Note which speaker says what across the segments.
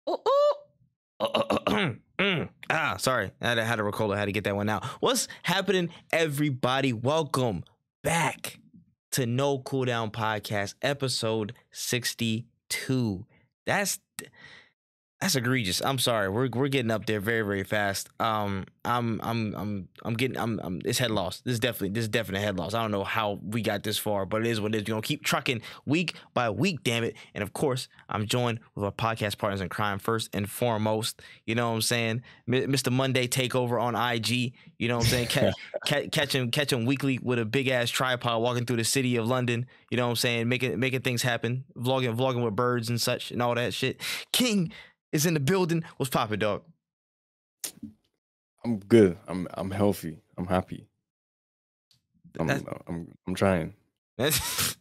Speaker 1: Ooh, ooh. Sorry. I had to record. I had to get that one out. What's happening, everybody? Welcome back to No Cooldown Podcast, episode 62. That's egregious. I'm sorry. We're getting up there very, very fast. I'm it's head loss. This is definitely head loss. I don't know how we got this far, but it is what it is. We're gonna keep trucking week by week, damn it. And of course, I'm joined with our podcast partners in crime first and foremost. You know what I'm saying? Mr. Monday Takeover on IG. You know what I'm saying? Catch him weekly with a big ass tripod walking through the city of London. You know what I'm saying? Making things happen. Vlogging with birds and such and all that shit. King is in the building. What's poppin', dog?
Speaker 2: I'm good. I'm healthy. I'm happy. I'm trying.
Speaker 1: That's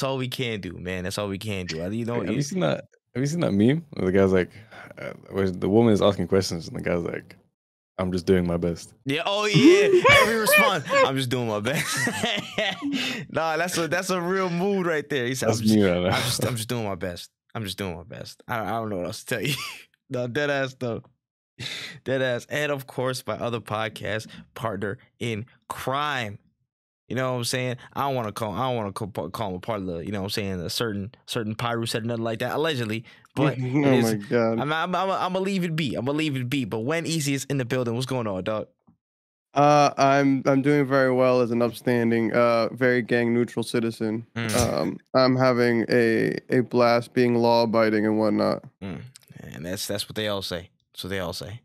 Speaker 1: all we can do, man. That's all we can do. You know,
Speaker 2: have you seen that meme? Where the guy's like, where the woman is asking questions, and the guy's like, "I'm just doing my best."
Speaker 1: Yeah. Oh yeah. Every response, I'm just doing my best. Nah, that's a real mood right there. He said, I'm just doing my best. I'm just doing my best. I don't know what else to tell you. No, dead ass though. Dead ass. And of course, my other podcast partner in crime. You know what I'm saying? I don't want to call him a part of the, you know what I'm saying, a certain Pyro said nothing like that, allegedly. But
Speaker 2: oh my God.
Speaker 1: I'm gonna leave it be. But when Easy is in the building, what's going on, dog?
Speaker 3: I'm doing very well as an upstanding, very gang neutral citizen. I'm having a blast being law abiding and whatnot.
Speaker 1: And that's what they all say. That's what they all say.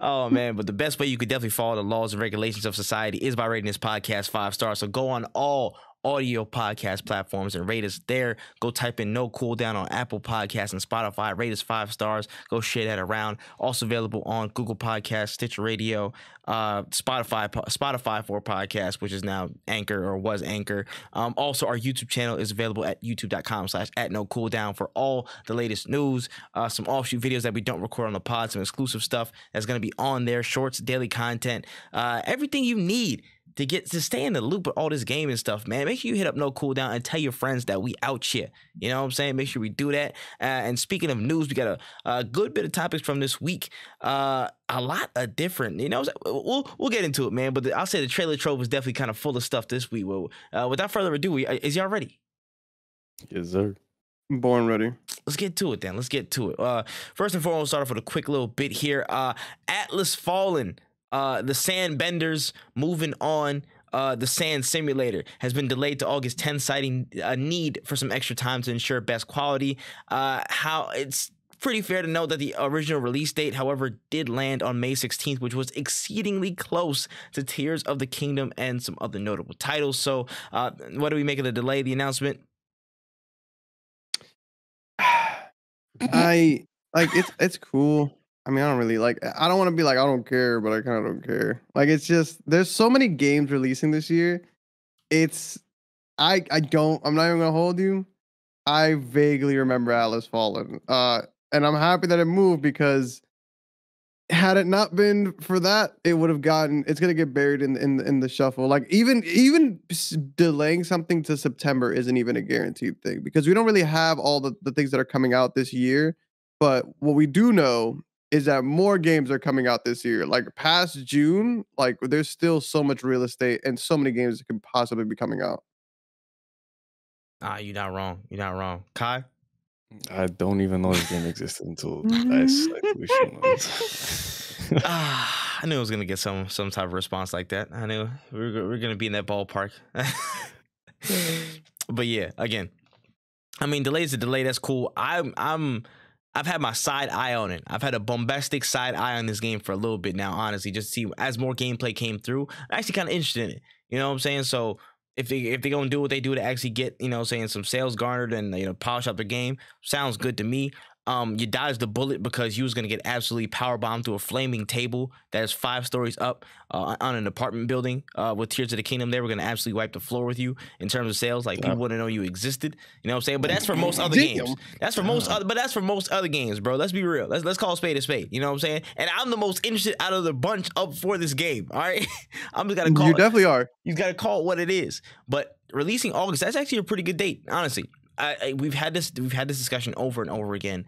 Speaker 1: Oh man, but the best way you could definitely follow the laws and regulations of society is by rating this podcast 5 stars. So go on all audio podcast platforms and rate us there. Go type in No Cooldown on Apple Podcasts and Spotify. Rate us 5 stars. Go share that around. Also available on Google Podcasts, Stitcher Radio, Spotify for podcasts, which is now Anchor or was Anchor. Also, our YouTube channel is available at youtube.com/@NoCooldown for all the latest news, some offshoot videos that we don't record on the pod, some exclusive stuff that's going to be on there, shorts, daily content, everything you need to stay in the loop with all this game and stuff, man. Make sure you hit up No Cooldown and tell your friends that we out here. You know what I'm saying? Make sure we do that. And speaking of news, we got a good bit of topics from this week. A lot of different, you know, we'll get into it, man. But I'll say the trailer trove is definitely kind of full of stuff this week. Well, without further ado, is y'all ready?
Speaker 2: Yes, sir.
Speaker 3: I'm born ready.
Speaker 1: Let's get to it then. Let's get to it. First and foremost, start off with a quick little bit here. Atlas Fallen. The Sand Benders moving on. The Sand Simulator has been delayed to August 10th, citing a need for some extra time to ensure best quality. How it's pretty fair to note that the original release date, however, did land on May 16th, which was exceedingly close to Tears of the Kingdom and some other notable titles. So, what do we make of the delay, the announcement?
Speaker 3: It's cool. I mean, I don't really I don't want to be like, I don't care, but I kind of don't care. Like, it's just, there's so many games releasing this year. I'm not even gonna hold you. I vaguely remember Atlas Fallen. And I'm happy that it moved, because had it not been for that, it's going to get buried in the shuffle. Like, even delaying something to September isn't even a guaranteed thing, because we don't really have all the things that are coming out this year. But what we do know is that more games are coming out this year. Like, past June, like, there's still so much real estate and so many games that could possibly be coming out.
Speaker 1: You're not wrong. You're not wrong. Kai?
Speaker 2: I don't even know this game existed until I
Speaker 1: knew I was gonna get some type of response like that. I knew we were gonna be in that ballpark. But yeah, again, I mean, delay's a delay. That's cool. I've had my side eye on it. I've had a bombastic side eye on this game for a little bit now, honestly, just to see as more gameplay came through. I'm actually kind of interested in it. You know what I'm saying? So if they're gonna do what they do to actually get, you know, saying some sales garnered and, you know, polish up the game, sounds good to me. You dodged the bullet because you was gonna get absolutely power bombed through a flaming table that is 5 stories up on an apartment building with Tears of the Kingdom. They were gonna absolutely wipe the floor with you in terms of sales. Like, people wouldn't know you existed. You know what I'm saying? But that's for most other games. That's for most other games, bro. Let's be real. Let's call a spade a spade. You know what I'm saying? And I'm the most interested out of the bunch up for this game. All right, I'm just gotta call.
Speaker 3: You definitely are.
Speaker 1: You gotta call it what it is. But releasing August, that's actually a pretty good date, honestly. we've had this discussion over and over again.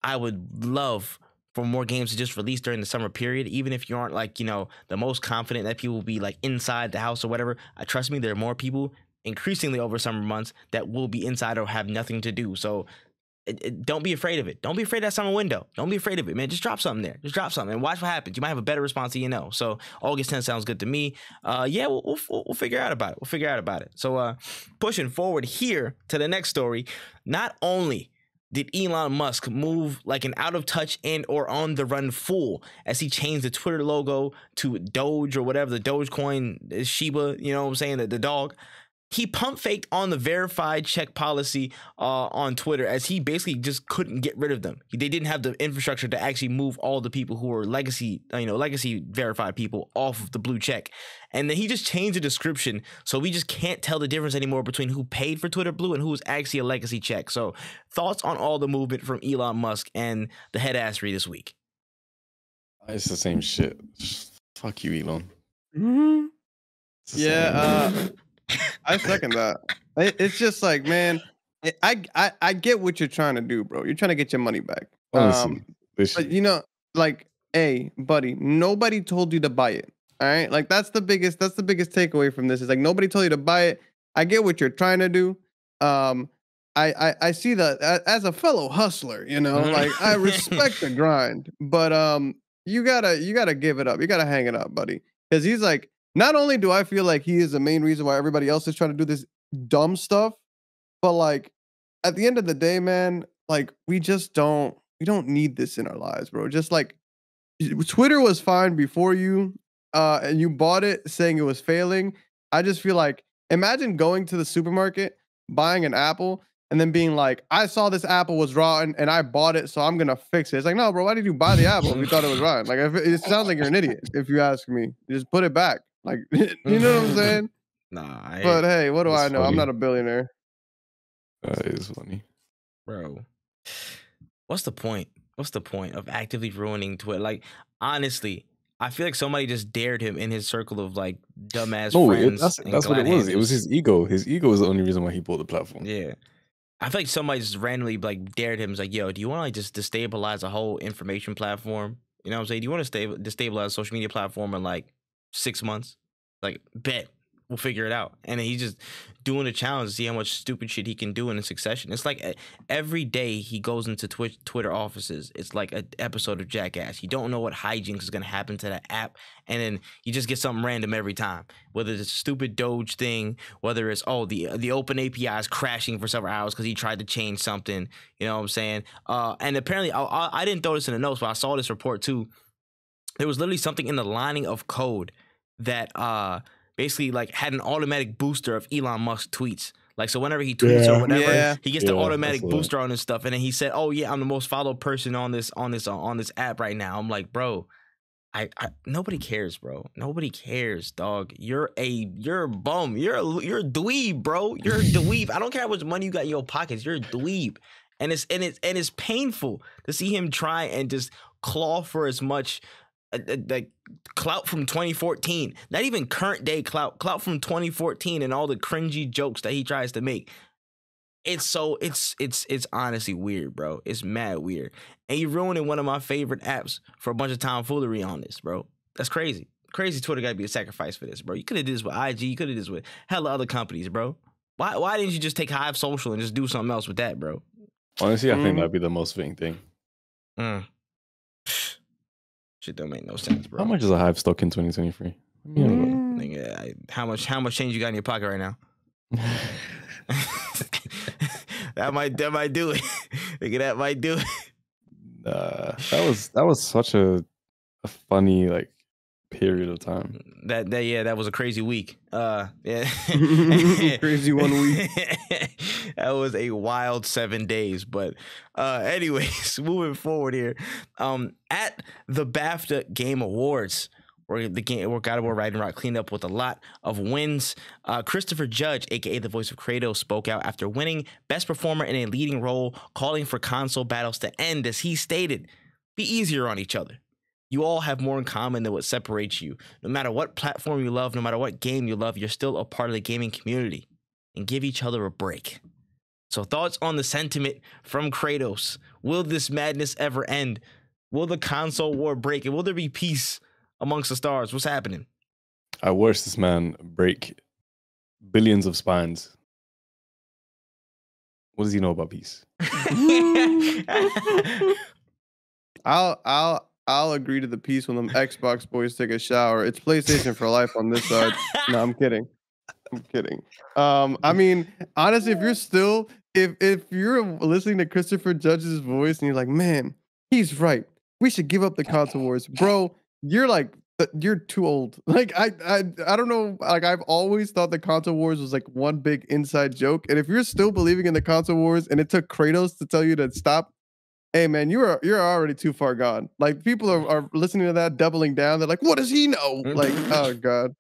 Speaker 1: I would love for more games to just release during the summer period, even if you aren't like, you know, the most confident that people will be like inside the house or whatever. Trust me, there are more people increasingly over summer months that will be inside or have nothing to do. So don't be afraid of it. Don't be afraid of that summer window. Don't be afraid of it, man. Just drop something there. Just drop something and watch what happens. You might have a better response than you know. So August 10th sounds good to me. Yeah, we'll figure out about it. We'll figure out about it. So pushing forward here to the next story, not only did Elon Musk move like an out of touch and or on the run fool as he changed the Twitter logo to Doge or whatever, the Dogecoin is Shiba, you know what I'm saying, the dog. He pump faked on the verified check policy on Twitter as he basically just couldn't get rid of them. They didn't have the infrastructure to actually move all the people who were legacy verified people off of the blue check. And then he just changed the description so we just can't tell the difference anymore between who paid for Twitter Blue and who was actually a legacy check. So thoughts on all the movement from Elon Musk and the head assery this week?
Speaker 2: It's the same shit. Fuck you, Elon.
Speaker 3: Mm-hmm. Yeah, I second that. It's just like, man, I get what you're trying to do, bro. You're trying to get your money back.
Speaker 2: Honestly,
Speaker 3: but you know, like, hey, buddy, nobody told you to buy it. All right, like that's the biggest takeaway from this. Is like nobody told you to buy it. I get what you're trying to do. I see that as a fellow hustler, you know, like I respect the grind, but you gotta give it up. You gotta hang it up, buddy, because he's like. Not only do I feel like he is the main reason why everybody else is trying to do this dumb stuff, but like at the end of the day, man, like we don't need this in our lives, bro. Just like Twitter was fine before you and you bought it saying it was failing. I just feel like imagine going to the supermarket, buying an apple, and then being like, I saw this apple was rotten and I bought it, so I'm gonna fix it. It's like, no, bro, why did you buy the apple if you thought it was rotten? Like it sounds like you're an idiot, if you ask me. Just put it back. Like, you know what I'm saying?
Speaker 1: Nah.
Speaker 3: But hey, what do I know?
Speaker 2: Funny.
Speaker 3: I'm not a billionaire.
Speaker 2: That is funny.
Speaker 1: Bro. What's the point? What's the point of actively ruining Twitter? Like, honestly, I feel like somebody just dared him in his circle of like dumbass friends.
Speaker 2: That's what it was. It was his ego. His ego is the only reason why he bought the platform.
Speaker 1: Yeah. I feel like somebody just randomly like dared him. It's like, yo, do you want to like just destabilize a whole information platform? You know what I'm saying? Do you want to destabilize a social media platform in like 6 months? Like, bet. We'll figure it out. And then he's just doing a challenge to see how much stupid shit he can do in succession. It's like every day he goes into Twitter offices, it's like an episode of Jackass. You don't know what hijinks is going to happen to that app. And then you just get something random every time. Whether it's a stupid Doge thing, whether it's, the open API is crashing for several hours because he tried to change something. You know what I'm saying? And apparently, I didn't throw this in the notes, but I saw this report too. There was literally something in the lining of code that basically like had an automatic booster of Elon Musk tweets. Like, so whenever he tweets or whatever, he gets the automatic booster on his stuff. And then he said, "Oh yeah, I'm the most followed person on this app right now." I'm like, bro, I nobody cares, bro. Nobody cares, dog. You're a bum. You're a dweeb, bro. You're a dweeb. I don't care how much money you got in your pockets. You're a dweeb. And it's painful to see him try and just claw for as much like clout from 2014, not even current day clout from 2014 and all the cringy jokes that he tries to make. It's honestly weird, bro. It's mad weird. And you ruining one of my favorite apps for a bunch of tomfoolery on this, bro. That's crazy. Crazy Twitter gotta be a sacrifice for this, bro. You could have did this with IG, you could have did this with hella other companies, bro. Why didn't you just take Hive Social and just do something else with that, bro?
Speaker 2: Honestly, I think that'd be the most fitting thing.
Speaker 1: Shit don't make no sense, bro.
Speaker 2: How much is a Hive stock in 2023?
Speaker 1: Nigga, how much change you got in your pocket right now? that might do it. Nigga, that might do it.
Speaker 2: That was such a funny like period of time.
Speaker 1: That was a crazy week. Yeah.
Speaker 3: Crazy 1 week.
Speaker 1: That was a wild 7 days. But anyways, moving forward here. At the BAFTA Game Awards, where God of War Ragnarok cleaned up with a lot of wins. Christopher Judge, aka the voice of Kratos, spoke out after winning Best Performer in a Leading Role, calling for console battles to end, as he stated, "Be easier on each other. You all have more in common than what separates you. No matter what platform you love, no matter what game you love, you're still a part of the gaming community. And give each other a break." So thoughts on the sentiment from Kratos? Will this madness ever end? Will the console war break? And will there be peace amongst the stars? What's happening?
Speaker 2: I watched this man break billions of spines. What does he know about peace?
Speaker 3: I'll agree to the peace when them Xbox boys take a shower. It's PlayStation for life on this side. No, I'm kidding. I mean, honestly, if you're listening to Christopher Judge's voice and you're like, man, he's right. We should give up the console wars, bro. You're too old. Like I don't know. Like I've always thought the console wars was like one big inside joke. And if you're still believing in the console wars and it took Kratos to tell you to stop, hey man, you're already too far gone. Like people are listening to that, doubling down. They're like, what does he know? Like, oh god.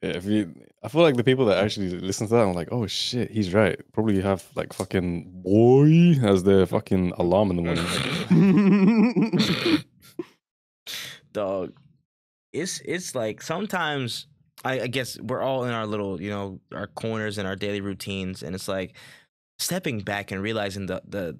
Speaker 2: Yeah, I feel like the people that actually listen to that, I'm like, oh shit, he's right. Probably have like fucking boy as their fucking alarm in the morning.
Speaker 1: Dog, it's like sometimes I guess we're all in our little, our corners and our daily routines, and it's like stepping back and realizing the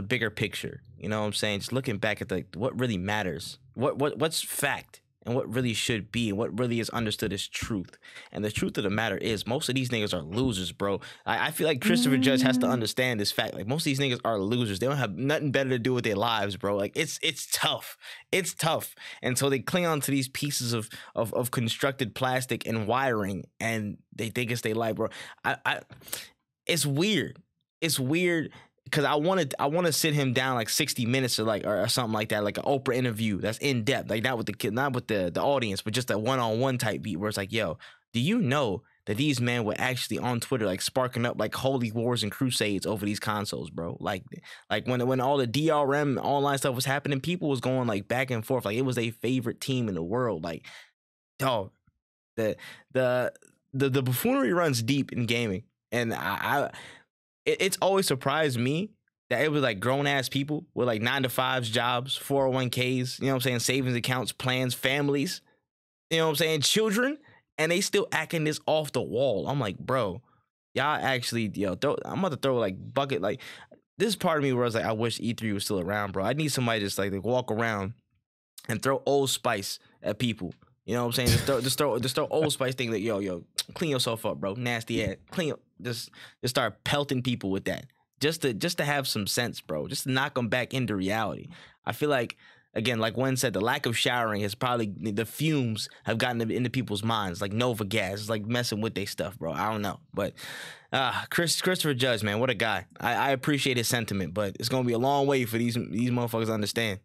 Speaker 1: bigger picture. You know what I'm saying? Just looking back at what really matters, what's fact, and what really should be, and what really is understood as truth. And the truth of the matter is, most of these niggas are losers, bro. I feel like Christopher Judge has to understand this fact. Like, most of these niggas are losers. They don't have nothing better to do with their lives, bro. Like, it's tough. It's tough. And so they cling on to these pieces of constructed plastic and wiring, and they think it's their life, bro. It's weird. It's weird. Because I want to sit him down like 60 minutes or something like that, like an Oprah interview that's in depth, like not with the kid, not with the audience, but just a one-on-one type beat where it's like, yo, do you know that these men were actually on Twitter like sparking up like holy wars and crusades over these consoles, bro? Like when all the DRM online stuff was happening, people was going like back and forth, like it was their favorite team in the world. Like, dog, the buffoonery runs deep in gaming, and it's always surprised me that it was like grown ass people with like 9-to-5s jobs, 401ks, you know what I'm saying, savings accounts, plans, families, you know what I'm saying, children, and they still acting this off the wall. I'm like, bro, y'all actually, I'm about to throw like bucket, like this part of me where I was like, I wish E3 was still around, bro. I need somebody just like to walk around and throw Old Spice at people. You know what I'm saying? Just throw Old Spice thing like, yo, clean yourself up, bro. Nasty ass. Just start pelting people with that. Just to have some sense, bro. Just to knock them back into reality. I feel like, again, like Wen said, the lack of showering has probably, the fumes have gotten into people's minds. Like Nova gas. It's like messing with their stuff, bro. I don't know. But Christopher Judge, man, what a guy. I appreciate his sentiment, but it's going to be a long way for these motherfuckers to understand.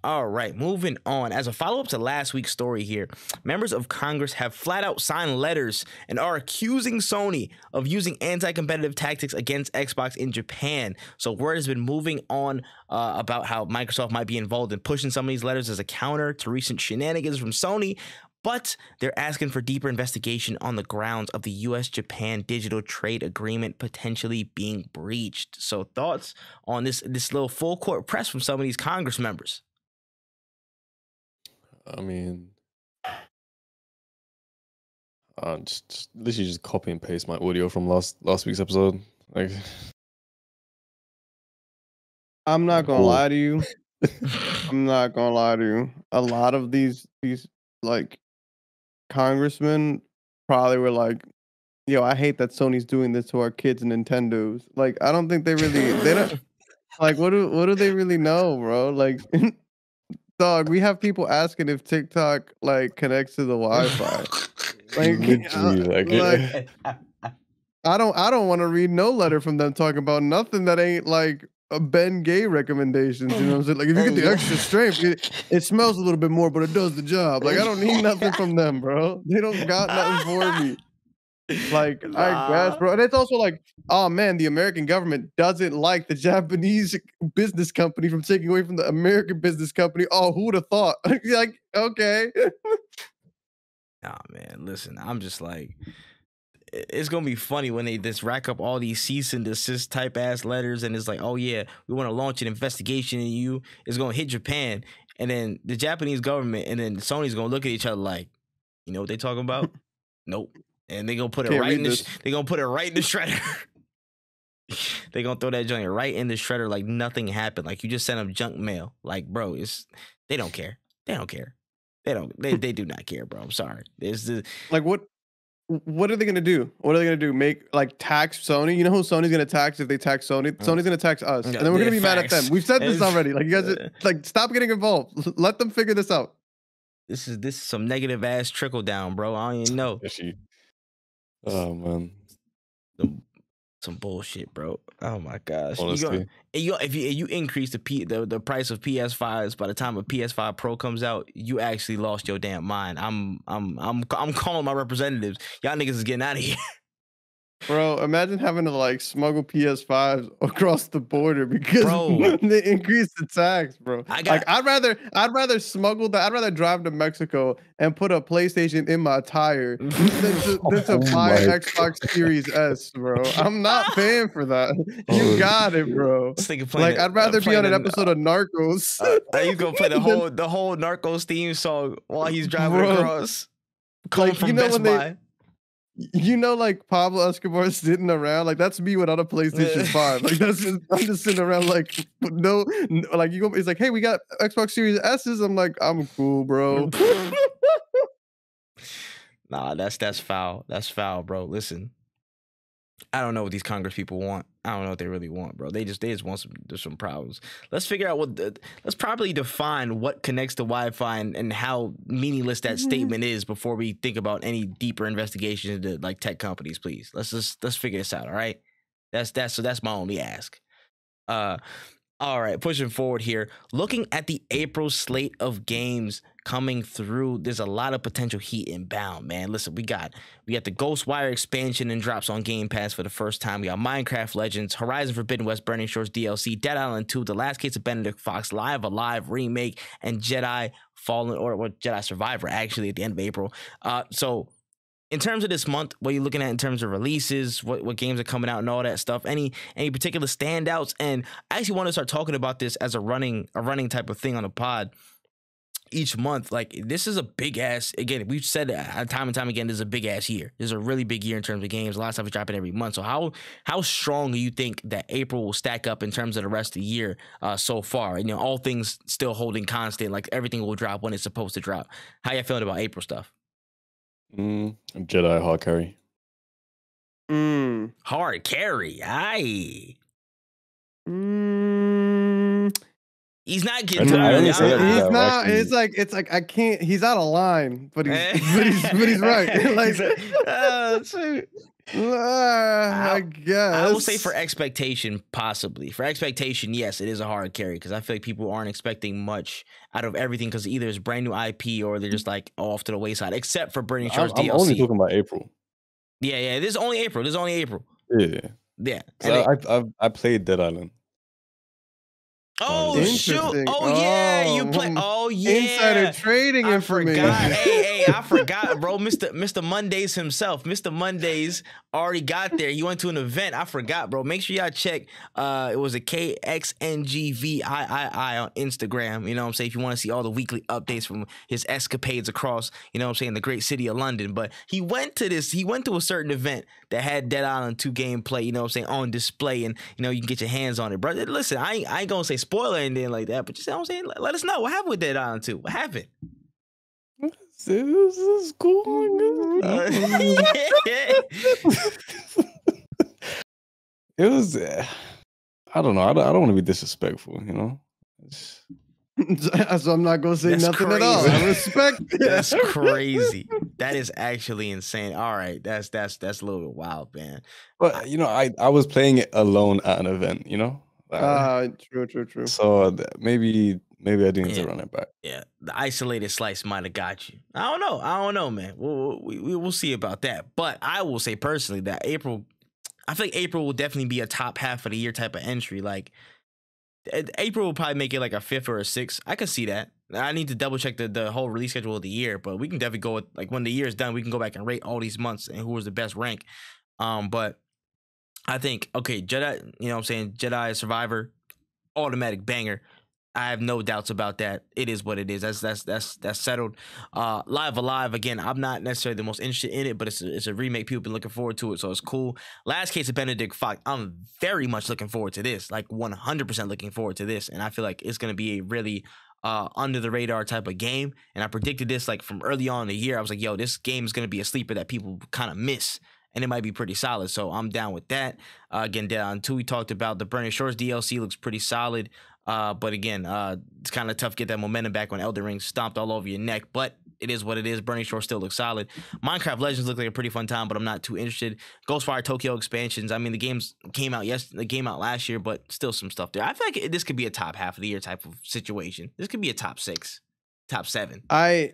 Speaker 1: All right, moving on. As a follow-up to last week's story here, members of Congress have flat out signed letters and are accusing Sony of using anti-competitive tactics against Xbox in Japan. So word has been moving on about how Microsoft might be involved in pushing some of these letters as a counter to recent shenanigans from Sony. But they're asking for deeper investigation on the grounds of the US-Japan digital trade agreement potentially being breached. So thoughts on this little full court press from some of these Congress members?
Speaker 2: I mean, just literally just copy and paste my audio from last week's episode. Like,
Speaker 3: I'm not gonna lie to you. I'm not gonna lie to you. A lot of these like congressmen probably were like, yo, I hate that Sony's doing this to our kids and Nintendos. Like, I don't think they don't like what do they really know, bro? Like dog, we have people asking if TikTok like connects to the Wi-Fi. Like I don't want to read no letter from them talking about nothing that ain't like a Ben Gay recommendations. You know what I'm saying? Like if you get the extra strength, it smells a little bit more, but it does the job. Like I don't need nothing from them, bro. They don't got nothing for me. Like I guess, bro. And it's also like, oh man, the American government doesn't like the Japanese business company from taking away from the American business company. Oh, who would have thought? Like, okay.
Speaker 1: Nah, man, listen, I'm just like, it's gonna be funny when they just rack up all these cease and desist type ass letters, and it's like, oh yeah, we want to launch an investigation in you. It's gonna hit Japan, and then the Japanese government, and then Sony's gonna look at each other like, you know what they talking about? Nope. and they gonna put it
Speaker 3: Can't
Speaker 1: right
Speaker 3: read
Speaker 1: in the
Speaker 3: this.
Speaker 1: they gonna put it right in the shredder. They gonna throw that joint right in the shredder like nothing happened. Like you just sent them junk mail. Like, bro, they don't care. They don't care. They do not care, bro. I'm sorry. There's the
Speaker 3: Like what are they gonna do? What are they gonna do? Make like tax Sony? You know who Sony's gonna tax if they tax Sony? Sony's gonna tax us, and then we're gonna be mad at them. We've said this already. Like you guys, like stop getting involved. Let them figure this out.
Speaker 1: This is some negative ass trickle down, bro. I don't even know.
Speaker 2: Oh man.
Speaker 1: Some bullshit, bro. Oh my gosh.
Speaker 2: Honestly.
Speaker 1: If you increase the price of PS5s by the time a PS5 Pro comes out, you actually lost your damn mind. I'm calling my representatives. Y'all niggas is getting out of here.
Speaker 3: Bro, imagine having to like smuggle PS5s across the border because
Speaker 1: Bro.
Speaker 3: they increased the tax, bro. I'd rather smuggle that. I'd rather drive to Mexico and put a PlayStation in my tire than to buy an Xbox Series S, bro. I'm not paying for that. You got it, bro. Like I'd rather be on an episode of Narcos.
Speaker 1: He's gonna play the whole Narcos theme song while he's driving across. Coming from Best Buy.
Speaker 3: You know, like Pablo Escobar sitting around, like that's me without a PlayStation 5. Like I'm just sitting around, like no, like you go. It's like, hey, we got Xbox Series S's. I'm like, I'm cool, bro.
Speaker 1: Nah, that's foul. That's foul, bro. Listen, I don't know what these Congress people want. I don't know what they really want, bro. They just want some problems. Let's figure out let's properly define what connects to Wi-Fi and how meaningless that statement is before we think about any deeper investigation into like tech companies, please. Let's figure this out, all right? That's my only ask. All right, pushing forward here. Looking at the April slate of games coming through, there's a lot of potential heat inbound, man. Listen, we got the Ghostwire expansion and drops on Game Pass for the first time. We got Minecraft Legends, Horizon Forbidden West Burning Shores DLC, Dead Island 2, The Last Case of Benedict Fox, Live Alive remake, and Jedi Fallen or Jedi Survivor actually at the end of April. So in terms of this month, what are you looking at in terms of releases, what games are coming out and all that stuff? Any particular standouts? And I actually want to start talking about this as a running type of thing on the pod each month. Like this is a big ass, again, we've said it time and time again, this is a big ass year. This is a really big year in terms of games. A lot of stuff is dropping every month. So how strong do you think that April will stack up in terms of the rest of the year so far? And, you know, all things still holding constant, like everything will drop when it's supposed to drop. How you feeling about April stuff?
Speaker 2: Jedi hard carry.
Speaker 1: Hard carry. Aye. He's not getting tired.
Speaker 3: He's not. It's like I can't. He's out of line, but he's right. Like, I guess
Speaker 1: I will say for expectation, possibly. For expectation, yes, it is a hard carry because I feel like people aren't expecting much out of everything because either it's brand new IP or they're just like off to the wayside, except for Burning Shores DLC.
Speaker 2: I'm only talking about April.
Speaker 1: Yeah. This is only April. Yeah.
Speaker 2: I played Dead Island.
Speaker 1: Oh shoot! You play. Oh yeah,
Speaker 3: insider trading information.
Speaker 1: Hey, I forgot, bro. Mr. Mondays himself. Mr. Mondays already got there. He went to an event. I forgot, bro. Make sure y'all check. It was a KXNGVIII on Instagram. You know what I'm saying? If you want to see all the weekly updates from his escapades across, you know what I'm saying, the great city of London. But he went to a certain event that had Dead Island 2 gameplay, you know what I'm saying, on display, and you know you can get your hands on it, bro. Listen, I ain't gonna say spoiler and anything like that, but just, you know what I'm saying, let us know what happened with Dead Island 2. What happened?
Speaker 2: This is cool. It was. I don't know. I don't want to be disrespectful, you know.
Speaker 3: So I'm not gonna say nothing crazy. At all. I respect it.
Speaker 1: That's crazy. That is actually insane. All right, that's a little bit wild, man.
Speaker 2: But you know, I was playing it alone at an event, you know.
Speaker 3: True.
Speaker 2: So maybe I do need to run it back.
Speaker 1: Yeah, the isolated slice might have got you. I don't know, man. We'll see about that. But I will say personally that April, I feel like April will definitely be a top half of the year type of entry. Like April will probably make it like a 5th or a 6th. I can see that. I need to double check the whole release schedule of the year, but we can definitely go with, like, when the year is done, we can go back and rate all these months and who was the best rank. But I think, okay, Jedi, you know what I'm saying, Jedi Survivor, automatic banger. I have no doubts about that. It is what it is. That's settled. Live Alive, again, I'm not necessarily the most interested in it, but it's a remake. People have been looking forward to it, so it's cool. Last Case of Benedict Fox, I'm very much looking forward to this, like 100% looking forward to this, and I feel like it's going to be a really under the radar type of game. And I predicted this like from early on in the year. I was like, yo, this game is going to be a sleeper that people kind of miss, and it might be pretty solid. So I'm down with that. Again, down 2, we talked about the Burning Shores DLC, looks pretty solid. But again, it's kind of tough to get that momentum back when Elden Ring stomped all over your neck, but it is what it is. Burning Shore still looks solid. Minecraft Legends looked like a pretty fun time, but I'm not too interested. Ghostwire Tokyo expansions. I mean, the games came out last year, but still some stuff there. I feel like this could be a top half of the year type of situation. This could be a top 6, top 7.
Speaker 3: I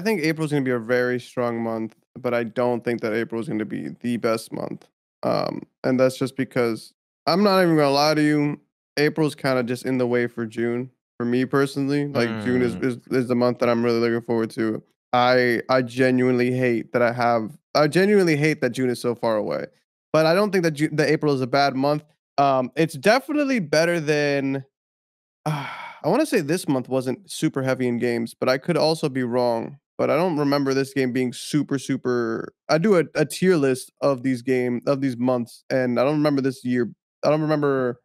Speaker 3: think April's going to be a very strong month, but I don't think that April is going to be the best month. And that's just because I'm not even going to lie to you. April's kind of just in the way for June. For me personally, like June is the month that I'm really looking forward to. I genuinely hate that June is so far away, but I don't think that April is a bad month. It's definitely better than. I want to say this month wasn't super heavy in games, but I could also be wrong. But I don't remember this game being super. I do a tier list of these months, and I don't remember this year. I don't remember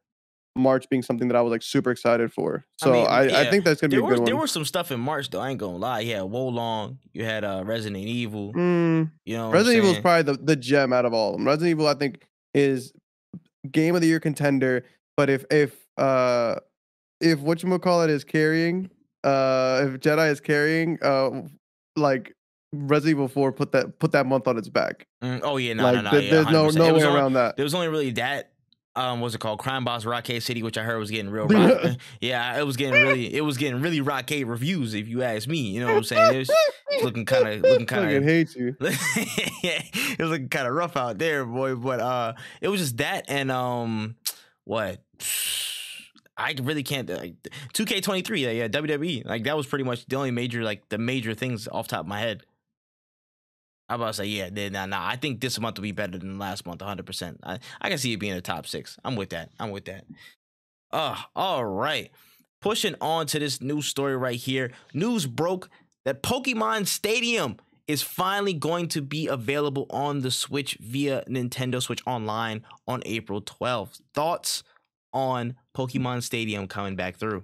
Speaker 3: March being something that I was like super excited for. So I think that's gonna be a good one.
Speaker 1: There was some stuff in March though. I ain't gonna lie. You had Wolong, you had Resident Evil. You know,
Speaker 3: Resident Evil is probably the gem out of all of them. Resident Evil, I think, is game of the year contender. But if whatchamacallit is carrying, if Jedi is carrying, like Resident Evil 4 put that month on its back.
Speaker 1: Oh yeah,
Speaker 3: there's no way around that.
Speaker 1: There was only really that. What's it called? Crime Boss Rockade City, which I heard was getting real yeah, it was getting really Rockade reviews, if you ask me. You know what I'm saying? It was looking kind of
Speaker 3: I hate you.
Speaker 1: Yeah, it was looking kind of rough out there, boy. But it was just that, and what? I really can't. 2K23, yeah, WWE. Like that was pretty much the only major things off the top of my head. I'm about to say, yeah, nah. I think this month will be better than last month, 100%. I can see it being a top 6. I'm with that. All right. Pushing on to this news story right here. News broke that Pokemon Stadium is finally going to be available on the Switch via Nintendo Switch Online on April 12th. Thoughts on Pokemon Stadium coming back through?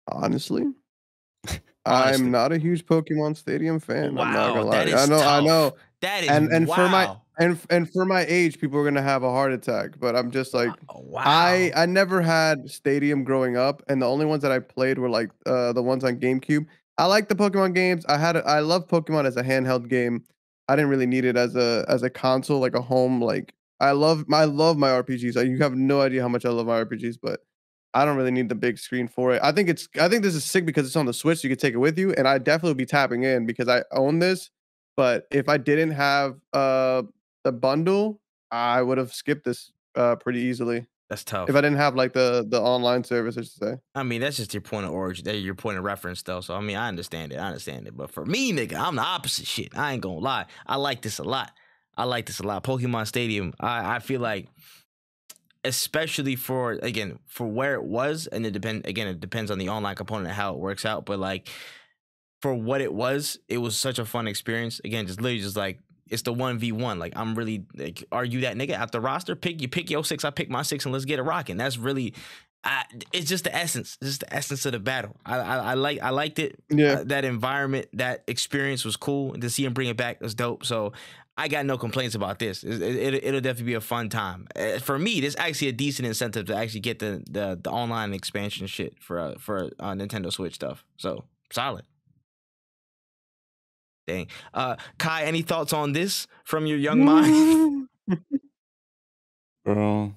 Speaker 3: Honestly, I'm not a huge Pokemon Stadium fan.
Speaker 1: Wow,
Speaker 3: I'm not gonna lie.
Speaker 1: that is tough.
Speaker 3: I know.
Speaker 1: That is
Speaker 3: and
Speaker 1: wow.
Speaker 3: for my age, people are gonna have a heart attack. But I'm just like,
Speaker 1: wow.
Speaker 3: I never had Stadium growing up, and the only ones that I played were like the ones on GameCube. I like the Pokemon games. I love Pokemon as a handheld game. I didn't really need it as a console, like a home. Like I love my RPGs. You have no idea how much I love my RPGs, but I don't really need the big screen for it. I think this is sick because it's on the Switch, so you can take it with you, and I'd definitely be tapping in because I own this. But if I didn't have the bundle, I would have skipped this pretty easily.
Speaker 1: That's tough.
Speaker 3: If I didn't have like the online service, I should say.
Speaker 1: I mean, that's just your point of origin, your point of reference, though. So I mean, I understand it. But for me, nigga, I'm the opposite shit. I ain't gonna lie. I like this a lot. Pokemon Stadium. I feel like, especially for where it was, and it depends on the online component and how it works out. But like for what it was such a fun experience. Again, just literally just like it's the 1v1. Like I'm really like, are you that nigga at the roster? Pick your 6, I pick my 6, and let's get it rocking. That's really it's just the essence. It's just the essence of the battle. I liked it.
Speaker 3: Yeah.
Speaker 1: That environment, that experience was cool. And to see him bring it back was dope. So I got no complaints about this. It'll definitely be a fun time. For me, this actually a decent incentive to actually get the online expansion shit for Nintendo Switch stuff. So solid. Dang. Kai, any thoughts on this from your young mind?
Speaker 2: Bro.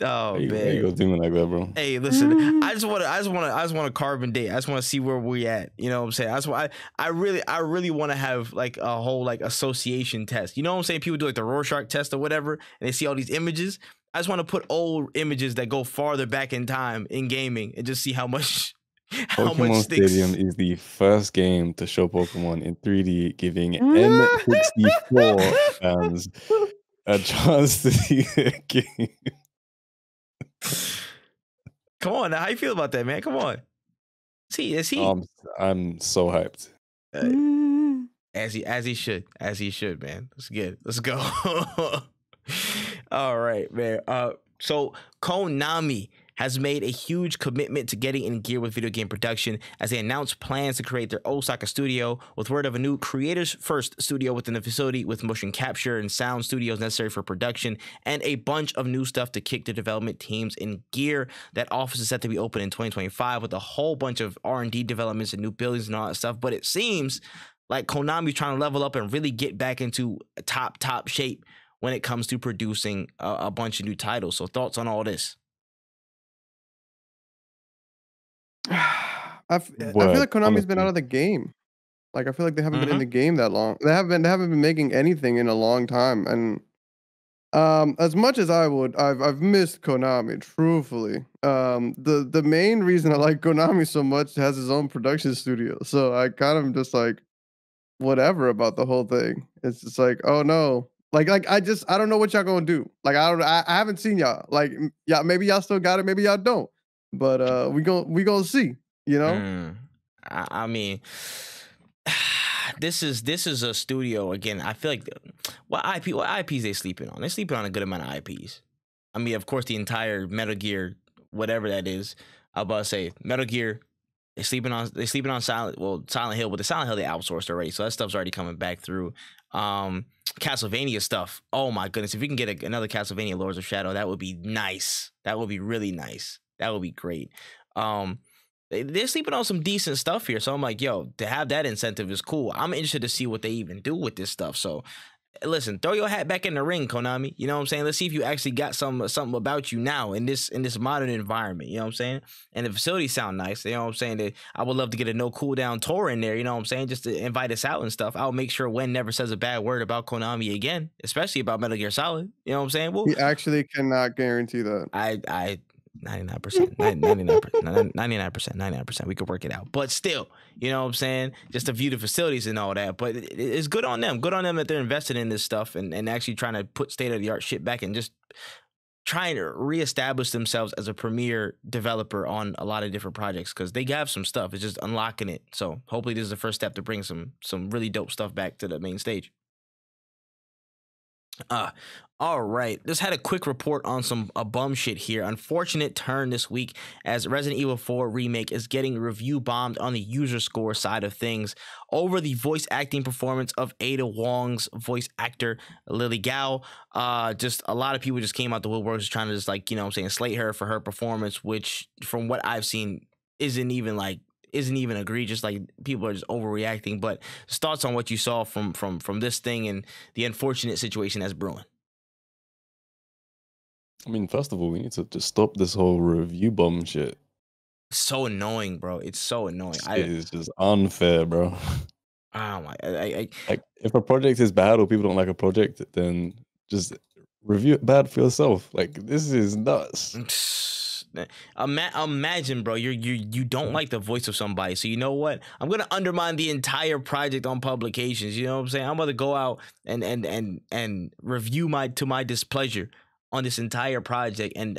Speaker 1: Oh man,
Speaker 2: you go doing like that, bro.
Speaker 1: Hey, listen, I just want to carve and date. I just want to see where we at. You know what I'm saying? That's why I really want to have like a whole like association test. You know what I'm saying? People do like the Rorschach test or whatever, and they see all these images. I just want to put old images that go farther back in time in gaming and just see how much How much
Speaker 2: Pokemon
Speaker 1: sticks?
Speaker 2: Stadium is the first game to show Pokemon in 3D, giving N64 fans a chance to see the game.
Speaker 1: Come on, now, how you feel about that, man? Come on. Is he?
Speaker 2: I'm so hyped.
Speaker 1: As he should, man. That's good. Let's go. All right, man. So Konami has made a huge commitment to getting in gear with video game production as they announced plans to create their Osaka studio, with word of a new creators first studio within the facility with motion capture and sound studios necessary for production, and a bunch of new stuff to kick their development teams in gear. That office is set to be open in 2025 with a whole bunch of R&D developments and new buildings and all that stuff. But it seems like Konami's trying to level up and really get back into top shape when it comes to producing a bunch of new titles. So thoughts on all this?
Speaker 3: I feel like Konami's been out of the game. Like, I feel like they haven't been in the game that long. They haven't been making anything in a long time. And as much as I've missed Konami, truthfully. The main reason I like Konami so much has his own production studio. So I kind of just like whatever about the whole thing. It's just like, oh no. Like I don't know what y'all gonna do. Like I haven't seen y'all. Like yeah, maybe y'all still got it, maybe y'all don't. But we gonna see, you know?
Speaker 1: I mean, this is a studio again. I feel like what IPs they sleeping on? They're sleeping on a good amount of IPs. I mean, of course, the entire Metal Gear, whatever that is. I'm about to say Metal Gear. They're sleeping on Silent Hill, but the Silent Hill they outsourced already, so that stuff's already coming back through. Castlevania stuff. Oh my goodness, if we can get another Castlevania Lords of Shadow, that would be nice. That would be really nice. That would be great. They're sleeping on some decent stuff here, so I'm like, yo, to have that incentive is cool. I'm interested to see what they even do with this stuff. So listen, throw your hat back in the ring, Konami. You know what I'm saying? Let's see if you actually got something about you now in this modern environment. You know what I'm saying? And the facilities sound nice. You know what I'm saying? That I would love to get a No Cooldown tour in there. You know what I'm saying? Just to invite us out and stuff. I'll make sure Wen never says a bad word about Konami again, especially about Metal Gear Solid. You know what I'm saying? Well,
Speaker 3: He actually cannot guarantee that.
Speaker 1: I 99%, 99%. We could work it out. But still, you know what I'm saying? Just to view the facilities and all that. But it's good on them. Good on them that they're invested in this stuff and actually trying to put state-of-the-art shit back and just trying to reestablish themselves as a premier developer on a lot of different projects, because they have some stuff. It's just unlocking it. So hopefully this is the first step to bring some really dope stuff back to the main stage. All right. Just had a quick report on a bum shit here. Unfortunate turn this week as Resident Evil 4 Remake is getting review bombed on the user score side of things over the voice acting performance of Ada Wong's voice actor Lily Gao. Just a lot of people just came out the woodworks trying to just like, you know what I'm saying, slate her for her performance, which from what I've seen isn't even egregious. Like, people are just overreacting. But just thoughts on what you saw from this thing and the unfortunate situation that's brewing.
Speaker 2: I mean, first of all, we need to just stop this whole review bomb shit.
Speaker 1: It's so annoying, bro. It's so annoying.
Speaker 2: It's just unfair, bro.
Speaker 1: Oh my!
Speaker 2: Like, if a project is bad or people don't like a project, then just review it bad for yourself. Like, this is nuts.
Speaker 1: Imagine, bro, you don't like the voice of somebody, so you know what? I'm gonna undermine the entire project on publications. You know what I'm saying? I'm gonna go out and review my displeasure on this entire project, and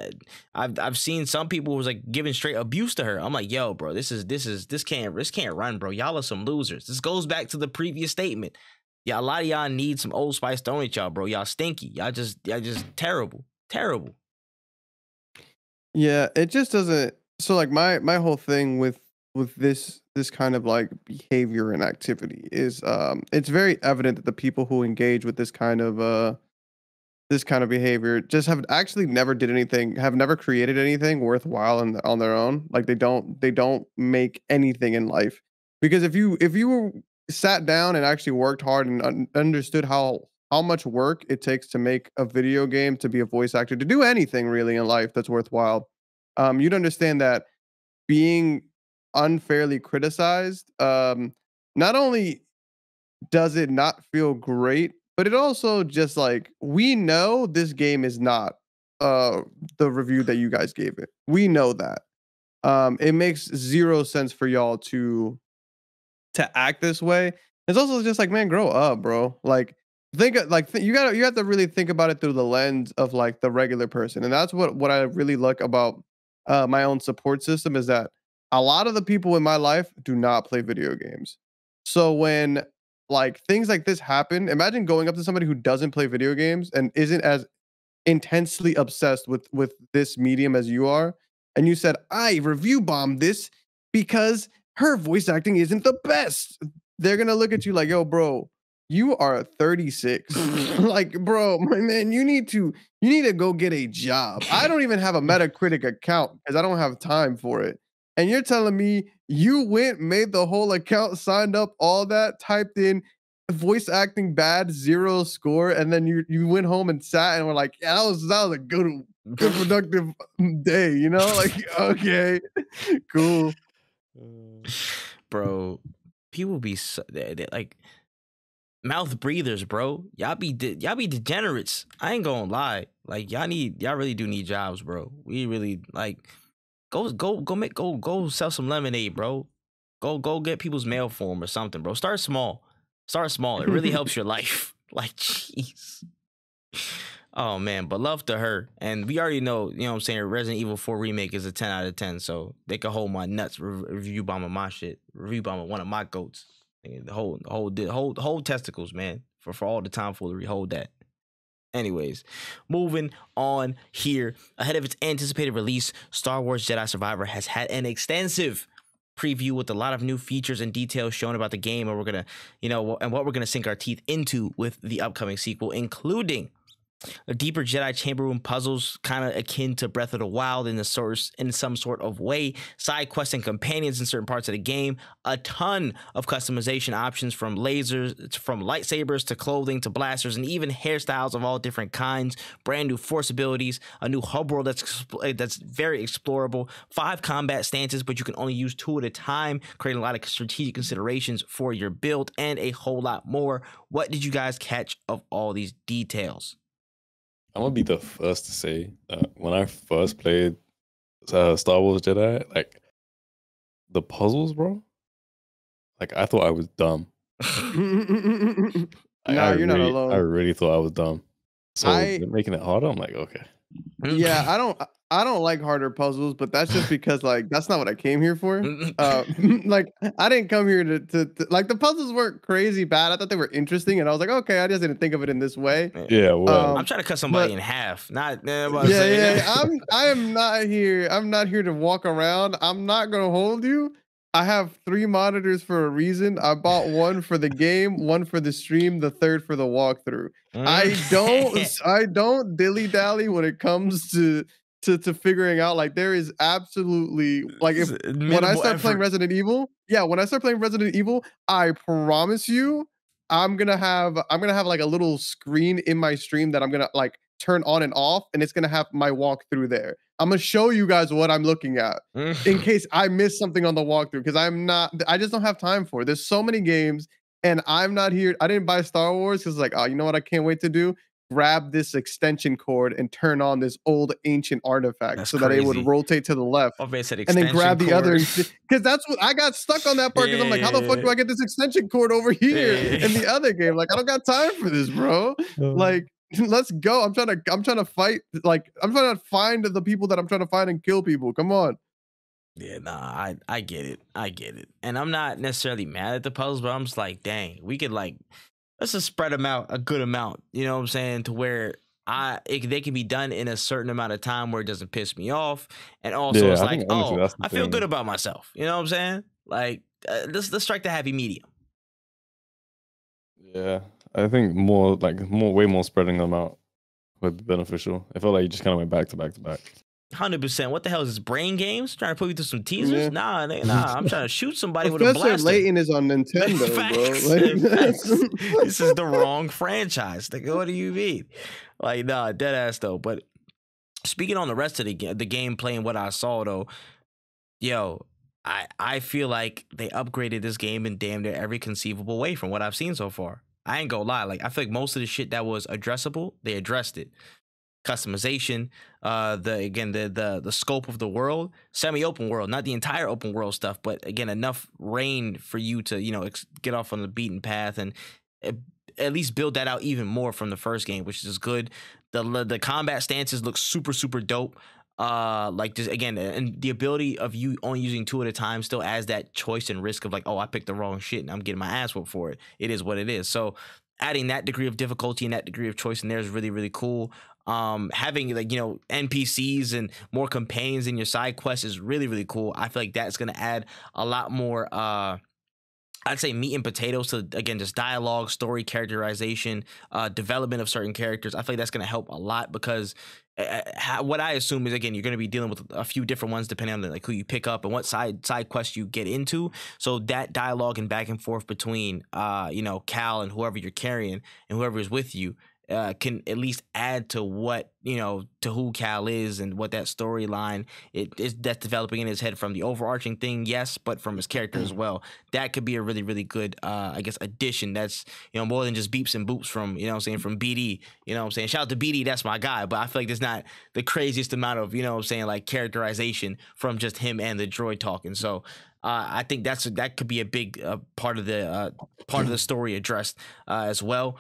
Speaker 1: I've seen some people who was like giving straight abuse to her. I'm like, yo, bro, this can't run, bro. Y'all are some losers. This goes back to the previous statement. Yeah, a lot of y'all need some Old Spice thrown at y'all, bro. Y'all stinky. Y'all just terrible.
Speaker 3: Yeah, it just doesn't. So like my whole thing with this kind of like behavior and activity is it's very evident that the people who engage with this kind of behavior just have actually never created anything worthwhile on their own. Like they don't make anything in life, because if you sat down and actually worked hard and understood how much work it takes to make a video game, to be a voice actor, to do anything really in life that's worthwhile, you'd understand that being unfairly criticized, not only does it not feel great, but it also just like, we know this game is not the review that you guys gave it. We know that. It makes zero sense for y'all to act this way. It's also just like, man, grow up, bro. Like, you have to really think about it through the lens of like the regular person, and that's what I really like about my own support system is that a lot of the people in my life do not play video games. So when like things like this happen, imagine going up to somebody who doesn't play video games and isn't as intensely obsessed with this medium as you are, and you said, I review bombed this because her voice acting isn't the best. They're gonna look at you like, yo, bro, you are 36. Like, bro, my man, you need to go get a job. I don't even have a Metacritic account because I don't have time for it. And you're telling me you went, made the whole account, signed up, all that, typed in voice acting bad, 0 score, and then you went home and sat and were like, yeah, that was a good productive day, you know? Like, okay, cool.
Speaker 1: Bro, people be they're like mouth breathers, bro. Y'all be degenerates. I ain't gonna lie. Like y'all really do need jobs, bro. We really like go sell some lemonade, bro. Go get people's mail for them or something, bro. Start small. It really helps your life. Like, jeez. Oh man, but love to her. And we already know, you know what I'm saying, Resident Evil 4 remake is a 10 out of 10, so they can hold my nuts review bombing my shit. Review bombing one of my goats. The whole testicles, man. For all the tomfoolery, hold that. Anyways, moving on here. Ahead of its anticipated release, Star Wars Jedi Survivor has had an extensive preview with a lot of new features and details shown about the game, and we're gonna, and what we're gonna sink our teeth into with the upcoming sequel, including a deeper Jedi chamber room puzzles, kind of akin to Breath of the Wild in some sort of way, side quests and companions in certain parts of the game, a ton of customization options from lasers, from lightsabers to clothing to blasters, and even hairstyles of all different kinds, brand new force abilities, a new hub world that's very explorable, 5 combat stances, but you can only use 2 at a time, creating a lot of strategic considerations for your build, and a whole lot more. What did you guys catch of all these details?
Speaker 2: I'm gonna be the first to say that when I first played Star Wars Jedi, like the puzzles, bro, like I thought I was dumb.
Speaker 3: Nah, you're not alone.
Speaker 2: I really thought I was dumb. So making it harder, I'm like, okay.
Speaker 3: Yeah, I don't like harder puzzles, but that's just because like that's not what I came here for. Like I didn't come here to like the puzzles weren't crazy bad. I thought they were interesting, and I was like, okay, I just didn't think of it in this way.
Speaker 2: Yeah, well,
Speaker 1: I'm trying to cut somebody in half. Not
Speaker 3: I am not here. I'm not here to walk around. I'm not gonna hold you. I have 3 monitors for a reason. I bought one for the game, one for the stream, the third for the walkthrough. I don't dilly-dally when it comes to figuring out, like, there is absolutely like when I start playing Resident Evil, I promise you I'm gonna have like a little screen in my stream that I'm gonna like turn on and off, and it's gonna have my walkthrough there. I'm gonna show you guys what I'm looking at in case I miss something on the walkthrough, because I just don't have time for it. There's so many games, and I'm not here. I didn't buy Star Wars because like, oh, you know what I can't wait to do? Grab this extension cord and turn on this old ancient artifact. That's so that it would rotate to the left, and then grab the other, because that's what I got stuck on that part, because I'm like, how the fuck do I get this extension cord over here in the other game? Like, I don't got time for this, bro. Like, let's go. I'm trying to fight. Like, I'm trying to find the people that I'm trying to find and kill people. Come on.
Speaker 1: Yeah, nah, I get it. And I'm not necessarily mad at the puzzles, but I'm just like, dang, we could like, let's just spread them out a good amount. You know what I'm saying? To where they can be done in a certain amount of time where it doesn't piss me off. And also it's like, honestly, I feel good about myself. You know what I'm saying? Like, let's strike the happy medium.
Speaker 2: Yeah. I think way more spreading them out would be beneficial. I felt like you just kind of went back to back to back.
Speaker 1: 100%. What the hell is this? Brain games? Trying to put you through some teasers? Yeah. Nah. I'm trying to shoot somebody with a blaster.
Speaker 3: Professor Layton is on Nintendo, bro.
Speaker 1: Like, this is the wrong franchise. Like, what do you mean? Like, nah, dead ass though. But speaking on the rest of the gameplay and what I saw though, yo, I feel like they upgraded this game in damn near every conceivable way from what I've seen so far. I ain't gonna lie. Like, I feel like most of the shit that was addressable, they addressed it. customization, the scope of the world, semi-open world, not the entire open world stuff, but again, enough rain for you to, you know, get off on the beaten path and at least build that out even more from the first game, which is good. The combat stances look super, super dope. Like just again, and the ability of you only using 2 at a time still adds that choice and risk of like, oh, I picked the wrong shit and I'm getting my ass whooped for it. It is what it is. So adding that degree of difficulty and that degree of choice in there is really, really cool. Having like, you know, NPCs and more companions in your side quests is really, really cool. I feel like that's gonna add a lot more I'd say meat and potatoes to, again, just dialogue, story, characterization, development of certain characters. I feel like that's going to help a lot because what I assume is, again, you're going to be dealing with a few different ones depending on like who you pick up and what side quest you get into. So that dialogue and back and forth between, you know, Cal and whoever you're carrying and whoever is with you can at least add to what, you know, to who Cal is and what that storyline that's developing in his head from the overarching thing, yes, but from his character as well. That could be a really, really good, I guess, addition. That's, you know, more than just beeps and boops from, you know what I'm saying, from BD. You know what I'm saying? Shout out to BD, that's my guy. But I feel like there's not the craziest amount of, you know what I'm saying, like characterization from just him and the droid talking. So I think that could be a big part of the story addressed as well.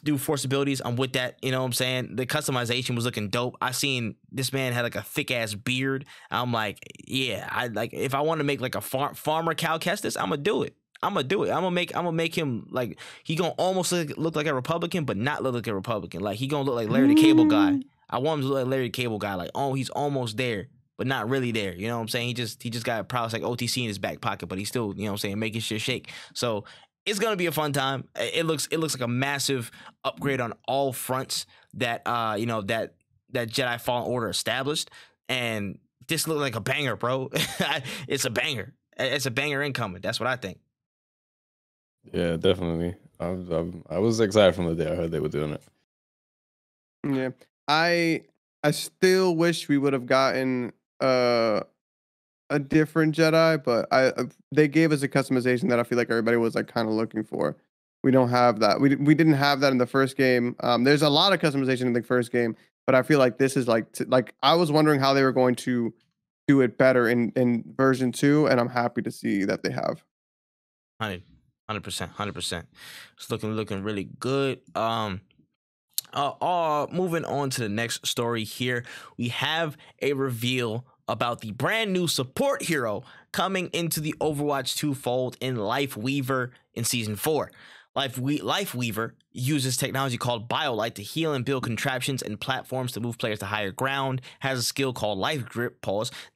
Speaker 1: Do force abilities. I'm with that. You know what I'm saying? The customization was looking dope. I seen this man had like a thick ass beard. I'm like, yeah, I like if I want to make like a farmer Cal Kestis, I'm gonna do it. I'm gonna make him like he gonna almost look like a Republican, but not look like a Republican. Like he gonna look like Larry the Cable Guy. I want him to look like Larry the Cable Guy. Like, oh, he's almost there, but not really there. You know what I'm saying? He just got probably like OTC in his back pocket, but he's still, you know what I'm saying, making shit shake. So it's gonna be a fun time. It looks like a massive upgrade on all fronts that you know that Jedi Fallen Order established, and this looked like a banger, bro. It's a banger. It's a banger incoming. That's what I think.
Speaker 2: Yeah, definitely. I was excited from the day I heard they were doing it.
Speaker 3: Yeah, I still wish we would have gotten a different Jedi, but they gave us a customization that I feel like everybody was like kind of looking for. We don't have that. We didn't have that in the first game. There's a lot of customization in the first game, but I feel like this is like I was wondering how they were going to do it better in version 2, and I'm happy to see that they have.
Speaker 1: 100%. It's looking really good. Moving on to the next story here, we have a reveal about the brand new support hero coming into the Overwatch 2 fold in Life Weaver in Season 4. Life Weaver uses technology called BioLight to heal and build contraptions and platforms to move players to higher ground, has a skill called Life Grip,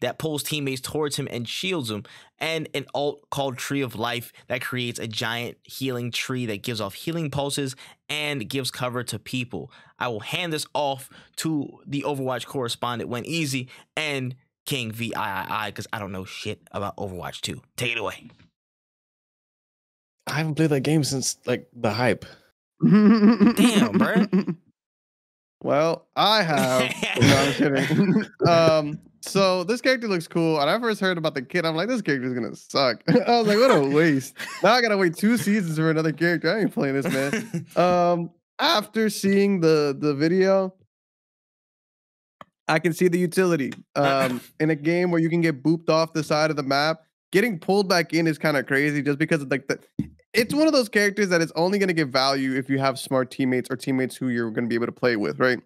Speaker 1: that pulls teammates towards him and shields them, and an ult called Tree of Life that creates a giant healing tree that gives off healing pulses and gives cover to people. I will hand this off to the Overwatch correspondent when easy, and King VIII, because I don't know shit about Overwatch 2. Take it away.
Speaker 2: I haven't played that game since like the hype.
Speaker 1: Damn, bro.
Speaker 3: Well, I have. No, I'm kidding. So this character looks cool. And I first heard about the kid, I'm like, this character's gonna suck. I was like, what a waste. Now I gotta wait 2 seasons for another character. I ain't playing this, man. After seeing the video, I can see the utility. In a game where you can get booped off the side of the map, getting pulled back in is kind of crazy just because of like it's one of those characters that is only going to give value if you have smart teammates or teammates who you're going to be able to play with, right?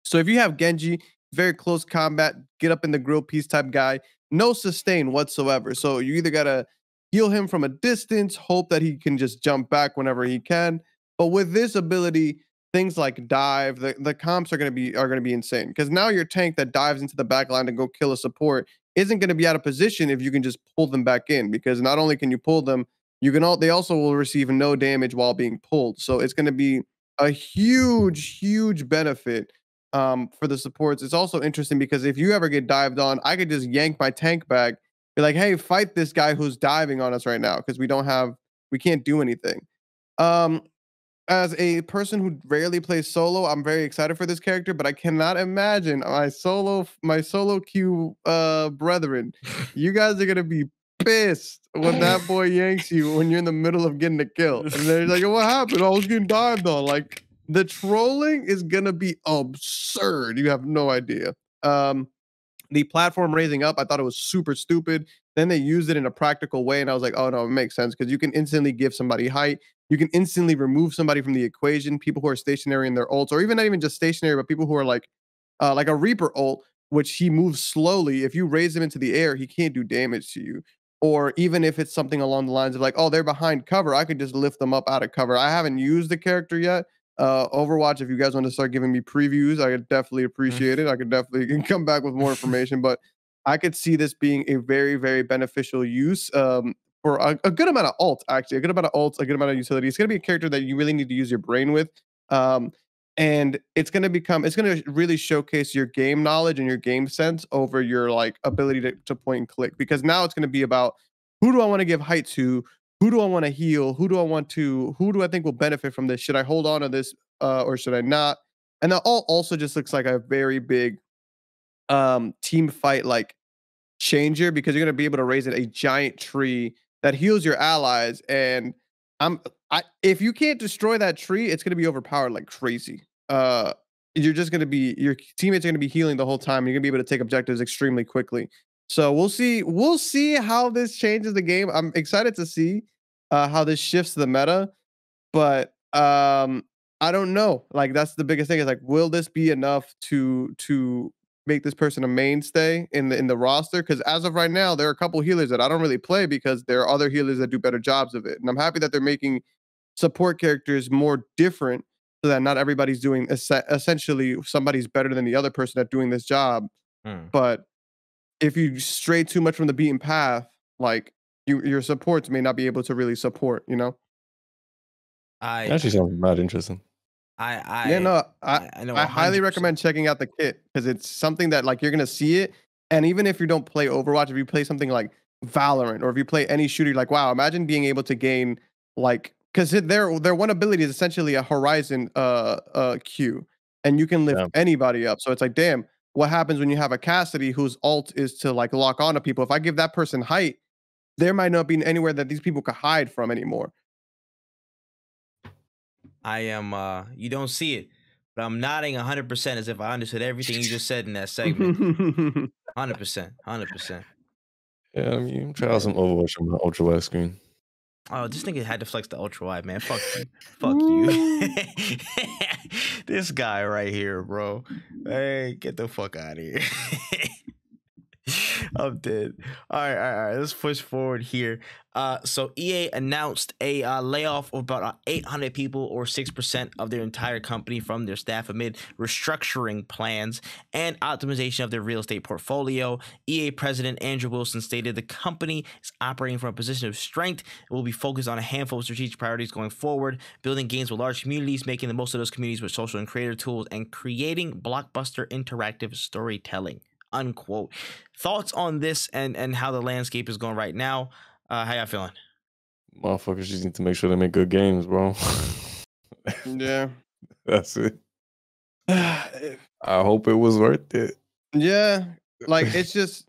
Speaker 3: So if you have Genji, very close combat, get up in the grill piece type guy, no sustain whatsoever. So you either got to heal him from a distance, hope that he can just jump back whenever he can. But with this ability, things like dive, the comps are going to be insane, because now your tank that dives into the back line to go kill a support isn't going to be out of position if you can just pull them back in, because not only can you pull them, they also will receive no damage while being pulled. So it's going to be a huge benefit for the supports. It's also interesting because if you ever get dived on, I could just yank my tank back, be like, hey, fight this guy who's diving on us right now, because we can't do anything. As a person who rarely plays solo, I'm very excited for this character, but I cannot imagine my solo queue brethren. You guys are gonna be pissed when that boy yanks you when you're in the middle of getting a kill. And they're like, what happened? I was getting dived on. Like, The trolling is gonna be absurd. You have no idea. The platform raising up, I thought it was super stupid. Then they used it in a practical way, and I was like, oh no, it makes sense because you can instantly give somebody height. You can instantly remove somebody from the equation. People who are stationary in their ults, or even not even just stationary, but people who are like a Reaper ult, which he moves slowly. If you raise him into the air, he can't do damage to you. Or even if it's something along the lines of like, oh, they're behind cover, I could just lift them up out of cover. I haven't used the character yet. Overwatch, if you guys want to start giving me previews, I could definitely appreciate it. I could definitely come back with more information, but I could see this being a very, very beneficial use for a good amount of ults, actually, a good amount of ults, a good amount of utility. It's going to be a character that you really need to use your brain with. And it's going to really showcase your game knowledge and your game sense over your like ability to point and click, because now it's going to be about who do I want to give height to? Who do I want to heal? Who do I think will benefit from this? Should I hold on to this or should I not? And that all also just looks like a very big team fight like changer, because you're going to be able to raise it a giant tree that heals your allies. And if you can't destroy that tree, it's going to be overpowered like crazy. Your teammates are going to be healing the whole time. You're going to be able to take objectives extremely quickly. So we'll see how this changes the game. I'm excited to see how this shifts the meta, but I don't know. Like that's the biggest thing is like, will this be enough to make this person a mainstay in the roster? Because as of right now, there are a couple healers that I don't really play because there are other healers that do better jobs of it, and I'm happy that they're making support characters more different so that not everybody's doing essentially somebody's better than the other person at doing this job. But if you stray too much from the beaten path, like your supports may not be able to really support, you know?
Speaker 2: Actually sounds mad interesting.
Speaker 1: I
Speaker 3: highly recommend checking out the kit because it's something that like you're gonna see it. And even if you don't play Overwatch, if you play something like Valorant or if you play any shooter, like wow, imagine being able to gain like, because their one ability is essentially a Horizon Q, and you can lift anybody up. So it's like, damn, what happens when you have a Cassidy whose ult is to like lock onto people? If I give that person height, there might not be anywhere that these people could hide from anymore.
Speaker 1: I am you don't see it, but I'm nodding 100% as if I understood everything you just said in that segment. 100%.
Speaker 2: Yeah, I mean, try out some Overwatch on my ultra wide screen.
Speaker 1: Oh, this nigga had to flex the ultra wide, man. Fuck you. Fuck you. This guy right here, bro. Hey, get the fuck out of here. I'm dead. All right. Let's push forward here. So EA announced a layoff of about 800 people, or 6% of their entire company, from their staff amid restructuring plans and optimization of their real estate portfolio. EA president Andrew Wilson stated the company is operating from a position of strength. It will be focused on a handful of strategic priorities going forward, building games with large communities, making the most of those communities with social and creator tools, and creating blockbuster interactive storytelling. Unquote. Thoughts on this and how the landscape is going right now? How y'all feeling?
Speaker 2: Motherfuckers just need to make sure they make good games, bro.
Speaker 3: Yeah.
Speaker 2: That's it. I hope it was worth it.
Speaker 3: Yeah. Like, it's just,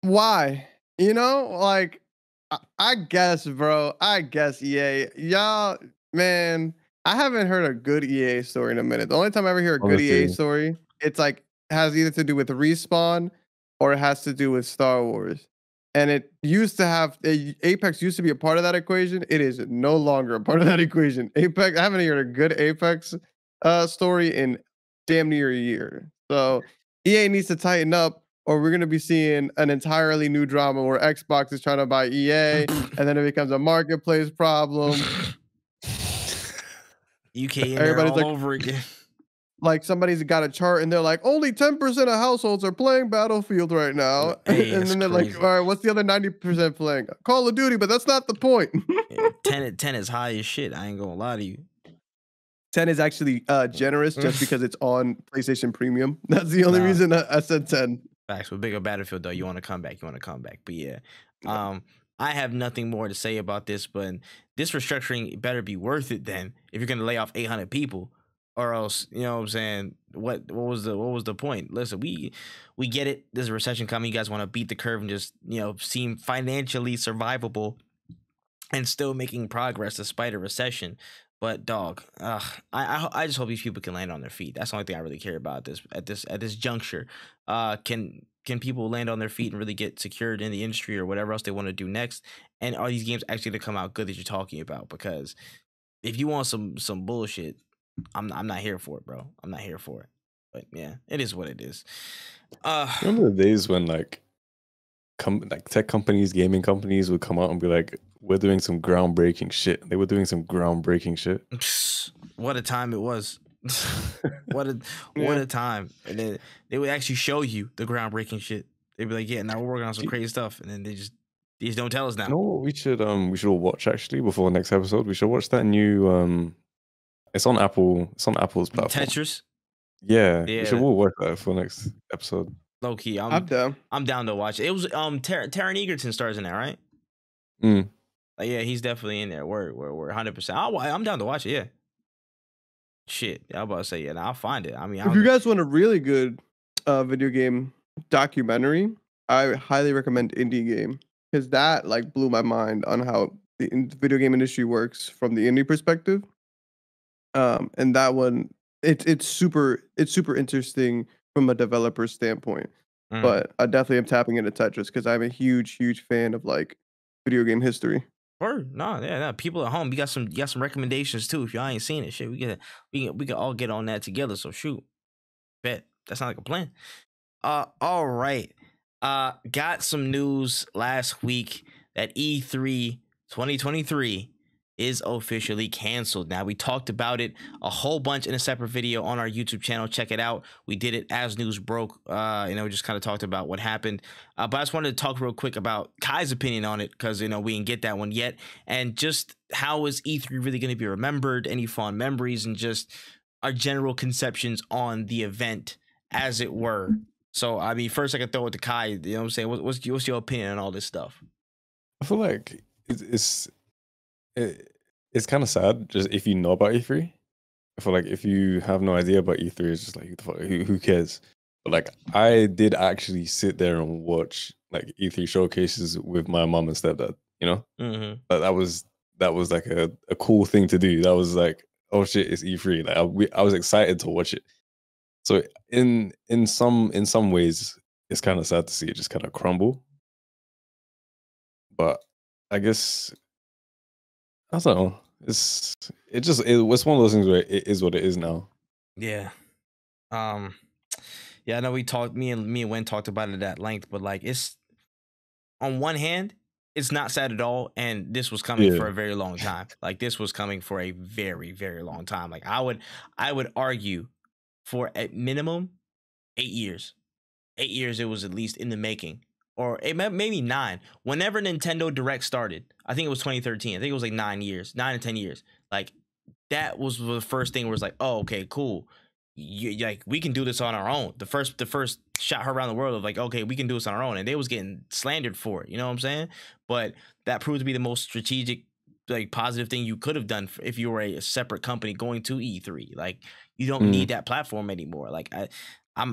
Speaker 3: why? You know, like, I guess, bro. I guess EA. Y'all, man, I haven't heard a good EA story in a minute. The only time I ever hear a good EA story, it's like, has either to do with Respawn or it has to do with Star Wars. And it used to have, Apex used to be a part of that equation. It is no longer a part of that equation. Apex, I haven't heard a good Apex story in damn near a year. So EA needs to tighten up, or we're going to be seeing an entirely new drama where Xbox is trying to buy EA and then it becomes a marketplace problem.
Speaker 1: UK in there all over again.
Speaker 3: Like somebody's got a chart and they're like, only 10% of households are playing Battlefield right now.
Speaker 1: Hey,
Speaker 3: and then they're like, all right, what's the other 90% playing? Call of Duty, but that's not the point.
Speaker 1: 10 is high as shit. I ain't gonna lie to you.
Speaker 3: 10 is actually generous just because it's on PlayStation Premium. That's the only reason I said 10.
Speaker 1: Facts. With bigger Battlefield, though, you want to come back. But yeah, I have nothing more to say about this, but this restructuring better be worth it then if you're going to lay off 800 people. Or else, you know what I'm saying? What was the point? Listen, we get it. There's a recession coming. You guys want to beat the curve and just, seem financially survivable and still making progress despite a recession. But dog, I just hope these people can land on their feet. That's the only thing I really care about at this juncture. Can people land on their feet and really get secured in the industry or whatever else they want to do next? And are these games actually going to come out good that you're talking about? Because if you want some bullshit, I'm not here for it, bro. I'm not here for it. But yeah, it is what it is.
Speaker 2: Remember the days when like tech companies, gaming companies would come out and be like, "We're doing some groundbreaking shit." They were doing some groundbreaking shit.
Speaker 1: What a time it was. what a time. And then they would actually show you the groundbreaking shit. They'd be like, "Yeah, now we're working on some crazy stuff," and then they just don't tell us now.
Speaker 2: You know what we should all watch actually before the next episode? We should watch that new it's on Apple. It's on Apple's platform.
Speaker 1: Tetris.
Speaker 2: Yeah, we should all watch that for the next episode.
Speaker 1: Low key,
Speaker 3: I'm down.
Speaker 1: I'm down to watch it. It was Taron Egerton stars in that, right? Yeah, he's definitely in there. We're 100%. I'm down to watch it. Yeah. Shit, I'm about to say yeah. Now I'll find it. I mean,
Speaker 3: if you guys want a really good video game documentary, I highly recommend Indie Game, because that like blew my mind on how the video game industry works from the indie perspective. And that one, it's super interesting from a developer standpoint. But I definitely am tapping into Tetris because I'm a huge fan of like video game history.
Speaker 1: No. People at home, you got some recommendations too. If y'all ain't seen it, shit, we can all get on that together. So shoot, bet that's not like a plan. All right. Got some news last week that E3 2023 is officially canceled. Now, we talked about it a whole bunch in a separate video on our YouTube channel. Check it out. We did it as news broke. We just kind of talked about what happened. But I just wanted to talk real quick about Kai's opinion on it, because, we didn't get that one yet. And just how is E3 really going to be remembered, any fond memories, and just our general conceptions on the event, as it were. So, I mean, first I can throw it to Kai. You know what I'm saying? What's your opinion on all this stuff? I
Speaker 2: feel like it's kind of sad just if you know about E3. I feel like if you have no idea about E3, it's just like, who cares? But like, I did actually sit there and watch like E3 showcases with my mom and stepdad. That was like a cool thing to do. That was like, oh shit, it's E3. Like I was excited to watch it. So in some ways, it's kind of sad to see it just kind of crumble. But I guess I don't know. It was one of those things where it is what it is now.
Speaker 1: Yeah. Yeah, I know me and Wen talked about it at length, but like, it's on one hand, it's not sad at all, and this was coming for a very long time. Like, this was coming for a very, very long time. Like, I would argue for at minimum 8 years. 8 years it was at least in the making. Or maybe 9. Whenever Nintendo Direct started, I think it was 2013. I think it was like 9 years, 9 to 10 years. Like, that was the first thing where it's like, oh, okay, cool. Like, we can do this on our own. The first shot around the world of like, okay, we can do this on our own. And they was getting slandered for it. You know what I'm saying? But that proved to be the most strategic, like, positive thing you could have done if you were a separate company going to E3. Like, you don't need that platform anymore. Like, I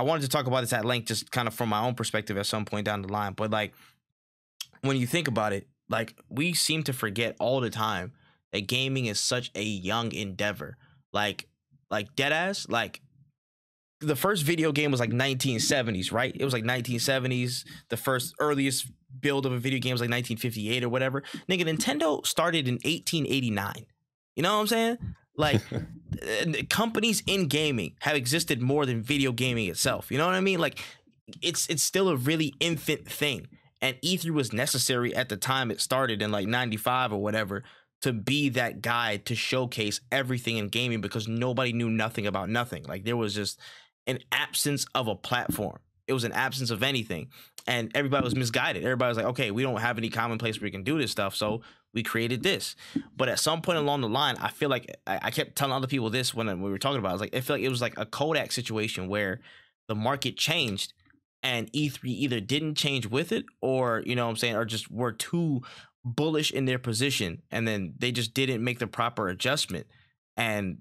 Speaker 1: wanted to talk about this at length, just kind of from my own perspective at some point down the line. But like, when you think about it, like, we seem to forget all the time that gaming is such a young endeavor. Like deadass, like, the first video game was like 1970s, right? It was like 1970s. The first earliest build of a video game was like 1958 or whatever. Nigga, Nintendo started in 1889. You know what I'm saying? Like, companies in gaming have existed more than video gaming itself. You know what I mean? Like, it's still a really infant thing. And E3 was necessary at the time it started in like 95 or whatever to be that guide to showcase everything in gaming, because nobody knew nothing about nothing. Like, there was just an absence of a platform. It was an absence of anything. And everybody was misguided. Everybody was like, okay, we don't have any common place where we can do this stuff, so we created this. But at some point along the line, I feel like I kept telling other people this when we were talking about it. I was like, I feel like it was like a Kodak situation where the market changed and E3 either didn't change with it, or, you know what I'm saying, or just were too bullish in their position, and then they just didn't make the proper adjustment. And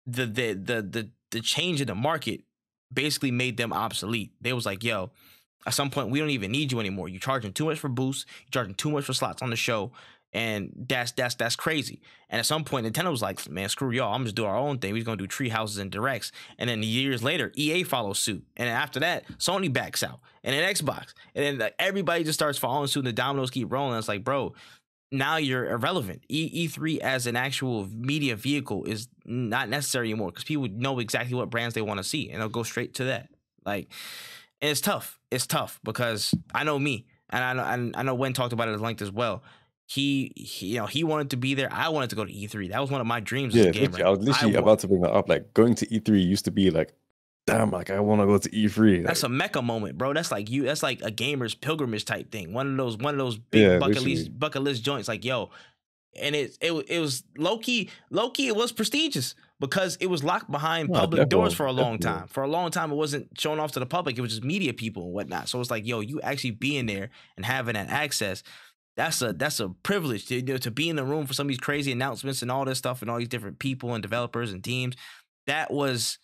Speaker 1: the change in the market basically made them obsolete. They was like, yo, at some point, we don't even need you anymore. You're charging too much for boosts. You're charging too much for slots on the show. And that's crazy. And at some point, Nintendo was like, man, screw y'all. I'm just do our own thing. We're gonna do tree houses and directs. And then years later, EA follows suit. And then after that, Sony backs out. And then Xbox. And then like, everybody just starts following suit and the dominoes keep rolling. It's like, bro, now you're irrelevant. E3 as an actual media vehicle is not necessary anymore because people know exactly what brands they want to see and they'll go straight to that. Like, and it's tough. It's tough because I know me, and I know Wen talked about it at length as well. He wanted to be there. I wanted to go to E3. That was one of my dreams as a gamer.
Speaker 2: I was literally about to bring that up. Like going to E3 used to be like, damn, like I want to go to E3.
Speaker 1: That's
Speaker 2: like,
Speaker 1: a mecca moment, bro. That's like a gamer's pilgrimage type thing. One of those big bucket list joints. Like, yo, and it was low key. It was prestigious because it was locked behind public doors for a long time. For a long time, it wasn't shown off to the public. It was just media people and whatnot. So it's like, yo, you actually being there and having that access. That's a privilege to be in the room for some of these crazy announcements and all this stuff and all these different people and developers and teams. That was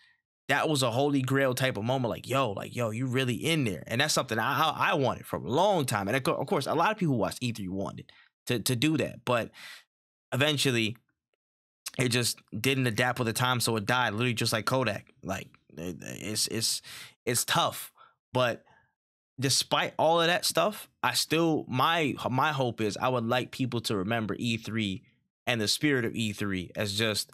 Speaker 1: a holy grail type of moment. Like, yo, you really in there. And that's something I wanted for a long time. And of course, a lot of people who watched E3 wanted to do that. But eventually, it just didn't adapt with the time. So it died, literally just like Kodak. Like, it's tough. But despite all of that stuff, I still, my hope is I would like people to remember E3 and the spirit of E3 as just,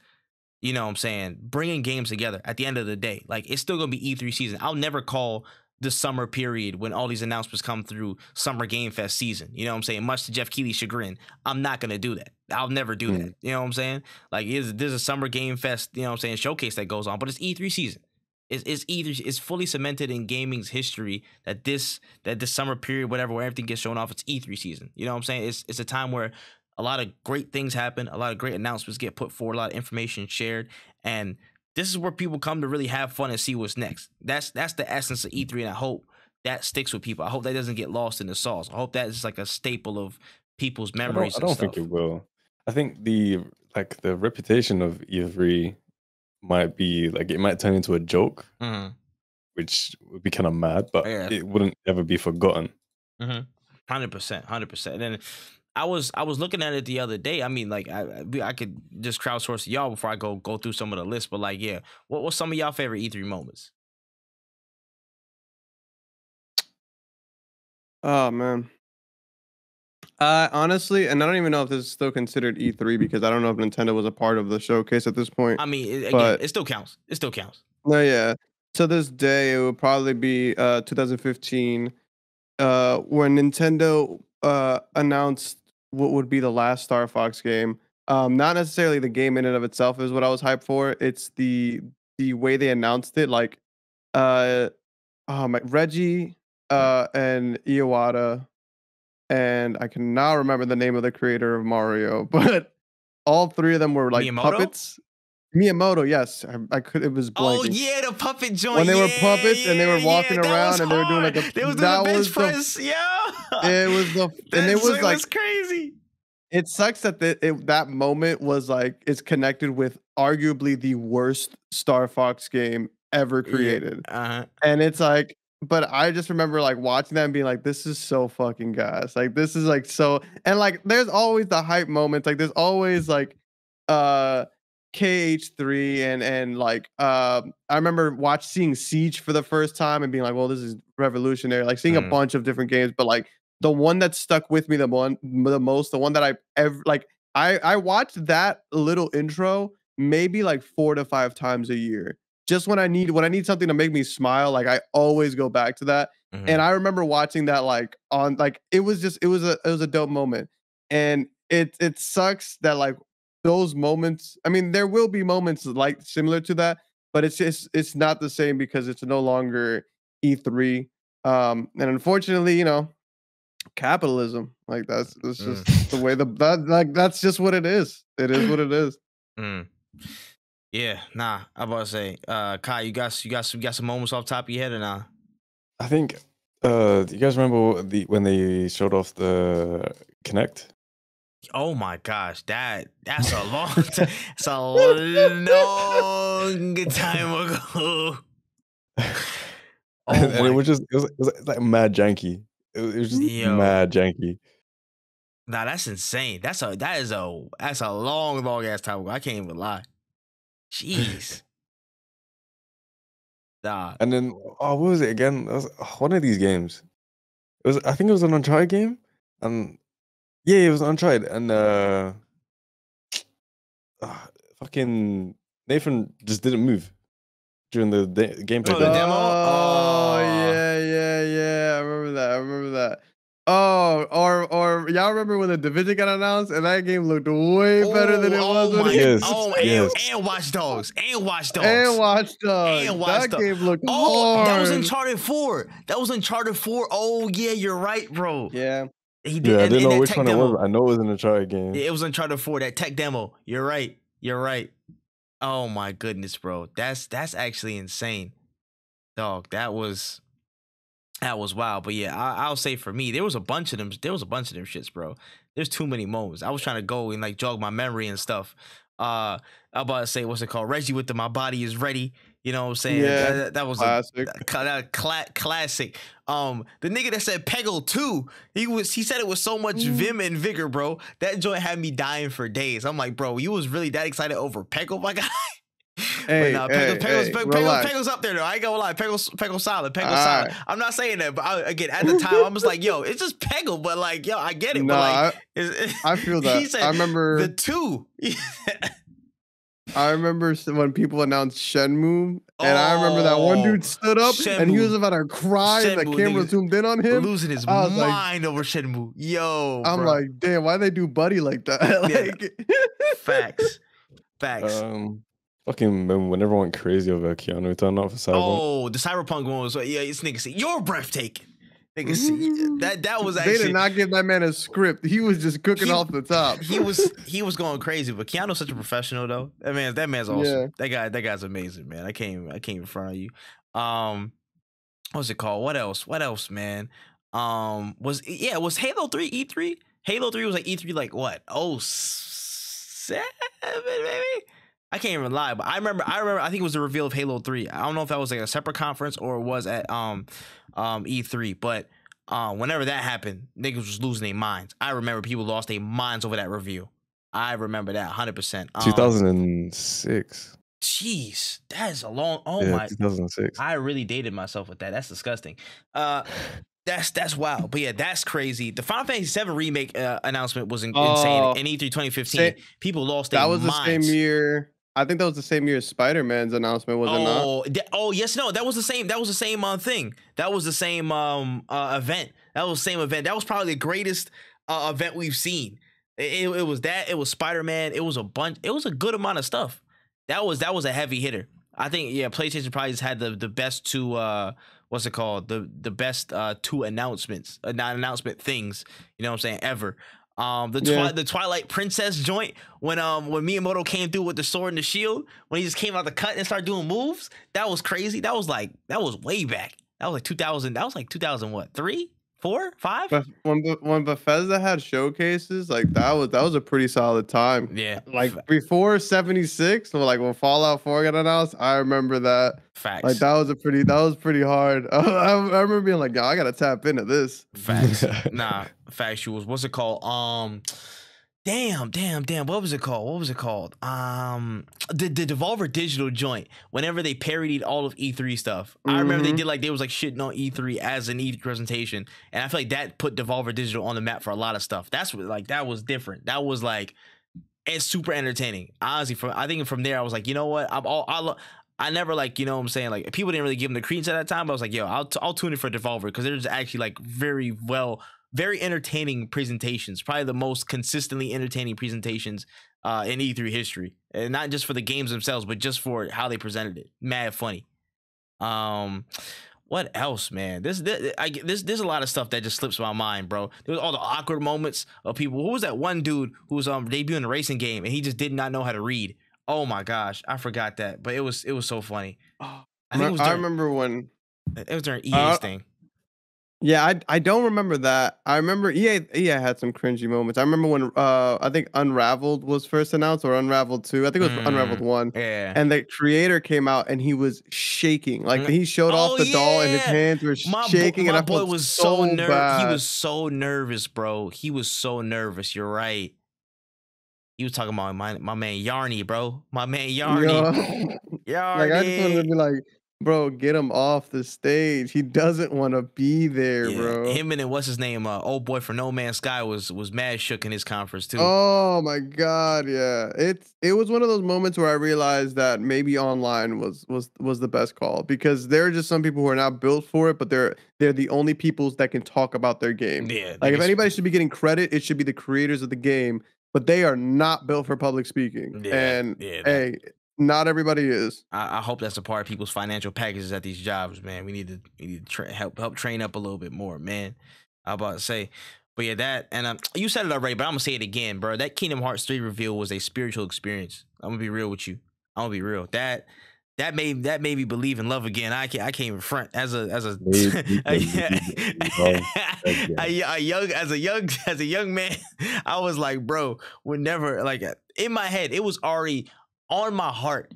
Speaker 1: you know what I'm saying, bringing games together at the end of the day. Like, it's still going to be E3 season. I'll never call the summer period when all these announcements come through Summer Game Fest season. You know what I'm saying? Much to Jeff Keighley's chagrin, I'm not going to do that. I'll never do that. You know what I'm saying? Like, there's a Summer Game Fest, you know what I'm saying, showcase that goes on, but it's E3 season. It's fully cemented in gaming's history that this summer period, whatever, where everything gets shown off, it's E3 season. You know what I'm saying? It's a time where a lot of great things happen, a lot of great announcements get put forward, a lot of information shared, and this is where people come to really have fun and see what's next. That's the essence of E3, and I hope that sticks with people. I hope that doesn't get lost in the sauce. I hope that is like a staple of people's memories.
Speaker 2: I don't think it will. I think the reputation of E3 might be like, it might turn into a joke, which would be kind of mad, but it wouldn't ever be forgotten.
Speaker 1: 100%. And then I was looking at it the other day. I mean, like I could just crowdsource y'all before I go through some of the list, but like, yeah, what's some of y'all favorite E3 moments?
Speaker 3: Oh man. Honestly, and I don't even know if this is still considered E3 because I don't know if Nintendo was a part of the showcase at this point.
Speaker 1: I mean, it still counts. It still counts.
Speaker 3: No, yeah. To this day, it would probably be 2015 when Nintendo announced what would be the last Star Fox game. Not necessarily the game in and of itself is what I was hyped for. It's the way they announced it. Like, Reggie and Iwata. And I cannot remember the name of the creator of Mario, but all three of them were like
Speaker 1: Miyamoto?
Speaker 3: puppets. Miyamoto, yes. I could. It was blanking.
Speaker 1: Oh yeah, the puppet joint.
Speaker 3: When they were puppets and they were walking around and they were doing like a.
Speaker 1: They was doing the bench press. Yeah.
Speaker 3: It was and it was like
Speaker 1: crazy.
Speaker 3: It sucks that that moment was like it's connected with arguably the worst Star Fox game ever created, and it's like. But I just remember like watching that and being like, this is so fucking gas. Like this is like so, and like there's always the hype moments. Like there's always like KH3 and like I remember seeing Siege for the first time and being like, well, this is revolutionary. Like seeing a bunch of different games, but like the one that stuck with me the most, the one that I ever like I watched that little intro maybe like 4 to 5 times a year. Just when I need something to make me smile, like I always go back to that. And I remember watching that like on like it was a dope moment. And it sucks that like those moments. I mean, there will be moments like similar to that, but it's not the same because it's no longer E3. And unfortunately, you know, capitalism, like that's just the way that's just what it is. It is what it is.
Speaker 1: Yeah, nah. I'm about to say, Kai, you got some moments off the top of your head or nah?
Speaker 2: I think. Do you guys remember when they showed off the Kinect?
Speaker 1: Oh my gosh, that's a long time. It's a long time ago.
Speaker 2: And it was like mad janky. It was just mad janky.
Speaker 1: Nah, that's insane. That's a long ass time ago. I can't even lie. Jeez. Nah.
Speaker 2: And then what was it again? It was one of these games. I think it was an Uncharted game, and yeah, it was Uncharted, and fucking Nathan just didn't move during the gameplay.
Speaker 1: Oh, the demo?
Speaker 3: Oh, yeah. I remember that. Oh, or y'all remember when the Division got announced and that game looked way better than it was when
Speaker 2: Yes,
Speaker 1: and Watch Dogs.
Speaker 3: And Watch Dogs. That game looked hard.
Speaker 1: That was Uncharted 4. Oh, yeah, you're right, bro.
Speaker 3: Yeah.
Speaker 1: He did.
Speaker 2: Yeah, I didn't know which
Speaker 1: tech
Speaker 2: one
Speaker 1: demo.
Speaker 2: it was. I know it was an Uncharted game.
Speaker 1: Yeah, it was Uncharted 4, that tech demo. You're right. Oh my goodness, bro. That's actually insane. Dog, that was wild. But yeah, I'll say for me, there was a bunch of them shits, bro. There's too many moments. I was trying to go and like jog my memory and stuff. I'm about to say, what's it called? Reggie with the My Body Is Ready. You know what I'm saying?
Speaker 3: Yeah,
Speaker 1: that was
Speaker 3: classic.
Speaker 1: Classic. The nigga that said Peggle 2, he said it with so much vim and vigor, bro. That joint had me dying for days. I'm like, bro, you was really that excited over Peggle, my guy? Peggle's up there though. I ain't gonna lie. Peggle's solid. Solid. I'm not saying that, but again, at the time, I was like, yo, it's just Peggle, but like, yo, I get it.
Speaker 3: No,
Speaker 1: but
Speaker 3: like, I feel that.
Speaker 1: He said
Speaker 3: I remember
Speaker 1: the 2.
Speaker 3: I remember when people announced Shenmue, and I remember that one dude stood up and he was about to cry, and the camera zoomed in on him,
Speaker 1: losing his mind over Shenmue. Yo,
Speaker 3: I'm
Speaker 1: bro.
Speaker 3: like, damn, why they do Buddy like that? Like,
Speaker 1: Facts.
Speaker 2: Fucking when everyone went crazy over Keanu turned up for Cyberpunk.
Speaker 1: Oh, the Cyberpunk one was this nigga said, "You're breathtaking." Nigga said, that was actually.
Speaker 3: They did not give that man a script. He was just cooking off the top.
Speaker 1: He was going crazy, but Keanu's such a professional though. That man's awesome. Yeah. That guy's amazing, man. I came in front of you. What's it called? What else, man? Was Halo 3 E3? Halo 3 was like E3 like what? 07 maybe? I can't even lie, but I remember I think it was the reveal of Halo 3. I don't know if that was like a separate conference or it was at E3, but whenever that happened, niggas was losing their minds. I remember people lost their minds over that review. I remember that 100%.
Speaker 2: 2006.
Speaker 1: Jeez, that is a long.
Speaker 2: 2006.
Speaker 1: I really dated myself with that. That's disgusting. That's wild. But yeah, that's crazy. The Final Fantasy VII remake announcement was insane. In E3 2015, people lost their minds.
Speaker 3: That was the same year. I think that was the same year as Spider-Man's announcement, was it not?
Speaker 1: Yes, no, that was the same. That was the same thing. That was the same event. That was the same event. That was probably the greatest event we've seen. It was that. It was Spider-Man. It was a bunch. It was a good amount of stuff. That was a heavy hitter. I think PlayStation probably just had the best two. What's it called? The best two announcement things. You know what I'm saying? Ever. The Twilight Princess joint when Miyamoto came through with the sword and the shield, when he just came out the cut and started doing moves, that was crazy. That was way back. That was like 2000. That was like 2000 what? 3, 4, 5?
Speaker 3: But when Bethesda had showcases, like that was a pretty solid time.
Speaker 1: Yeah.
Speaker 3: Like before 76, or like when Fallout 4 got announced, I remember that.
Speaker 1: Facts.
Speaker 3: Like that was pretty hard. I remember being like, yo, I gotta tap into this.
Speaker 1: Facts. Factuals. What's it called? Damn. What was it called? The Devolver Digital joint. Whenever they parodied all of E3 stuff, I remember they was like shitting on E3 as an E3 presentation, and I feel like that put Devolver Digital on the map for a lot of stuff. That's what, like, that was different. That was like, it's super entertaining. Honestly, I think from there I was like, you know what? I never, like, you know what I'm saying, like, people didn't really give them the credence at that time, but I was like, yo, I'll tune in for Devolver because there's actually like very entertaining presentations, probably the most consistently entertaining presentations in E3 history, and not just for the games themselves, but just for how they presented it. Mad funny. What else, man? There's a lot of stuff that just slips my mind, bro. There was all the awkward moments of people. Who was that one dude who was debuting a racing game and he just did not know how to read? Oh my gosh, I forgot that, but it was so funny.
Speaker 3: I remember when
Speaker 1: it was during EA's thing.
Speaker 3: Yeah, I don't remember that. I remember EA had some cringy moments. I remember when I think Unraveled was first announced, or Unraveled 2. I think it was Unraveled 1.
Speaker 1: Yeah.
Speaker 3: And the creator came out and he was shaking. Like he showed off
Speaker 1: Oh,
Speaker 3: the doll and his
Speaker 1: yeah.
Speaker 3: hands were shaking. And
Speaker 1: My
Speaker 3: I
Speaker 1: boy
Speaker 3: felt
Speaker 1: was
Speaker 3: so bad.
Speaker 1: He was so nervous, bro. He was so nervous. You're right. He was talking about my man Yarny, bro. My man Yarny. Yarny.
Speaker 3: Like I just wanted to be like, bro, get him off the stage. He doesn't want to be there, bro.
Speaker 1: Him and then what's his name? Old boy from No Man's Sky was mad shook in his conference too.
Speaker 3: Oh my god, yeah. It was one of those moments where I realized that maybe online was the best call, because there are just some people who are not built for it, but they're the only people that can talk about their game.
Speaker 1: Yeah.
Speaker 3: Like if anybody should be getting credit, it should be the creators of the game, but they are not built for public speaking. Hey, not everybody is.
Speaker 1: I hope that's a part of people's financial packages at these jobs, man. We need to help train up a little bit more, man. I about to say, but yeah, that and you said it already, but I'm gonna say it again, bro. That Kingdom Hearts 3 reveal was a spiritual experience. I'm gonna be real with you. I'm gonna be real. That made me believe in love again. I can't even front as a young man. I was like, bro, we're never like in my head. It was already on my heart.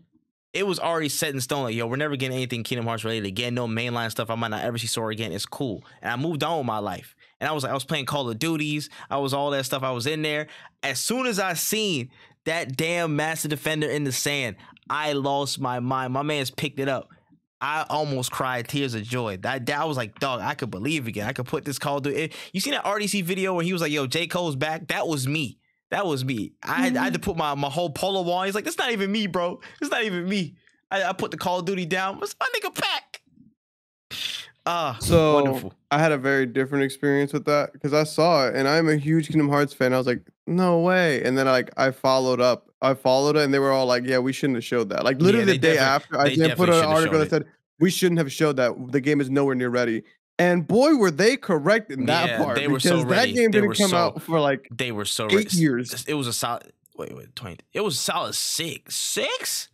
Speaker 1: It was already set in stone. Like, yo, we're never getting anything Kingdom Hearts related again. No mainline stuff. I might not ever see Sora again. It's cool. And I moved on with my life. And I was playing Call of Duties. I was all that stuff. I was in there. As soon as I seen that damn Master Defender in the sand, I lost my mind. My man's picked it up. I almost cried tears of joy. I was like, dog, I could believe again. I could put this Call of Duty. You seen that RDC video where he was like, yo, J. Cole's back? That was me. That was me. I had to put my whole polo on. He's like, that's not even me, bro. It's not even me. I put the Call of Duty down. What's my nigga pack?
Speaker 3: So
Speaker 1: wonderful.
Speaker 3: I had a very different experience with that because I saw it and I'm a huge Kingdom Hearts fan. I was like, no way. And then I followed it and they were all like, yeah, we shouldn't have showed that. Like literally the day after, I did put an article that said we shouldn't have showed that. The game is nowhere near ready. And boy, were they correct in that part.
Speaker 1: They were
Speaker 3: because
Speaker 1: so ready.
Speaker 3: That game didn't come out for like
Speaker 1: they were so
Speaker 3: 8 years.
Speaker 1: It was a solid 20. It was a solid 6.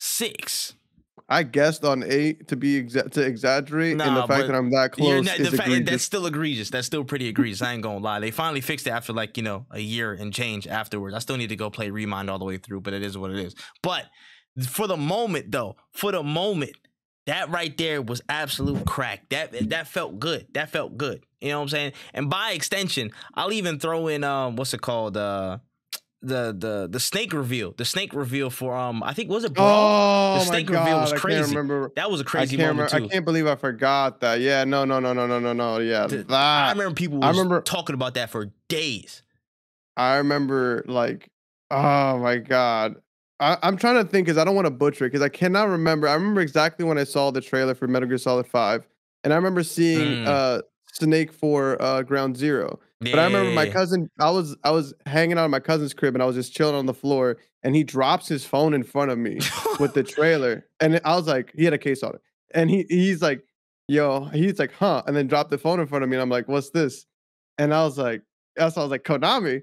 Speaker 1: 6.
Speaker 3: I guessed on 8 to exaggerate, and the fact that I'm that close is egregious.
Speaker 1: That's still egregious. That's still pretty egregious. I ain't gonna lie. They finally fixed it after like a year and change afterwards. I still need to go play Remind all the way through, but it is what it is. But for the moment, that right there was absolute crack. That felt good. That felt good. You know what I'm saying? And by extension, I'll even throw in what's it called? The snake reveal. The snake reveal for I think was it Brawl?
Speaker 3: Oh,
Speaker 1: the snake
Speaker 3: my God,
Speaker 1: reveal was
Speaker 3: I
Speaker 1: crazy.
Speaker 3: can't remember.
Speaker 1: That was a crazy moment too.
Speaker 3: I can't believe I forgot that. Yeah, no. Yeah, that.
Speaker 1: I remember people talking about that for days.
Speaker 3: I remember like, oh my God. I'm trying to think because I don't want to butcher it because I cannot remember. I remember exactly when I saw the trailer for Metal Gear Solid 5, and I remember seeing Snake for Ground Zero. But I remember my cousin. I was hanging out at my cousin's crib, and I was just chilling on the floor, and he drops his phone in front of me with the trailer, and I was like, he had a case on it, and he's like, yo, he's like, huh, and then dropped the phone in front of me, and I'm like, what's this? And I was like, Konami,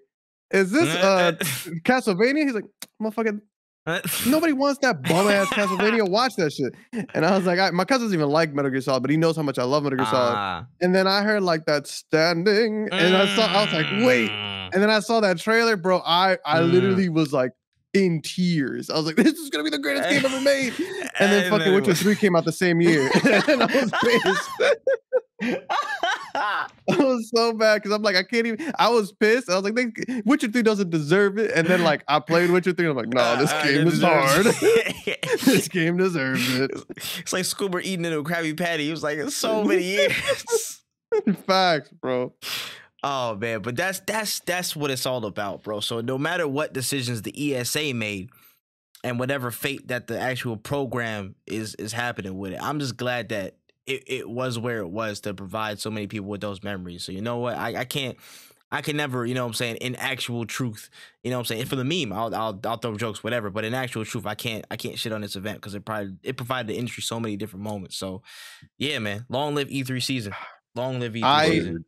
Speaker 3: is this Castlevania? He's like, motherfucker. Nobody wants that bum ass Castlevania. Watch that shit. And I was like, my cousin doesn't even like Metal Gear Solid, but he knows how much I love Metal Gear Solid. And then I heard like that standing, and I was like, wait. And then I saw that trailer, bro. I literally was like in tears. I was like, this is gonna be the greatest game ever made. And then fucking Witcher 3 came out the same year, and I was pissed. I was so bad because I'm like, I can't even. I was pissed. I was like, Witcher 3 doesn't deserve it. And then like I played Witcher 3, and I'm like, no, this game is hard. This game deserves it.
Speaker 1: It's like Scuba eating into a Krabby Patty. It was like so many years.
Speaker 3: Facts, bro.
Speaker 1: Oh man, but that's what it's all about, bro. So no matter what decisions the ESA made, and whatever fate that the actual program is happening with it, I'm just glad that it was where it was to provide so many people with those memories. So you know what, I can never, you know what I'm saying, in actual truth, you know what I'm saying, and for the meme, I'll throw jokes, whatever, but in actual truth, I can't shit on this event because it provided the industry so many different moments. So yeah, man, long live E3 season. Long live E3 season.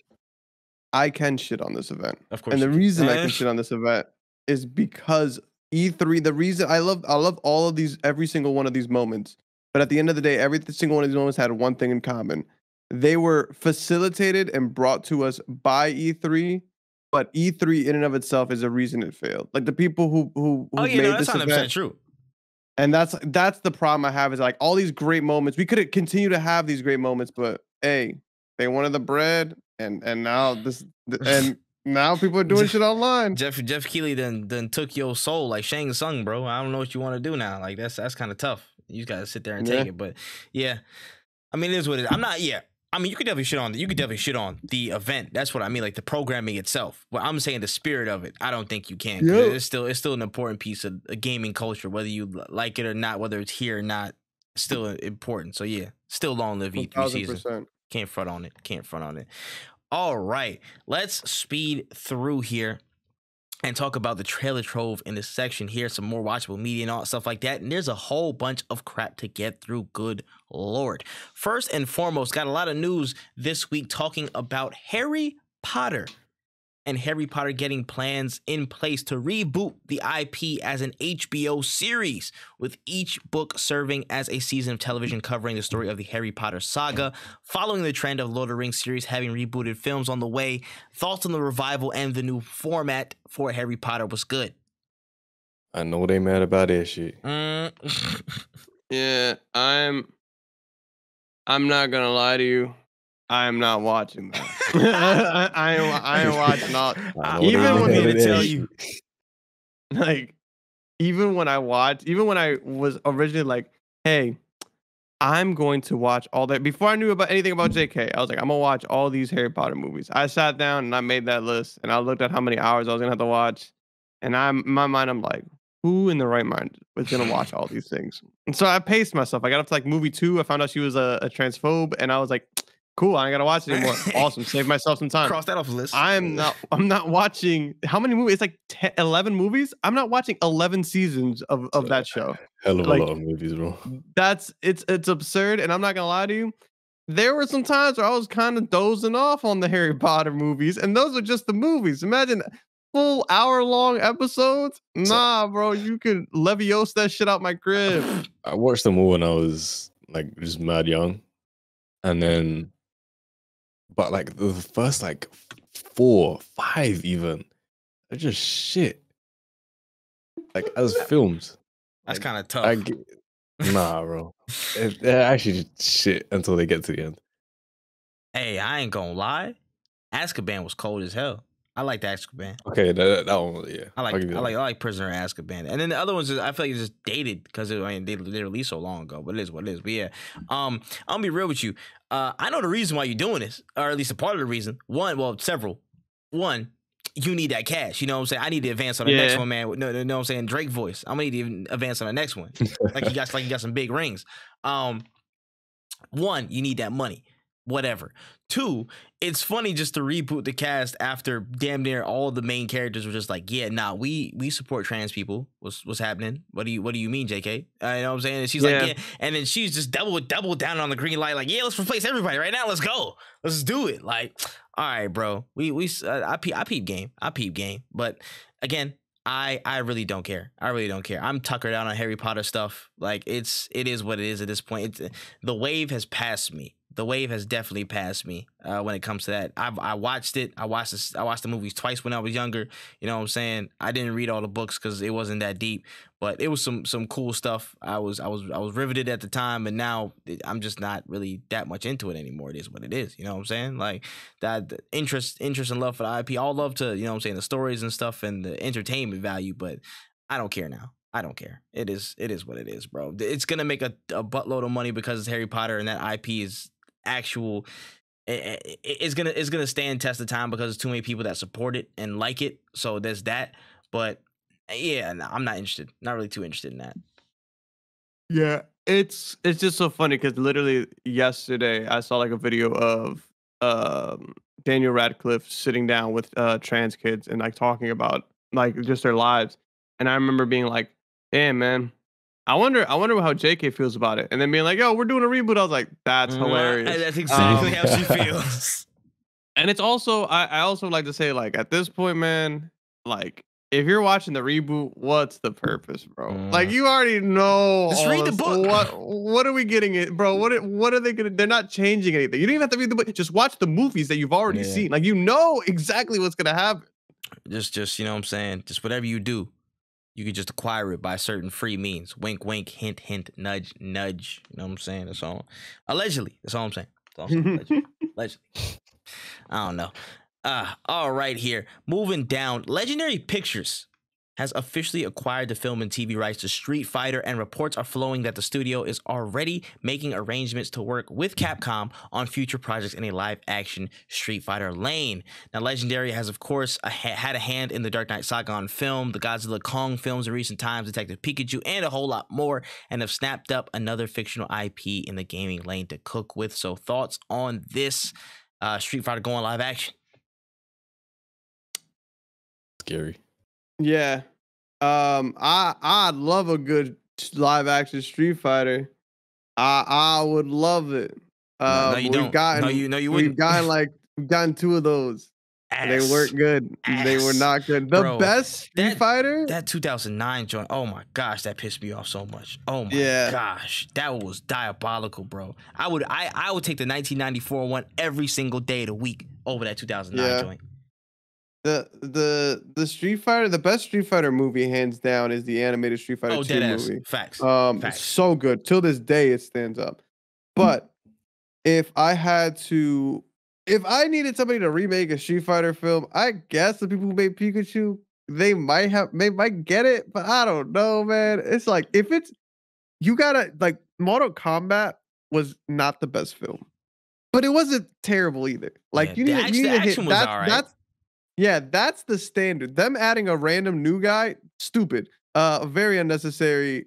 Speaker 3: I can shit on this event.
Speaker 1: Of course.
Speaker 3: And the reason I can shit on this event is because E3, the reason I love all of these, every single one of these moments. But at the end of the day, every single one of these moments had one thing in common. they were facilitated and brought to us by E3, but E3 in and of itself is a reason it failed. Like the people who
Speaker 1: Oh yeah,
Speaker 3: made
Speaker 1: no, that's
Speaker 3: this
Speaker 1: 100%
Speaker 3: event,
Speaker 1: true.
Speaker 3: and that's the problem I have is like all these great moments. We could continue to have these great moments, but hey, they wanted the bread, and now now people are doing shit online.
Speaker 1: Jeff Keighley done took your soul like Shang Tsung, bro. I don't know what you want to do now. Like that's kind of tough. You just gotta sit there and take it. But yeah, I mean, it is what it is. I'm not. Yeah, I mean, you could definitely shit on the event. That's what I mean, like the programming itself. But I'm saying the spirit of it. I don't think you can.
Speaker 3: Yep.
Speaker 1: It's still an important piece of a gaming culture, whether you like it or not, whether it's here or not. Still important. So yeah, still long live E3 season. Can't front on it. All right, let's speed through here and talk about the trailer trove in this section here, some more watchable media and all stuff like that. And there's a whole bunch of crap to get through. Good Lord. First and foremost, got a lot of news this week talking about Harry Potter and Harry Potter getting plans in place to reboot the IP as an HBO series, with each book serving as a season of television covering the story of the Harry Potter saga, following the trend of Lord of the Rings series having rebooted films on the way. Thoughts on the revival and the new format for Harry Potter was good.
Speaker 2: I know they mad about that shit.
Speaker 3: Yeah, I'm not gonna lie to you. I am not watching that. I ain't watching all. Even when
Speaker 1: to tell you,
Speaker 3: like, even when I was originally like, hey, I'm going to watch all that. Before I knew about anything about JK, I was like, I'm gonna watch all these Harry Potter movies. I sat down and I made that list, and I looked at how many hours I was gonna have to watch, and in my mind, I'm like, who in the right mind was gonna watch all these things? And so I paced myself. I got up to like movie 2. I found out she was a transphobe, and I was like, cool, I ain't gotta watch it anymore. Awesome, save myself some time.
Speaker 1: Cross that off the list.
Speaker 3: I'm not watching how many movies? It's like 11 movies. I'm not watching 11 seasons of that show.
Speaker 2: Hell of a lot of movies, bro.
Speaker 3: It's absurd, and I'm not gonna lie to you. There were some times where I was kind of dozing off on the Harry Potter movies, and those are just the movies. Imagine full hour-long episodes. Nah, bro, you could Leviosa that shit out my crib.
Speaker 2: I watched them all when I was like just mad young, and then. But like the first like 4, 5 even, they're just shit. Like as films.
Speaker 1: That's
Speaker 2: like,
Speaker 1: kind of tough.
Speaker 2: Nah, bro. They're actually just shit until they get to the end.
Speaker 1: Hey, I ain't gonna lie. Azkaban was cold as hell. I liked Azkaban.
Speaker 2: Okay, that one, yeah.
Speaker 1: I like Prisoner of Azkaban, and then the other ones, I feel like it's just dated because they released so long ago. But it is what it is. But yeah, I'm gonna be real with you. I know the reason why you're doing this, or at least a part of the reason. Several. One, you need that cash. You know what I'm saying? I need to advance on the next one, man. No, know what I'm saying? Drake voice. I'm gonna need to advance on the next one. like you got some big rings. One, you need that money. Whatever. 2, it's funny just to reboot the cast after damn near all the main characters were just like, yeah, nah, we support trans people. What's happening? What do you mean, JK? You know what I'm saying? And she's like, yeah, and then she's just double down on the green light, like, yeah, let's replace everybody right now. Let's go. Let's do it. Like, all right, bro. I peep game. But again, I really don't care. I'm tuckered out on Harry Potter stuff. Like it is what it is at this point. The wave has passed me. The wave has definitely passed me when it comes to that. I watched it. I watched the movies twice when I was younger. You know what I'm saying? I didn't read all the books because it wasn't that deep, but it was some cool stuff. I was riveted at the time, and now I'm just not really that much into it anymore. It is what it is. You know what I'm saying? Like that interest and love for the IP. I'll love to, you know what I'm saying, the stories and stuff and the entertainment value, but I don't care now. I don't care. It is what it is, bro. It's gonna make a buttload of money because it's Harry Potter and that IP is actual. It's gonna stand test of time because there's too many people that support it and like it. So there's that. But yeah, no, I'm not interested. Not really too interested in that.
Speaker 3: Yeah, it's just so funny because literally yesterday I saw like a video of Daniel Radcliffe sitting down with trans kids and like talking about like just their lives, and I remember being like, "Damn, man, I wonder how JK feels about it," and then being like, "Yo, we're doing a reboot." I was like, "That's hilarious."
Speaker 1: That's exactly how she feels.
Speaker 3: And it's also I also like to say like at this point, man, like if you're watching the reboot, what's the purpose, bro? Like
Speaker 1: Mm.
Speaker 3: you already know.
Speaker 1: Just
Speaker 3: all
Speaker 1: read the
Speaker 3: this.
Speaker 1: book.
Speaker 3: What are we getting it, bro? What are they gonna? They're not changing anything. You don't even have to read the book. Just watch the movies that you've already
Speaker 1: Yeah.
Speaker 3: seen. Like you know exactly what's gonna happen.
Speaker 1: Just you know what I'm saying. Just whatever you do, you could just acquire it by certain free means. Wink, wink, hint, hint, nudge, nudge. You know what I'm saying? That's all. Allegedly, that's all I'm saying. That's all I'm saying. Allegedly. Allegedly. I don't know. All right, here. Moving down. Legendary Pictures has officially acquired the film and TV rights to Street Fighter, and reports are flowing that the studio is already making arrangements to work with Capcom on future projects in a live-action Street Fighter lane. Now, Legendary has, of course, had a hand in the Dark Knight Saga on film, the Godzilla Kong films in recent times, Detective Pikachu, and a whole lot more, and have snapped up another fictional IP in the gaming lane to cook with. So, thoughts on this Street Fighter going live action?
Speaker 2: Scary.
Speaker 3: Yeah. I'd love a good live action Street Fighter. I would love it.
Speaker 1: No, you don't. No, you
Speaker 3: We've
Speaker 1: wouldn't.
Speaker 3: gotten 2 of those. They weren't good. They were not good. The
Speaker 1: Bro,
Speaker 3: best Street Fighter.
Speaker 1: That 2009 joint. Oh my gosh, that pissed me off so much. Oh my gosh, that was diabolical, bro. I would take the 1994 one every single day of the week over that 2009 joint.
Speaker 3: The Street Fighter, the best Street Fighter movie, hands down, is the animated Street Fighter 2 movie.
Speaker 1: Facts.
Speaker 3: Facts. So good. Till this day, it stands up. But if I needed somebody to remake a Street Fighter film, I guess the people who made Pikachu, they might get it, but I don't know, man. It's like you gotta like Mortal Kombat was not the best film, but it wasn't terrible either. Like you need to hit that. That's the standard. Them adding a random new guy, stupid. Very unnecessary.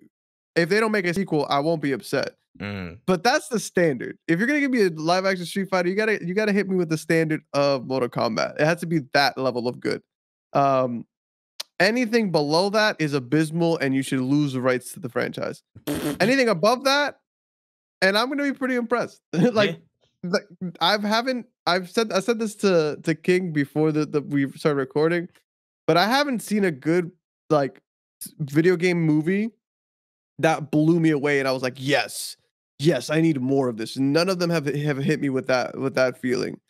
Speaker 3: If they don't make a sequel, I won't be upset. But that's the standard. If you're gonna give me a live action Street Fighter, you gotta hit me with the standard of Mortal Kombat. It has to be that level of good. Anything below that is abysmal, and you should lose the rights to the franchise. Anything above that, and I'm gonna be pretty impressed. I said this to Kxng before we started recording, but I haven't seen a good like video game movie that blew me away, and I was like, yes, I need more of this. None of them have hit me with that feeling.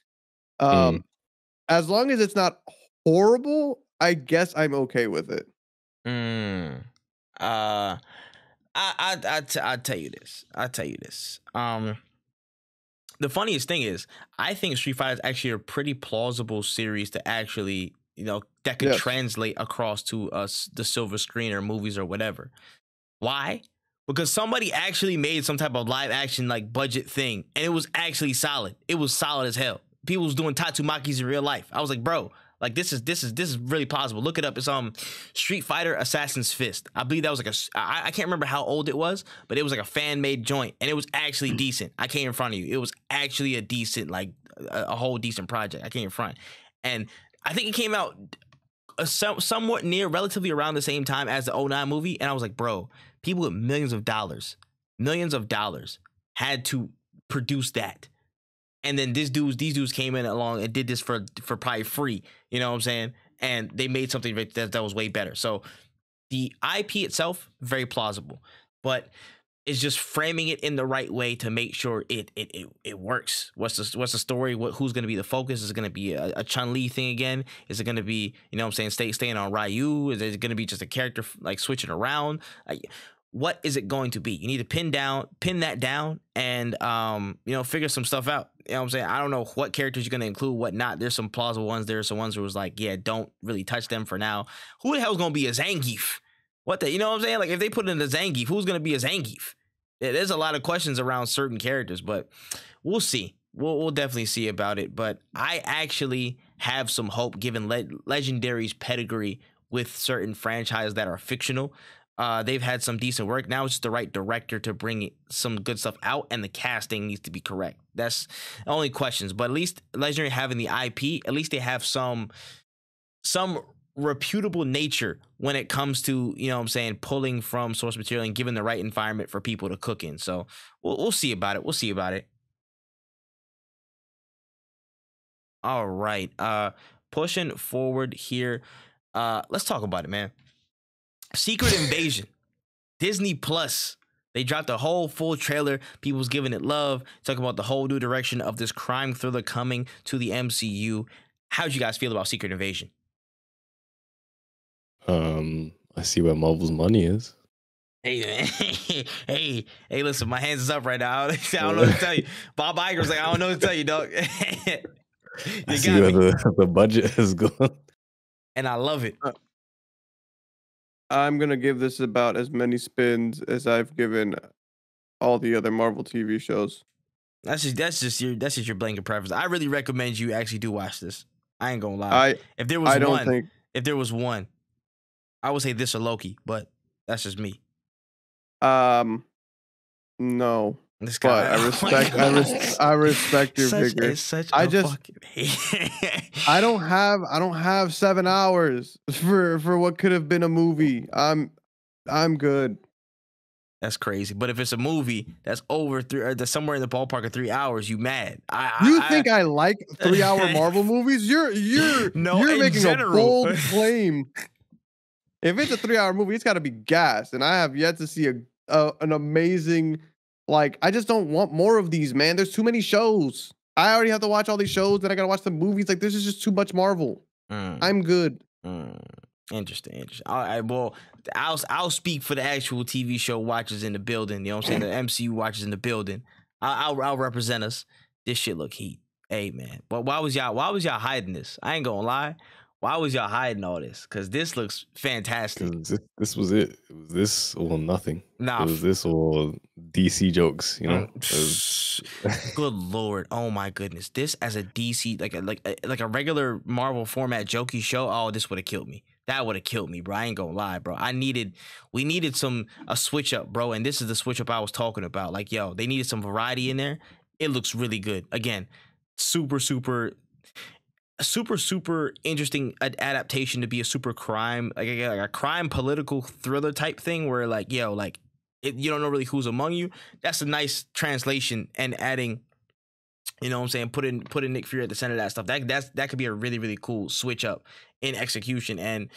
Speaker 3: As long as it's not horrible, I guess I'm okay with it.
Speaker 1: I'll tell you this. The funniest thing is, I think Street Fighter is actually a pretty plausible series to actually, that could translate across to the silver screen or movies or whatever. Why? Because somebody actually made some type of live action like budget thing, and it was actually solid. It was solid as hell. People was doing Tatsumakis in real life. I was like, bro, like this is really plausible. Look it up. It's Street Fighter Assassin's Fist. I believe that was like I can't remember how old it was, but it was like a fan made joint, and it was actually decent. I came in front of you. It was actually a decent, like a whole decent project. I came in front, and I think it came out somewhat relatively around the same time as the 09 movie, and I was like, bro, people with millions of dollars had to produce that. And then these dudes came in along and did this for probably free, you know what I'm saying? And they made something that was way better. So the IP itself, very plausible, but it's just framing it in the right way to make sure it works. What's the story? Who's going to be the focus? Is it going to be a Chun-Li thing again? Is it going to be, you know what I'm saying, staying on Ryu? Is it going to be just a character like switching around? What is it going to be? You need to pin that down, and figure some stuff out. You know what I'm saying? I don't know what characters you're gonna include, what not. There's some plausible ones. There's some ones where it was like, yeah, don't really touch them for now. Who the hell's gonna be a Zangief? You know what I'm saying? Like if they put in a Zangief, who's gonna be a Zangief? Yeah, there's a lot of questions around certain characters, but we'll see. We'll definitely see about it. But I actually have some hope given Legendary's pedigree with certain franchises that are fictional. They've had some decent work. Now it's just the right director to bring some good stuff out, and the casting needs to be correct. That's the only questions. But at least Legendary having the IP, at least they have some reputable nature when it comes to, you know what I'm saying, pulling from source material and giving the right environment for people to cook in. So we'll see about it. We'll see about it. All right. Pushing forward here. Let's talk about it, man. Secret Invasion, Disney Plus. They dropped a whole full trailer. People's giving it love. Talking about the whole new direction of this crime thriller coming to the MCU. How'd you guys feel about Secret Invasion?
Speaker 2: I see where Marvel's money is.
Speaker 1: Hey, man. hey, listen, my hands is up right now. I don't know what to tell you. Bob Iger's like, I don't know what to tell you, dog.
Speaker 2: I see where the budget has gone.
Speaker 1: And I love it.
Speaker 3: I'm gonna give this about as many spins as I've given all the other Marvel TV shows.
Speaker 1: That's just your blanket preference. I really recommend you actually do watch this. I ain't gonna lie. If there was one, I would say this or Loki, but that's just me.
Speaker 3: No.
Speaker 1: This guy,
Speaker 3: I respect your vigor. I don't have 7 hours for what could have been a movie. I'm good.
Speaker 1: That's crazy. But if it's a movie that's over that's somewhere in the ballpark of 3 hours, you mad?
Speaker 3: You think I like 3-hour Marvel movies? You're making a bold claim. If it's a 3-hour movie, it's got to be gas, and I have yet to see an amazing. Like, I just don't want more of these, man. There's too many shows. I already have to watch all these shows, then I gotta watch the movies. Like, this is just too much Marvel. I'm good.
Speaker 1: Interesting. I'll speak for the actual TV show watchers in the building. You know what I'm saying? The MCU watchers in the building. I'll represent us. This shit look heat. Hey, man. But why was y'all hiding this? I ain't gonna lie. Why was y'all hiding all this? Because this looks fantastic.
Speaker 2: This was it. It was this or nothing.
Speaker 1: Nah.
Speaker 2: It was this or DC jokes, you know?
Speaker 1: Good Lord. Oh, my goodness. This as a DC, like a regular Marvel format jokey show, oh, this would have killed me. That would have killed me, bro. I ain't gonna lie, bro. We needed a switch up, bro. And this is the switch up I was talking about. Like, yo, they needed some variety in there. It looks really good. Again, super interesting adaptation to be a super crime, like a crime political thriller type thing where, like, yo, like you don't know really who's among you. That's a nice translation, and adding, you know what I'm saying, putting Nick Fury at the center of that stuff. That could be a really, really cool switch up in execution. And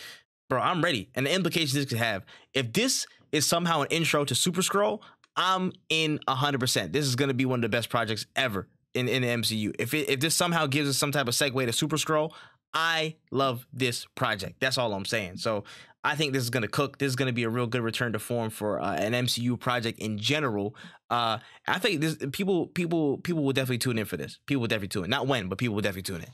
Speaker 1: bro, I'm ready. And the implications this could have, if this is somehow an intro to Super Scroll, I'm in 100%. This is gonna be one of the best projects ever in the MCU. If this somehow gives us some type of segue to Super Scroll, I love this project. That's all I'm saying. So I think this is gonna cook. This is gonna be a real good return to form for an MCU project in general. I think this people will definitely tune in for this. People will definitely tune in. Not when, but people will definitely tune in.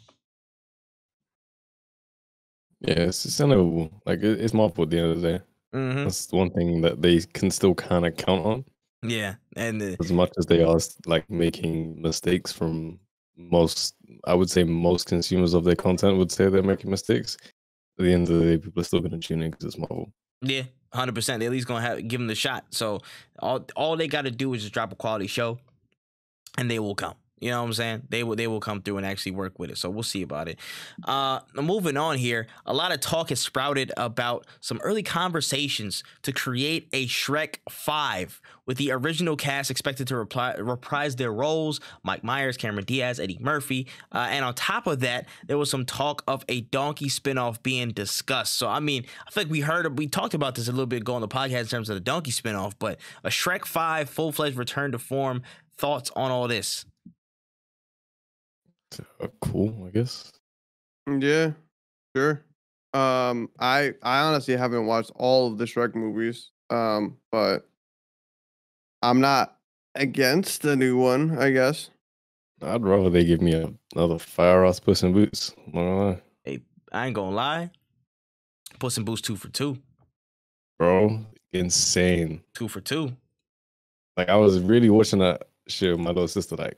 Speaker 2: Yeah, it's inevitable. Like, it's Marvel at the end of the day.
Speaker 1: Mm-hmm.
Speaker 2: That's the one thing that they can still kind of count on.
Speaker 1: Yeah, and
Speaker 2: as much as they are like making mistakes from I would say most consumers of their content would say they're making mistakes. At the end of the day, people are still going to tune in because it's Marvel.
Speaker 1: Yeah, 100%. They at least gonna give them the shot. So all they got to do is just drop a quality show, and they will come. You know what I'm saying? They will come through and actually work with it. So we'll see about it. Moving on here, a lot of talk has sprouted about some early conversations to create a Shrek 5 with the original cast expected to reprise their roles: Mike Myers, Cameron Diaz, Eddie Murphy. And on top of that, there was some talk of a Donkey spinoff being discussed. So, I mean, I think we talked about this a little bit ago on the podcast in terms of the Donkey spinoff, but a Shrek 5 full-fledged return to form. Thoughts on all this?
Speaker 2: Cool, I guess.
Speaker 3: Yeah, sure. I honestly haven't watched all of the Shrek movies. But I'm not against the new one, I guess.
Speaker 2: I'd rather they give me another fire-ass Puss in Boots. I'm not gonna lie.
Speaker 1: Hey, I ain't gonna lie. Puss in Boots 2 for 2.
Speaker 2: Bro, insane.
Speaker 1: 2 for 2.
Speaker 2: Like, I was really watching that shit with my little sister, like,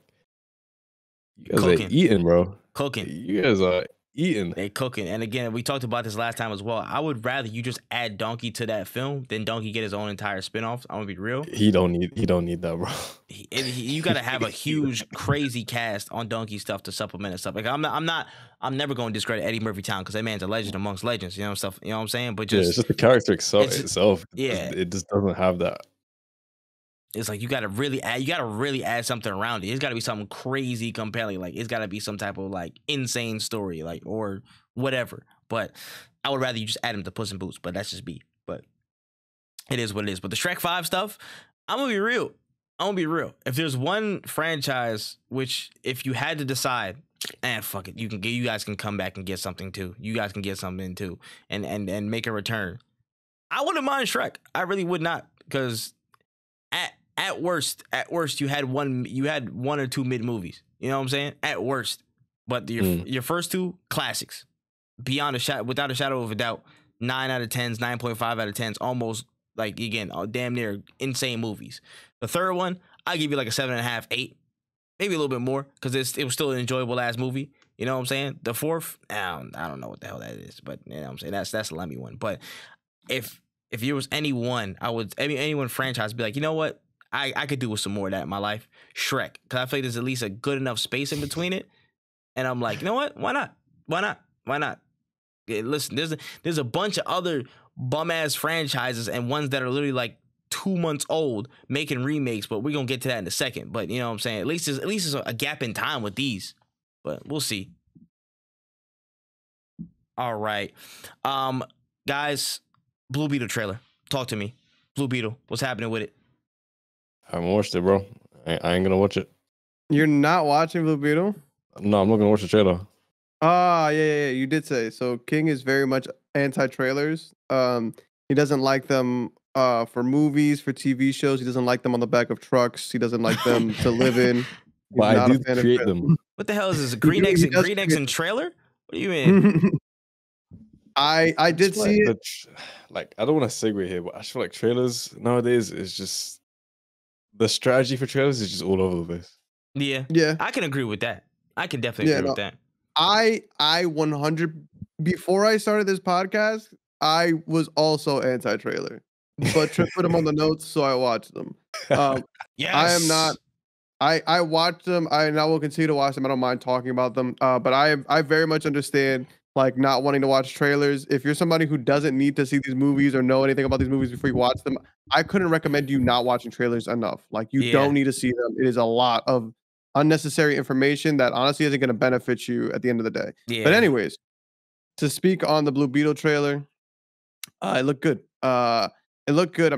Speaker 2: you guys are eating, bro.
Speaker 1: Cooking.
Speaker 2: You guys are eating.
Speaker 1: They cooking. And again, we talked about this last time as well. I would rather you just add Donkey to that film than Donkey get his own entire spinoff. I'm gonna be real.
Speaker 2: He don't need that, bro.
Speaker 1: You gotta have a huge, crazy cast on Donkey stuff to supplement and stuff. Like, I'm never gonna discredit Eddie Murphy Town because that man's a legend amongst legends. You know stuff. You know what I'm saying? But just
Speaker 2: it's just the character itself.
Speaker 1: Yeah,
Speaker 2: it just doesn't have that.
Speaker 1: it's like you gotta really add something around it. It's gotta be something crazy compelling. Like it's gotta be some type of like insane story, like or whatever. But I would rather you just add him to Puss in Boots, but that's just me. But it is what it is. But the Shrek 5 stuff, I'm gonna be real. If there's one franchise which, if you had to decide, fuck it, you guys can come back and get something too. You guys can get something too, and make a return. I wouldn't mind Shrek. I really would not, because at worst, you had one or two mid movies. You know what I'm saying? At worst, but your first two classics, without a shadow of a doubt, 9 out of 10s, 9.5 out of 10s, almost like again, damn near insane movies. The third one, I give you like a 7.5, 8, maybe a little bit more, because it was still an enjoyable ass movie. You know what I'm saying? The fourth, I don't know what the hell that is, but you know what I'm saying, that's a Lemmy one. But if there was any one franchise, be like, you know what, I could do with some more of that in my life. Shrek, because I feel like there's at least a good enough space in between it, and I'm like, you know what, why not? Yeah, listen, there's a bunch of other bum ass franchises and ones that are literally like 2 months old making remakes, but we're gonna get to that in a second. But you know what I'm saying? At least there's a gap in time with these, but we'll see. All right, guys, Blue Beetle trailer. Talk to me. Blue Beetle, what's happening with it?
Speaker 2: I haven't watched it, bro. I ain't gonna watch it.
Speaker 3: You're not watching Blue Beetle?
Speaker 2: No, I'm not gonna watch the trailer.
Speaker 3: Ah, yeah. You did say so. King is very much anti-trailers. He doesn't like them for movies, for TV shows. He doesn't like them on the back of trucks. He doesn't like them to live in.
Speaker 2: But I did create them.
Speaker 1: What the hell is this? Green X and trailer? What do you mean?
Speaker 3: I did see it.
Speaker 2: Like, I don't want to segue here, but I just feel like trailers nowadays is just, the strategy for trailers is just all over the place.
Speaker 1: Yeah. I can agree with that. I can definitely agree with that.
Speaker 3: I 100, before I started this podcast, I was also anti-trailer, but Tripp put them on the notes, so I watched them.
Speaker 1: Yes.
Speaker 3: I am not. I watched them. I will continue to watch them. I don't mind talking about them. But I very much understand like not wanting to watch trailers. If you're somebody who doesn't need to see these movies or know anything about these movies before you watch them, I couldn't recommend you not watching trailers enough. Like you don't need to see them. It is a lot of unnecessary information that honestly isn't going to benefit you at the end of the day. Yeah. But anyways, to speak on the Blue Beetle trailer, it looked good. I'm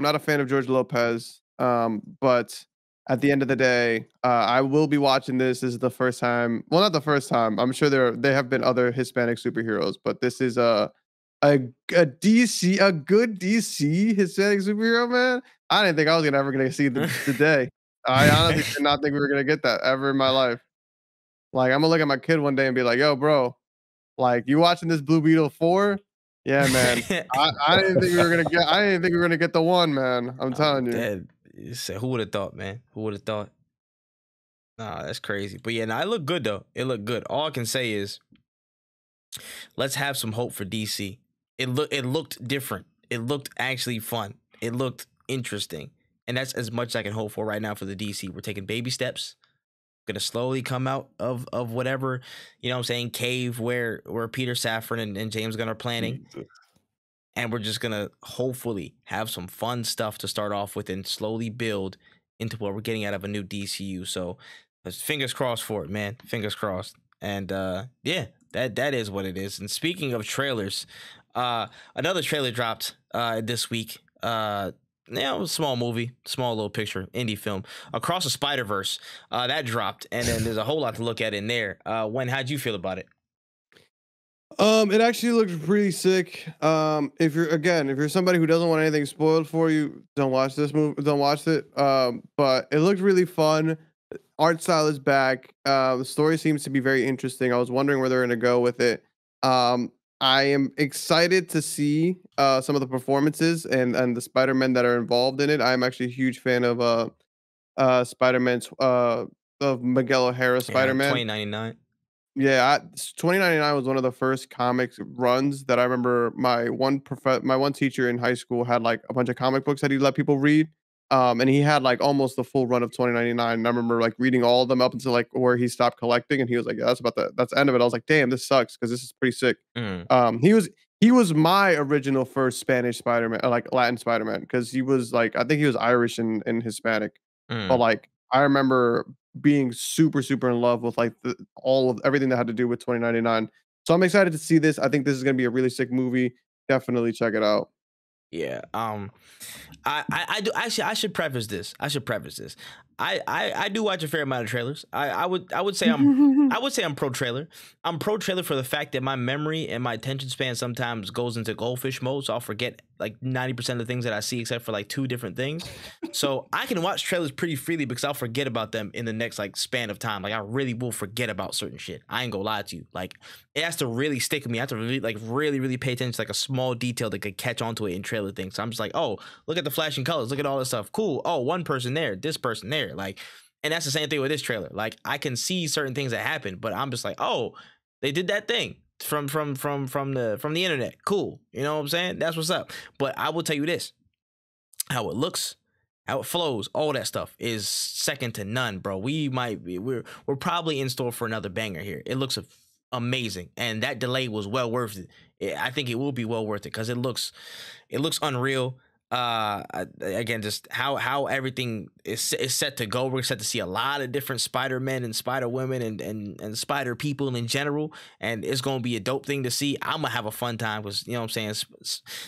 Speaker 3: not a fan of George Lopez, but at the end of the day, I will be watching this. This is the first time. Well, not the first time. I'm sure there have been other Hispanic superheroes, but this is a good DC Hispanic superhero, man. I didn't think I was ever gonna see the day. I honestly did not think we were gonna get that ever in my life. Like, I'm gonna look at my kid one day and be like, "Yo, bro, like, you watching this Blue Beetle 4? Yeah, man. I didn't think we were gonna get. I didn't think we were gonna get the one, man. I'm telling you."
Speaker 1: Dead. Who would have thought, man? Who would have thought? Nah, that's crazy. But yeah, it looked good though. It looked good. All I can say is, let's have some hope for DC. It looked different. It looked actually fun. It looked interesting. And that's as much as I can hope for right now for the DC. We're taking baby steps. Gonna slowly come out of whatever, you know what I'm saying, cave where Peter Safran and James Gunn are planning. And we're just gonna hopefully have some fun stuff to start off with and slowly build into what we're getting out of a new DCU. So fingers crossed for it, man. Fingers crossed. And yeah, that is what it is. And speaking of trailers, another trailer dropped this week. A small movie, small little picture, indie film, Across the Spider-Verse. That dropped, and then there's a whole lot to look at in there. How'd you feel about it?
Speaker 3: It actually looks pretty sick. If you're somebody who doesn't want anything spoiled for you, don't watch this movie. Don't watch it. But it looked really fun. Art style is back. The story seems to be very interesting. I was wondering where they're gonna go with it. I am excited to see some of the performances and the Spider-Men that are involved in it. I'm actually a huge fan of Spider-Man's of Miguel O'Hara's Spider-Man.
Speaker 1: 2099.
Speaker 3: Yeah, 2099 was one of the first comics runs that I remember. My one teacher in high school had like a bunch of comic books that he let people read. And he had like almost the full run of 2099. And I remember like reading all of them up until like where he stopped collecting. And he was like, yeah, that's the end of it. I was like, damn, this sucks because this is pretty sick. He was my original first Spanish Spider-Man, like Latin Spider-Man, because he was like, I think he was Irish and Hispanic. But
Speaker 1: Mm.
Speaker 3: like I remember being super super in love with like all of everything that had to do with 2099. So I'm excited to see this. I think this is gonna be a really sick movie. Definitely check it out.
Speaker 1: Yeah. I do actually. I should preface this. I do watch a fair amount of trailers. I would say I'm pro trailer. I'm pro trailer for the fact that my memory and my attention span sometimes goes into goldfish mode, so I'll forget like 90% of the things that I see, except for like 2 different things. So I can watch trailers pretty freely because I'll forget about them in the next like span of time. Like I really will forget about certain shit. I ain't gonna lie to you. Like it has to really stick with me. I have to really pay attention to like a small detail that could catch onto it in trailer things. So I'm just like, oh, look at the flashing colors. Look at all this stuff. Cool. Oh, one person there, this person there. Like, and that's the same thing with this trailer. Like I can see certain things that happen, but I'm just like, oh, they did that thing from the internet. Cool. You know what I'm saying? That's what's up. But I will tell you this: how it looks, how it flows, all that stuff is second to none, bro. We're probably in store for another banger here. It looks amazing, and that delay was well worth it. I think it will be well worth it because it looks unreal. Again, just how everything is set to go. We're set to see a lot of different Spider-Men and Spider-Women and Spider people in general, and it's gonna be a dope thing to see. I'm gonna have a fun time because, you know what I'm saying,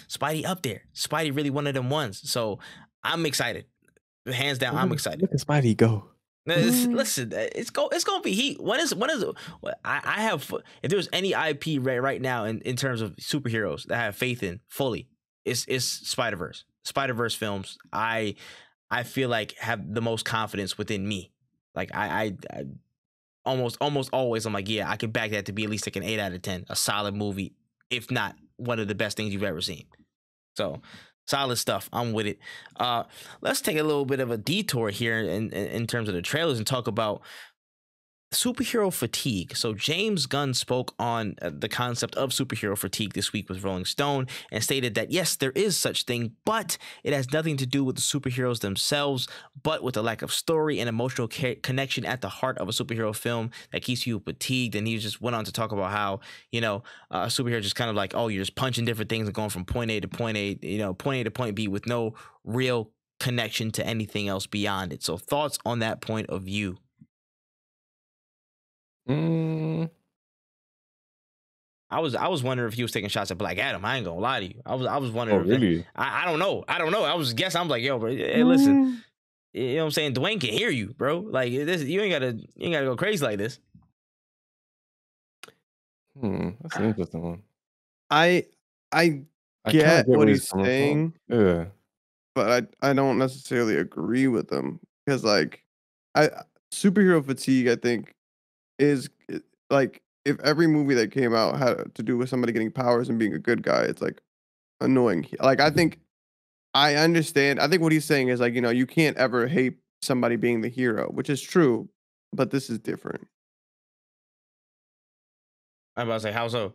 Speaker 1: Spidey up there. Spidey really one of them ones, so I'm excited. Hands down, I'm excited.
Speaker 2: Look at Spidey go.
Speaker 1: Listen, it's gonna be heat. When is I have, if there's any IP right now in terms of superheroes that I have faith in fully, it's Spider-Verse films. I feel like have the most confidence within me. Like I almost always I'm like, yeah, I can back that to be at least like an 8 out of 10, a solid movie, if not one of the best things you've ever seen. So solid stuff. I'm with it. Let's take a little bit of a detour here in terms of the trailers and talk about superhero fatigue. So James Gunn spoke on the concept of superhero fatigue this week with Rolling Stone and stated that yes, there is such thing, but it has nothing to do with the superheroes themselves, but with the lack of story and emotional connection at the heart of a superhero film that keeps you fatigued. And he just went on to talk about how, you know, a superhero just kind of like, oh, you're just punching different things and going from point A to point A, you know, point A to point B with no real connection to anything else beyond it. So thoughts on that point of view? I was wondering if he was taking shots at Black Adam. I ain't gonna lie to you. I was wondering.
Speaker 2: Oh, really?
Speaker 1: I don't know. I was guessing. I'm like, yo, bro. Hey, listen. You know what I'm saying? Dwayne can hear you, bro. Like this, you ain't gotta go crazy like this.
Speaker 2: That's an interesting one.
Speaker 3: I
Speaker 2: kinda
Speaker 3: get what
Speaker 2: where
Speaker 3: he's
Speaker 2: coming from.
Speaker 3: saying,
Speaker 2: Yeah.
Speaker 3: but I don't necessarily agree with him because like I superhero fatigue I think is like if every movie that came out had to do with somebody getting powers and being a good guy, it's like annoying. Like I think I understand. I think what he's saying is like, you know, you can't ever hate somebody being the hero, which is true, but this is different.
Speaker 1: I'm about to say, how so?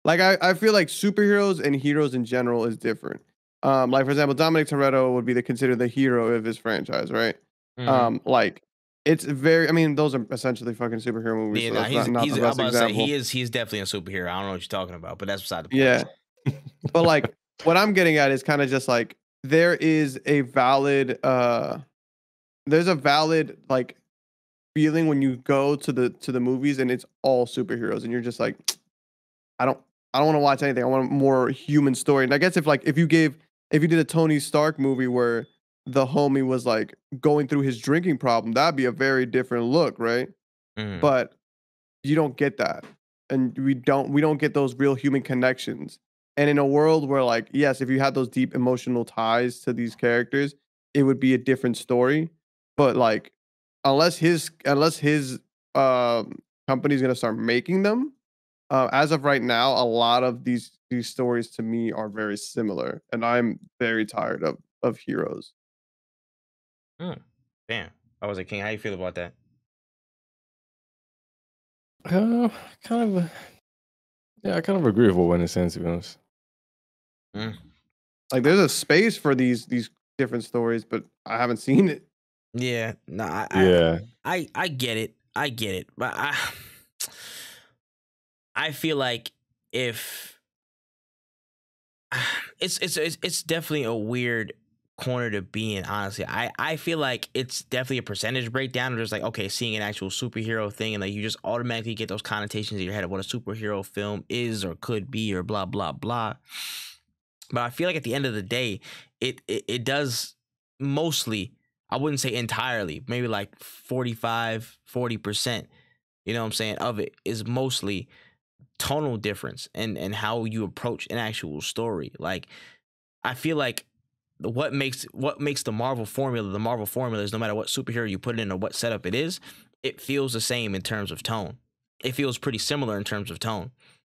Speaker 3: Like I feel like superheroes and heroes in general is different. Like for example, Dominic Toretto would be considered the hero of his franchise, right? Like it's very. I mean, those are essentially fucking superhero movies.
Speaker 1: Yeah,
Speaker 3: So
Speaker 1: nah,
Speaker 3: that's not
Speaker 1: he's
Speaker 3: the
Speaker 1: I'm
Speaker 3: best
Speaker 1: about to say
Speaker 3: example.
Speaker 1: he's definitely a superhero. I don't know what you're talking about, but that's beside the point.
Speaker 3: Yeah, but like what I'm getting at is kind of just like there is a valid. There's a valid like feeling when you go to the movies and it's all superheroes and you're just like, I don't want to watch anything. I want a more human story. And I guess if you did a Tony Stark movie where the homie was like going through his drinking problem, that'd be a very different look, right? But you don't get that. And we don't get those real human connections. And in a world where like, yes, if you had those deep emotional ties to these characters, it would be a different story. But like unless his company's gonna start making them, as of right now, a lot of these stories to me are very similar, and I'm very tired of heroes.
Speaker 1: Damn. I was like, King, how you feel about that?
Speaker 2: Kind of. Yeah, I kind of agree with what Wendy's saying, to be honest.
Speaker 3: Like, there's a space for these different stories, but I haven't seen it.
Speaker 1: Yeah, no, I get it. I get it. But I feel like if it's definitely a weird corner to be in, honestly. I feel like it's definitely a percentage breakdown of just like, okay, seeing an actual superhero thing and like you just automatically get those connotations in your head of what a superhero film is or could be or blah blah blah. But I feel like at the end of the day, it does mostly, I wouldn't say entirely, maybe like 40%, you know what I'm saying, of it is mostly tonal difference and how you approach an actual story. Like I feel like what makes the Marvel formula is no matter what superhero you put in or what setup it is, it feels the same in terms of tone. It feels pretty similar in terms of tone.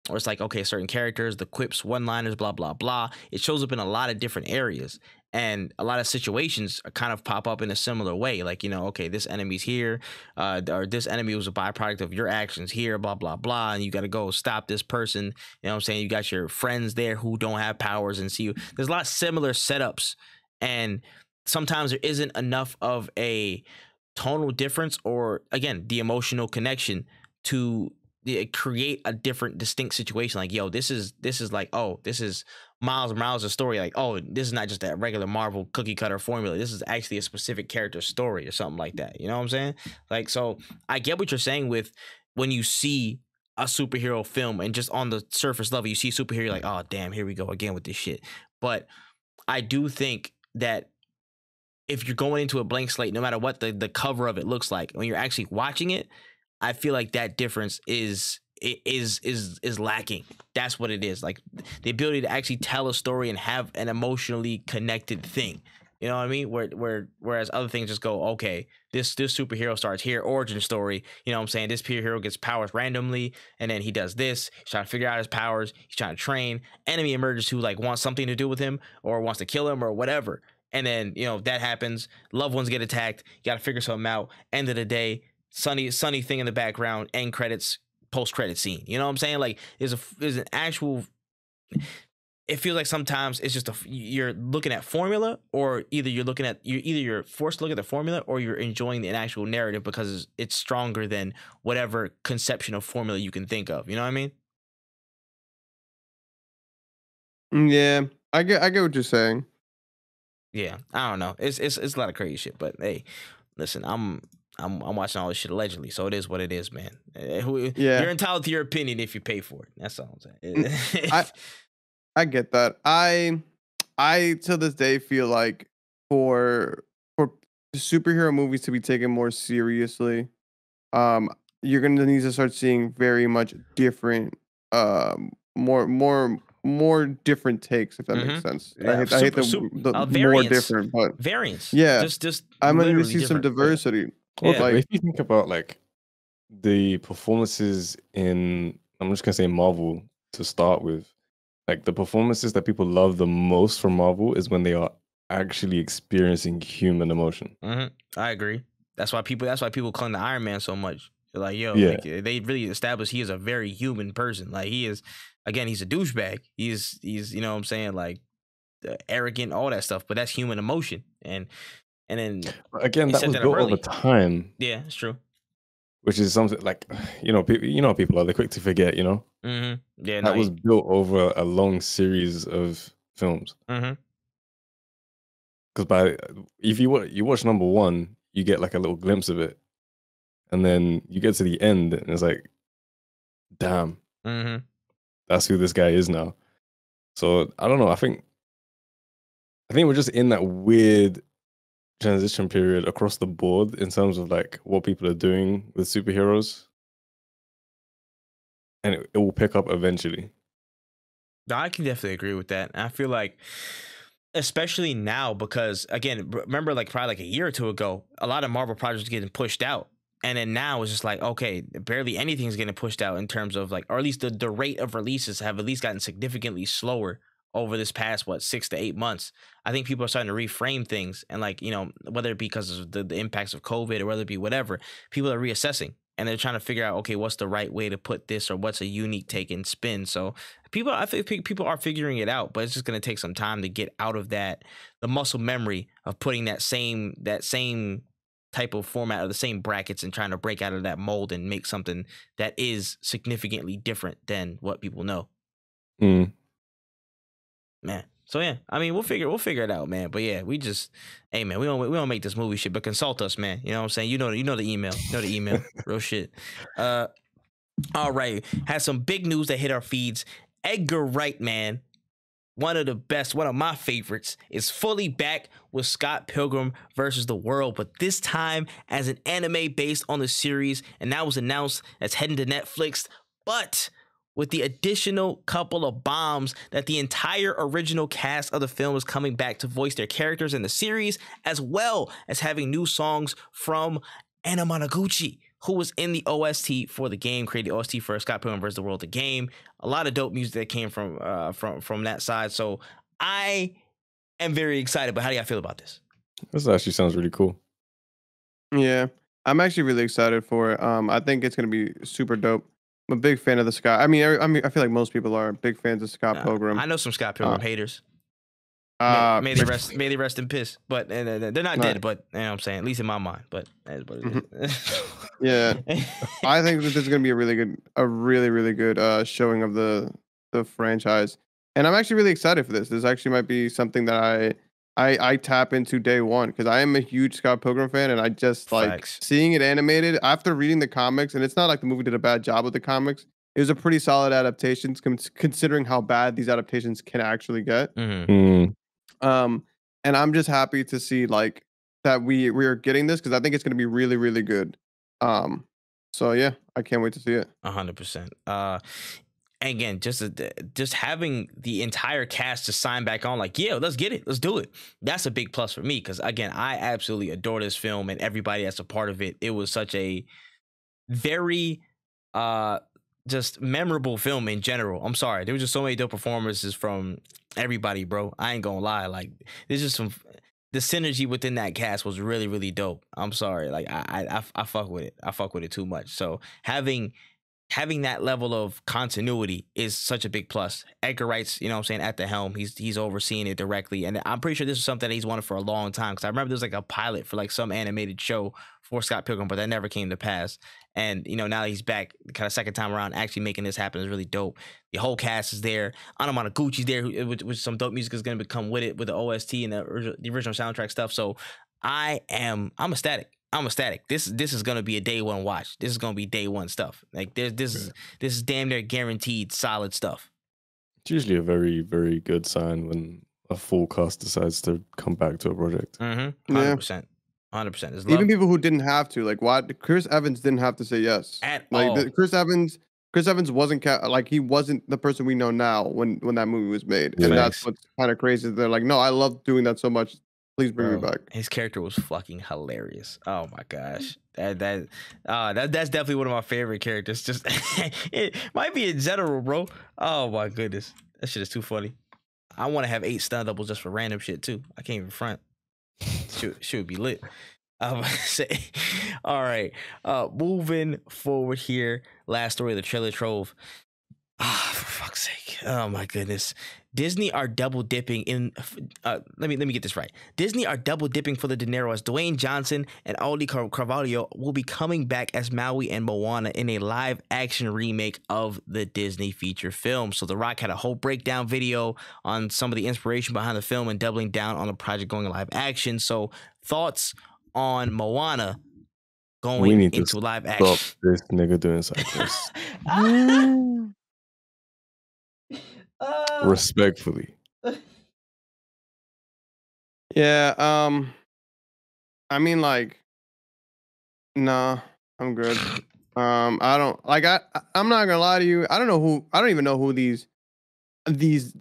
Speaker 1: Or it's like, okay, certain characters, the quips, one-liners, blah, blah, blah. It shows up in a lot of different areas. And a lot of situations kind of pop up in a similar way. Like, you know, okay, this enemy's here, or this enemy was a byproduct of your actions here, blah, blah, blah. And you got to go stop this person. You know what I'm saying? You got your friends there who don't have powers and see you. There's a lot of similar setups. And sometimes there isn't enough of a tonal difference or, again, the emotional connection to create a different distinct situation. Like, yo, this is like, oh, this is Miles Morales' story. Like, oh, this is not just that regular Marvel cookie cutter formula. This is actually a specific character story or something like that. You know what I'm saying? Like, so I get what you're saying with when you see a superhero film and just on the surface level, you see superhero, you're like, oh, damn, here we go again with this shit. But I do think that if you're going into a blank slate, no matter what the cover of it looks like, when you're actually watching it, I feel like that difference is lacking. That's what it is. Like the ability to actually tell a story and have an emotionally connected thing. You know what I mean? Whereas other things just go, okay, this superhero starts here, origin story. You know what I'm saying? This hero gets powers randomly, and then he does this. He's trying to figure out his powers. He's trying to train. Enemy emerges who like wants something to do with him or wants to kill him or whatever. And then, you know, that happens. Loved ones get attacked. You got to figure something out. End of the day, sunny thing in the background, end credits, post credit scene. You know what I'm saying? Like there's an actual, it feels like sometimes it's just you're looking at formula, or either you're forced to look at the formula or you're enjoying an actual narrative because it's stronger than whatever conception of formula you can think of. You know what I mean?
Speaker 3: Yeah, I get what you're saying.
Speaker 1: Yeah, I don't know. It's a lot of crazy shit, but hey, listen, I'm watching all this shit allegedly, so it is what it is, man.
Speaker 3: Yeah.
Speaker 1: You're entitled to your opinion if you pay for it. That's all I'm saying.
Speaker 3: I get that. I to this day feel like for superhero movies to be taken more seriously, you're gonna need to start seeing very much different, more different takes, if that makes sense.
Speaker 1: Yeah,
Speaker 3: I hate the more different, but
Speaker 1: variance.
Speaker 3: yeah,
Speaker 1: just
Speaker 3: I'm gonna
Speaker 1: literally
Speaker 3: see some
Speaker 1: different.
Speaker 3: diversity.
Speaker 2: Well,
Speaker 1: Yeah.
Speaker 2: if you think about like the performances in, I'm just gonna say Marvel to start with, like the performances that people love the most from Marvel is when they are actually experiencing human emotion.
Speaker 1: I agree. That's why people cling to Iron Man so much. They're like, yo,
Speaker 2: Yeah.
Speaker 1: like, they really established he is a very human person. Like he is, again, he's a douchebag. He's you know what I'm saying, like arrogant, all that stuff. But that's human emotion, and then
Speaker 2: Again,
Speaker 1: he
Speaker 2: that
Speaker 1: said
Speaker 2: was
Speaker 1: that
Speaker 2: built
Speaker 1: early.
Speaker 2: over time,
Speaker 1: Yeah, it's true.
Speaker 2: which is something like, how people are, they're quick to forget,
Speaker 1: Yeah,
Speaker 2: that was built over a long series of films. Because if you watch number one, you get like a little glimpse of it, and then you get to the end, and it's like, damn, that's who this guy is now. So I don't know. I think we're just in that weird transition period across the board in terms of like what people are doing with superheroes, and it will pick up eventually.
Speaker 1: No, I can definitely agree with that. I feel like, especially now, because again, remember like probably like a year or two ago, a lot of Marvel projects getting pushed out. And then now it's just like, okay, barely anything's getting pushed out in terms of like, or at least the rate of releases have at least gotten significantly slower over this past, 6 to 8 months. I think people are starting to reframe things, and like, whether it be because of the impacts of COVID or whether it be whatever, people are reassessing and they're trying to figure out, okay, what's the right way to put this, or what's a unique take and spin. So I think people are figuring it out, but it's just going to take some time to get out of the muscle memory of putting that same type of format or the same brackets and trying to break out of that mold and make something that is significantly different than what people know. Man, So yeah, I mean, we'll figure it out, man. But yeah, hey man, we don't make this movie shit, but consult us, man. You know what I'm saying? You know the email. You know the email. Real shit. All right. Had some big news that hit our feeds. Edgar Wright, man. One of my favorites, is fully back with Scott Pilgrim versus the World, but this time as an anime based on the series, and that was announced as heading to Netflix, but with the additional couple of bombs that the entire original cast of the film is coming back to voice their characters in the series, as well as having new songs from Anna Managuchi, who was in the OST for the game, created the OST for Scott Pilgrim vs. the World, the game. A lot of dope music that came from that side. So I am very excited. But how do y'all feel about this?
Speaker 2: This actually sounds really cool.
Speaker 3: Yeah, I'm actually really excited for it. I think it's gonna be super dope. I'm a big fan of the Scott. I mean, I feel like most people are big fans of Scott Pilgrim.
Speaker 1: I know some Scott Pilgrim haters. May they rest in piss. But they're not dead. But you know what I'm saying, at least in my mind. But that's what it is.
Speaker 3: Yeah, I think that this is gonna be a really good showing of the franchise, and I'm actually really excited for this. This actually might be something that I tap into day one, because I am a huge Scott Pilgrim fan, and I just like seeing it animated after reading the comics. And it's not like the movie did a bad job with the comics. It was a pretty solid adaptation, considering how bad these adaptations can actually get.
Speaker 2: Mm.
Speaker 3: And I'm just happy to see like that we are getting this, because I think it's going to be really, really good. So yeah, I can't wait to see it.
Speaker 1: 100%. Again, just having the entire cast to sign back on, like, yeah, let's get it, let's do it. That's a big plus for me, because again, I absolutely adore this film and everybody that's a part of it. It was such a very just memorable film in general. I'm sorry, there was just so many dope performances from everybody, bro. I ain't gonna lie, like there's just the synergy within that cast was really, really dope. I'm sorry, like I fuck with it. I fuck with it too much. So having that level of continuity is such a big plus. Edgar Wright's, you know what I'm saying, at the helm. He's overseeing it directly. And I'm pretty sure this is something that he's wanted for a long time, because I remember there was like a pilot for like some animated show for Scott Pilgrim, but that never came to pass. And, you know, now he's back kind of second time around actually making this happen is really dope. The whole cast is there. Anna Managuchi's there, which some dope music is going to come with it, with the OST and the original soundtrack stuff. So I'm ecstatic. I'm ecstatic. This is gonna be a day one watch. This is gonna be day one stuff. Like this is damn near guaranteed solid stuff.
Speaker 2: It's usually a very, very good sign when a full cast decides to come back to a project.
Speaker 1: 100%. 100%.
Speaker 3: Even people who didn't have to, like, what Chris Evans didn't have to say yes
Speaker 1: at
Speaker 3: all.
Speaker 1: Chris
Speaker 3: Evans wasn't like, he wasn't the person we know now when that movie was made, and that's what's kind of crazy. They're like, no, I love doing that so much. Please bring me back.
Speaker 1: His character was fucking hilarious. Oh my gosh, that's definitely one of my favorite characters. Just it might be in general, bro. Oh my goodness, that shit is too funny. I want to have 8 stun doubles just for random shit too. I can't even front. Should be lit. Say, all right. Moving forward here. Last story of the trailer trove. For fuck's sake. Oh my goodness. Disney are double dipping in let me get this right. Disney are double dipping for the dinero, as Dwayne Johnson and Aldi Carvalho will be coming back as Maui and Moana in a live action remake of the Disney feature film. So The Rock had a whole breakdown video on some of the inspiration behind the film and doubling down on the project going live action. So thoughts on Moana going into live action?
Speaker 2: Stop this nigga doing cyclists. Respectfully.
Speaker 3: Yeah, I mean, like, nah, I'm good. I don't like, I'm not gonna lie to you. I don't even know who these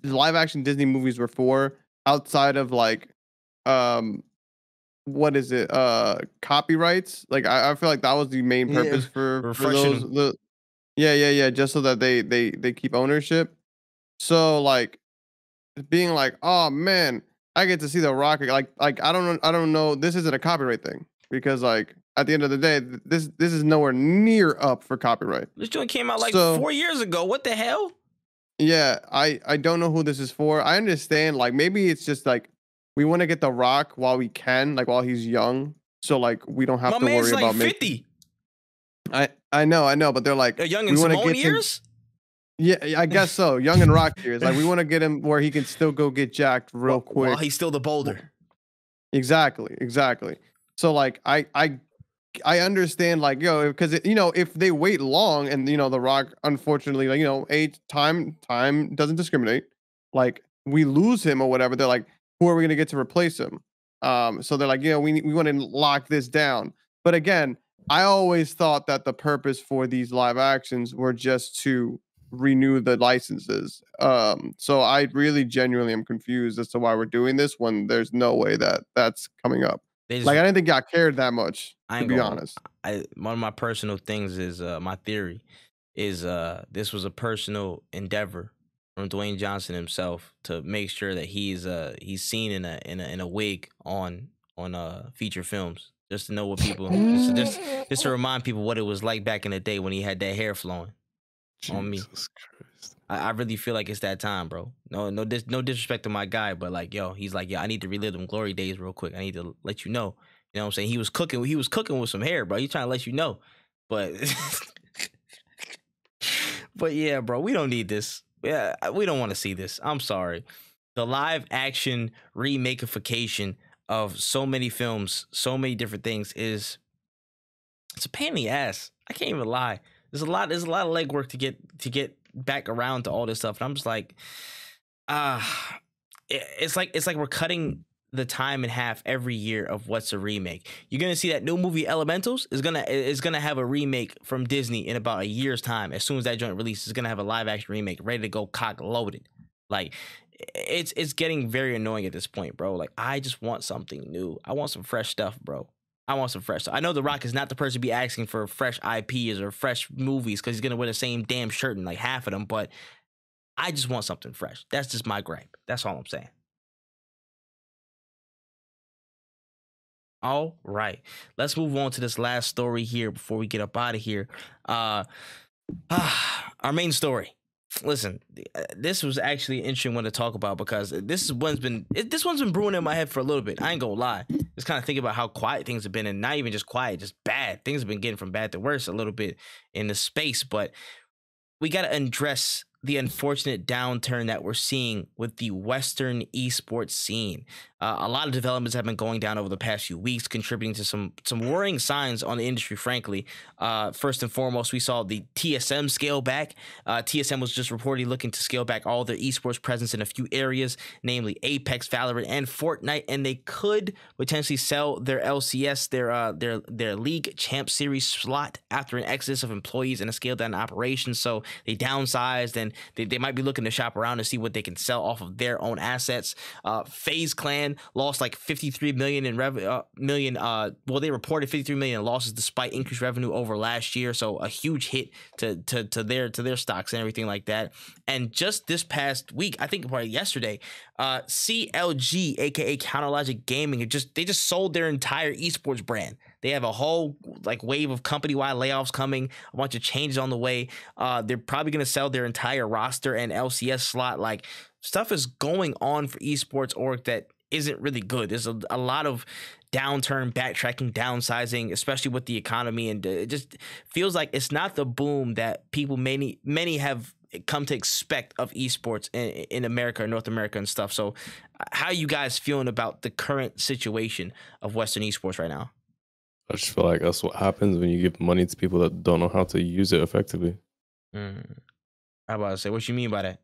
Speaker 3: live action Disney movies were for, outside of like what is it, copyrights. Like I feel like that was the main purpose for those. Yeah, just so that they keep ownership. So like being like, oh man, I get to see The Rock. Like I don't know. This isn't a copyright thing, because like at the end of the day, this is nowhere near up for copyright.
Speaker 1: This joint came out like 4 years ago. What the hell?
Speaker 3: Yeah, I don't know who this is for. I understand, like, maybe it's just like we want to get The Rock while we can, like while he's young, so like we don't have to worry about
Speaker 1: 50.
Speaker 3: I know, but they're like
Speaker 1: young in Simone years.
Speaker 3: Yeah, I guess so. Young and Rock here is like we want to get him where he can still go get jacked real quick.
Speaker 1: While he's still the boulder.
Speaker 3: Exactly. So like I understand like because if they wait long and the Rock unfortunately like age time doesn't discriminate, like we lose him or whatever, they're like, who are we gonna get to replace him? So they're like, we want to lock this down. But again, I always thought that the purpose for these live actions were just to renew the licenses. So I really genuinely am confused as to why we're doing this when there's no way that that's coming up. Like I didn't think y'all cared that much, to be honest.
Speaker 1: One of my personal things is my theory is this was a personal endeavor from Dwayne Johnson himself to make sure that he's seen in a wig on feature films, just to know what people just to remind people what it was like back in the day when he had that hair flowing on me.
Speaker 2: Christ.
Speaker 1: I really feel like it's that time, bro. No disrespect to my guy, but like, he's like, I need to relive them glory days real quick. I need to let you know. You know what I'm saying? He was cooking with some hair, bro. He's trying to let you know. But but yeah, bro, we don't need this. Yeah, we don't want to see this. I'm sorry. The live action remakification of so many films, so many different things it's a pain in the ass. I can't even lie. There's a lot of legwork to get back around to all this stuff. And I'm just like, it's like we're cutting the time in half every year of what's a remake. You're gonna see that new movie Elementals is gonna have a remake from Disney in about a year's time. As soon as that joint releases, it's gonna have a live action remake ready to go, cock loaded. Like it's getting very annoying at this point, bro. Like I just want something new. I want some fresh stuff, bro. I want some fresh stuff. I know The Rock is not the person to be asking for fresh IPs or fresh movies because he's gonna wear the same damn shirt in like half of them, but I just want something fresh. That's just my gripe. That's all I'm saying. All right, let's move on to this last story here before we get up out of here. Our main story. Listen, this was actually an interesting one to talk about because this one's been brewing in my head for a little bit. I ain't gonna lie. Just kind of thinking about how quiet things have been, and not even just quiet, just bad. Things have been getting from bad to worse a little bit in the space, but we got to address the unfortunate downturn that we're seeing with the Western esports scene. A lot of developments have been going down over the past few weeks, contributing to some worrying signs on the industry, frankly. First and foremost, we saw the TSM scale back. TSM was just reportedly looking to scale back all their esports presence in a few areas, namely Apex, Valorant, and Fortnite, and they could potentially sell their LCS, their League Champ Series slot after an exodus of employees and a scaled down operation. So they downsized, and they might be looking to shop around to see what they can sell off of their own assets. FaZe Clan lost like 53 million in revenue. They reported 53 million in losses despite increased revenue over last year. So a huge hit to their stocks and everything like that. And just this past week, I think probably yesterday, CLG, aka Counterlogic Gaming, they just sold their entire esports brand. They have a whole like wave of company-wide layoffs coming, a bunch of changes on the way. They're probably going to sell their entire roster and LCS slot. Like stuff is going on for esports org that isn't really good. There's a lot of downturn, backtracking, downsizing, especially with the economy, and it just feels like it's not the boom that people many have come to expect of esports in America, North America, and stuff. So, how are you guys feeling about the current situation of Western esports right now?
Speaker 2: I just feel like that's what happens when you give money to people that don't know how to use it effectively.
Speaker 1: How about to say, what you mean by that?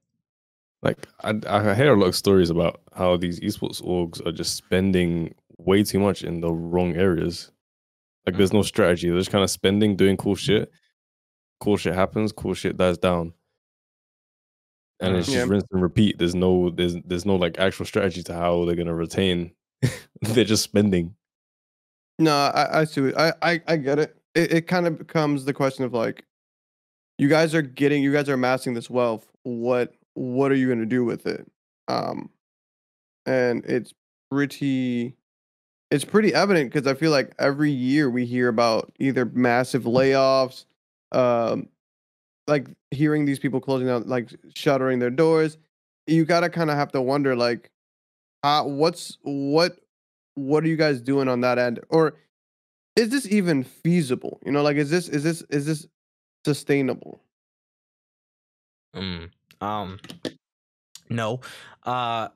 Speaker 2: Like, I hear a lot of stories about how these esports orgs are just spending way too much in the wrong areas. Like, there's no strategy. They're just kind of spending, doing cool shit. Cool shit happens, cool shit dies down. And it's just rinse and repeat. There's no like actual strategy to how they're gonna retain. They're just spending.
Speaker 3: No, I see it. I get it. It kind of becomes the question of like, you guys are amassing this wealth. What are you going to do with it? And it's pretty evident because I feel like every year we hear about either massive layoffs, like hearing these people closing down, like shuttering their doors. You gotta kind of have to wonder like, what are you guys doing on that end, or is this even feasible? Like, is this sustainable?
Speaker 1: Mm. No. I've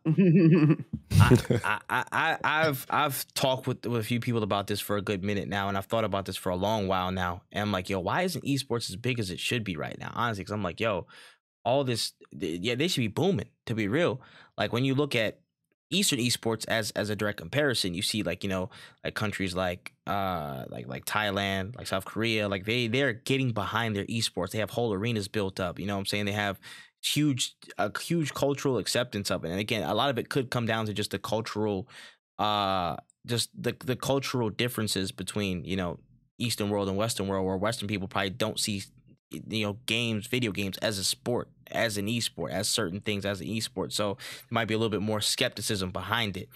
Speaker 1: talked with a few people about this for a good minute now, and I've thought about this for a long while now. And I'm like, yo, why isn't esports as big as it should be right now? Honestly, because I'm like, yo, all this, yeah, they should be booming, to be real. Like when you look at Eastern esports as a direct comparison, you see like, like countries like Thailand, like South Korea, like they're getting behind their esports. They have whole arenas built up. You know what I'm saying? They have a huge cultural acceptance of it. And again, a lot of it could come down to just the cultural just the cultural differences between, Eastern world and Western world, where Western people probably don't see video games as a sport, as an esport, as certain things as an esport. So there might be a little bit more skepticism behind it.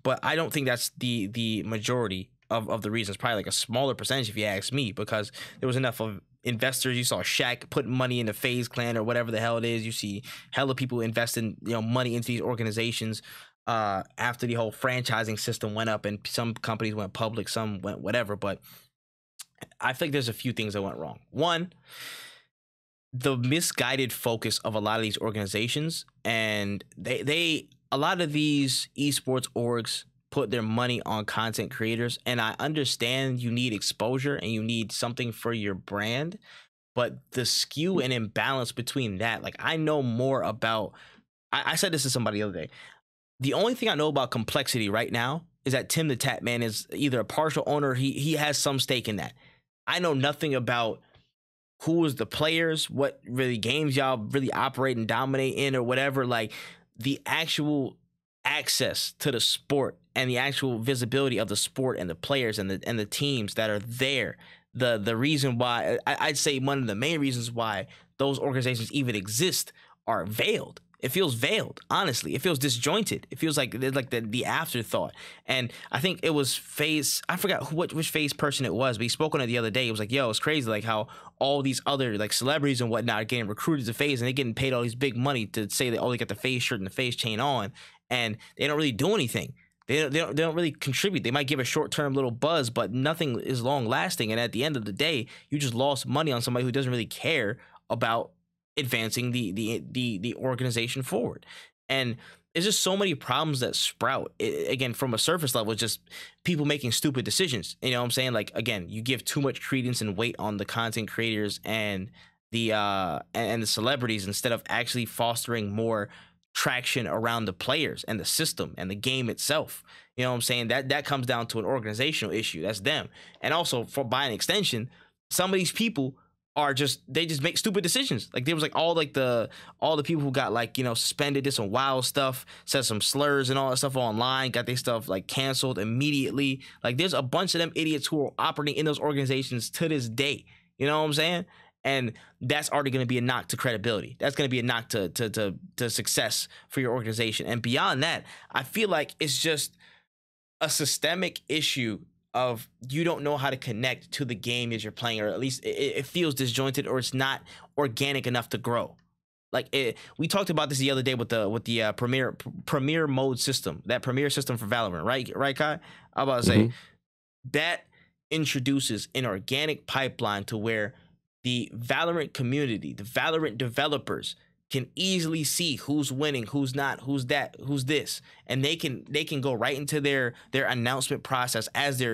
Speaker 1: But I don't think that's the majority of the reasons. Probably like a smaller percentage if you ask me, because there was enough of investors. You saw Shaq put money into FaZe Clan or whatever the hell it is. You see hella people investing money into these organizations after the whole franchising system went up, and some companies went public, some went whatever. But I think there's a few things that went wrong. One, the misguided focus of a lot of these organizations, and a lot of these esports orgs put their money on content creators, and I understand you need exposure and you need something for your brand, but the skew and imbalance between that, like I know more about, I said this to somebody the other day, the only thing I know about Complexity right now is that Tim the Tap Man is either a partial owner, or he has some stake in that. I know nothing about who is the players, what really games y'all really operate and dominate in or whatever. Like the actual access to the sport and the actual visibility of the sport and the players and the teams that are there. The reason why, I'd say one of the main reasons why those organizations even exist are veiled. It feels veiled, honestly. It feels disjointed. It feels like the afterthought. And I think it was FaZe, I forgot which FaZe person it was, but he spoke on it the other day. It was like, yo, it's crazy like how all these other like celebrities and whatnot are getting recruited to FaZe, and they're getting paid all these big money to say that, oh, they got the FaZe shirt and the FaZe chain on, and they don't really do anything. They don't really contribute. They might give a short-term little buzz, but nothing is long-lasting. And at the end of the day, you just lost money on somebody who doesn't really care about advancing the organization forward. And there's just so many problems that sprout. Again, from a surface level, it's just people making stupid decisions. You know what I'm saying? Like, again, you give too much credence and weight on the content creators and the celebrities instead of actually fostering more traction around the players and the system and the game itself. You know what I'm saying? That comes down to an organizational issue. That's them. And also, by an extension, some of these people they just make stupid decisions. Like there was like all the people who got like, suspended, did some wild stuff, said some slurs and all that stuff online, got their stuff like canceled immediately. Like there's a bunch of them idiots who are operating in those organizations to this day. You know what I'm saying? And that's already going to be a knock to credibility. That's going to be a knock to success for your organization. And beyond that, I feel like it's just a systemic issue of you don't know how to connect to the game that you're playing, or at least it feels disjointed, or it's not organic enough to grow. Like we talked about this the other day with the premier mode system, that premier system for Valorant, right, Kai? I'm about to say that introduces an organic pipeline to where the Valorant community, the Valorant developers can easily see who's winning, who's not, who's that, who's this, and they can go right into their announcement process as they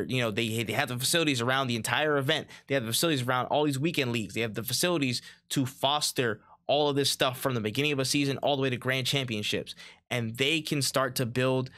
Speaker 1: have the facilities around the entire event. They have the facilities around all these weekend leagues. They have the facilities to foster all of this stuff from the beginning of a season all the way to grand championships, and they can start to build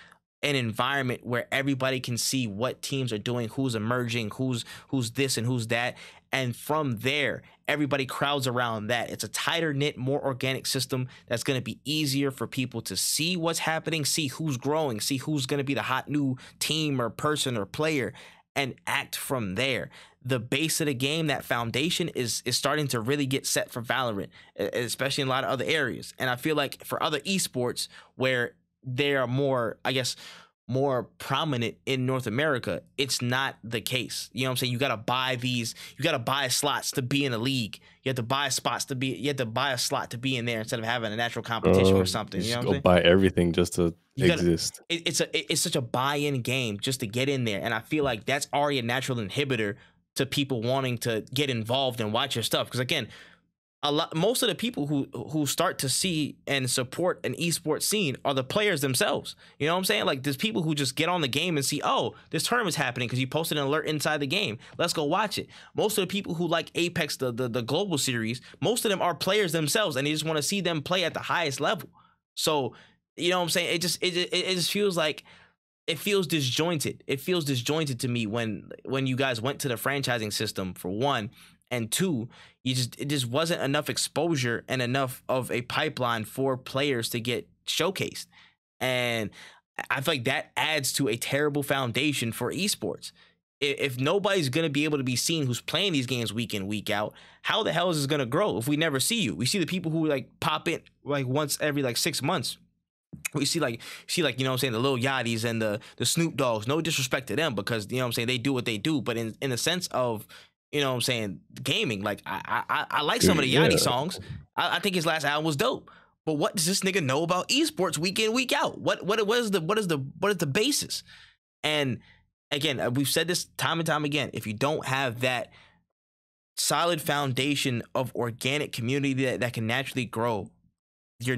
Speaker 1: an environment where everybody can see what teams are doing, who's emerging, who's this and who's that. And from there, everybody crowds around that. It's a tighter knit, more organic system that's going to be easier for people to see what's happening, see who's growing, see who's going to be the hot new team or person or player, and act from there. The base of the game, that foundation is starting to really get set for Valorant, especially in a lot of other areas. And I feel like for other esports where they are more, I guess, more prominent in North America, it's not the case. You know what I'm saying? You got to buy slots to be in a league. You have to buy slot to be in there instead of having a natural competition or something. You know what I'm saying?
Speaker 2: Buy everything just to exist.
Speaker 1: It's such a buy-in game just to get in there. And I feel like that's already a natural inhibitor to people wanting to get involved and watch your stuff. Because again, most of the people who start to see and support an esports scene are the players themselves. You know what I'm saying? Like, there's people who just get on the game and see, oh, this tournament's happening because you posted an alert inside the game. Let's go watch it. Most of the people who like Apex, the global series, most of them are players themselves, and they just want to see them play at the highest level. So, you know what I'm saying? It just feels like, it feels disjointed. It feels disjointed to me when you guys went to the franchising system, for one, and two, it just wasn't enough exposure and enough of a pipeline for players to get showcased. And I feel like that adds to a terrible foundation for esports. If nobody's going to be able to be seen who's playing these games week in, week out, how the hell is this going to grow if we never see you? We see the people who like pop in like once every like 6 months. We see like, you know what I'm saying, the Lil Yachty's and the Snoop Dogs. No disrespect to them, because, you know what I'm saying, they do what they do. But in the sense of, you know what I'm saying, gaming, like I like some of the Yachty songs. I think his last album was dope. But what does this nigga know about esports week in, week out? What is the basis? And again, we've said this time and time again. If you don't have that solid foundation of organic community that can naturally grow, you're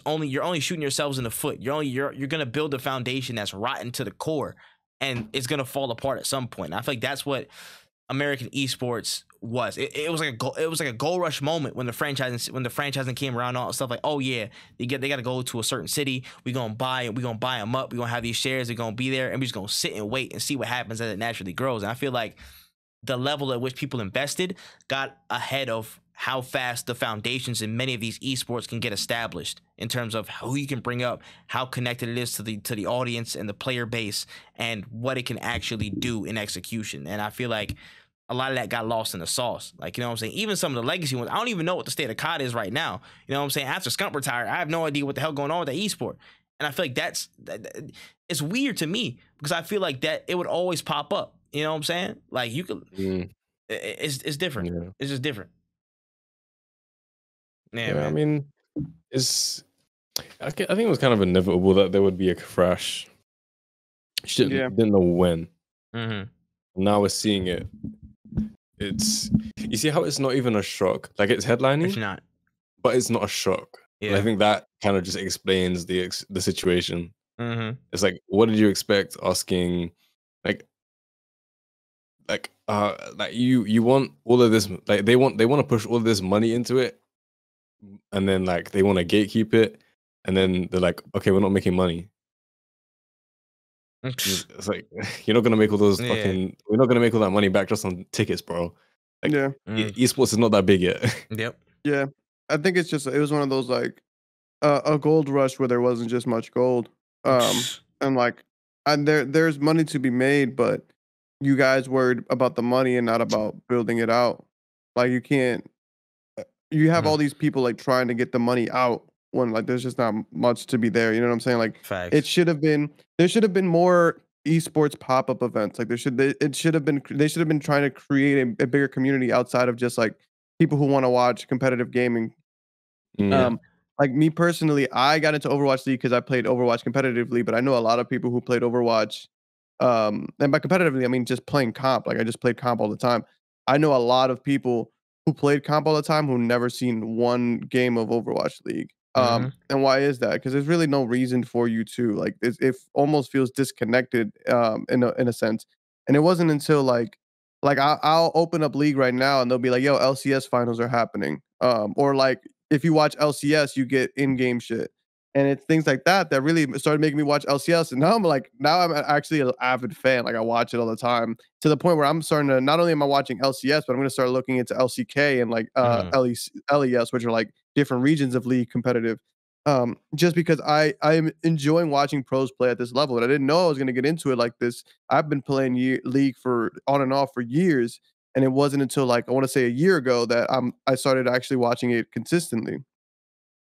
Speaker 1: only shooting yourselves in the foot. You're gonna build a foundation that's rotten to the core, and it's gonna fall apart at some point. And I feel like that's what American esports was. It was like a gold rush moment when the franchising came around, all that stuff, like, oh yeah, they got to go to a certain city. We're gonna buy them up. We're gonna have these shares. They're gonna be there, and we're just gonna sit and wait and see what happens as it naturally grows. And I feel like the level at which people invested got ahead of how fast the foundations in many of these esports can get established, in terms of who you can bring up, how connected it is to the audience and the player base, and what it can actually do in execution. And I feel like a lot of that got lost in the sauce. Like, you know what I'm saying? Even some of the legacy ones, I don't even know what the state of COD is right now. You know what I'm saying? After Scump retired, I have no idea what the hell going on with the esport. And I feel like it's weird to me, because I feel like that it would always pop up. You know what I'm saying? Like, you could, it's different. Yeah. It's just different.
Speaker 2: Yeah, man. I mean, I think it was kind of inevitable that there would be a crash. Didn't know when. Mm-hmm. Now we're seeing it. You see how it's not even a shock. Like, it's headlining.
Speaker 1: It's not.
Speaker 2: But it's not a shock. Yeah. And I think that kind of just explains the situation. Mm-hmm. It's like, what did you expect asking, like you want all of this, like they want to push all of this money into it, and then like they want to gatekeep it, and then they're like, okay, we're not making money. It's like, you're not gonna make all those fucking, we're not gonna make all that money back just on tickets, bro. Like, esports is not that big yet.
Speaker 1: Yep.
Speaker 3: Yeah, I think it was one of those, like, a gold rush where there wasn't just much gold, and like, and there's money to be made, but you guys worried about the money and not about building it out. Like, you can't, you have all these people like trying to get the money out when like there's just not much to be there. You know what I'm saying? Like,
Speaker 1: facts.
Speaker 3: There should have been more esports pop-up events. Like, they should have been trying to create a bigger community outside of just like people who want to watch competitive gaming. Like, me personally, I got into Overwatch League because I played Overwatch competitively, but I know a lot of people who played Overwatch. And by competitively, I mean just playing comp. Like, I just played comp all the time. I know a lot of people who played comp all the time who never seen one game of Overwatch League. And why is that? Because there's really no reason for you to, like, it almost feels disconnected in a sense. And it wasn't until like I'll open up League right now and they'll be like, yo, LCS finals are happening. Or like, if you watch LCS, you get in-game shit. And it's things like that really started making me watch LCS. And now I'm actually an avid fan. Like, I watch it all the time, to the point where I'm starting to, not only am I watching LCS, but I'm going to start looking into LCK and like LES, which are like different regions of League competitive. Just because I'm enjoying watching pros play at this level. And I didn't know I was going to get into it like this. I've been playing League for on and off for years. And it wasn't until like, I want to say a year ago that I started actually watching it consistently.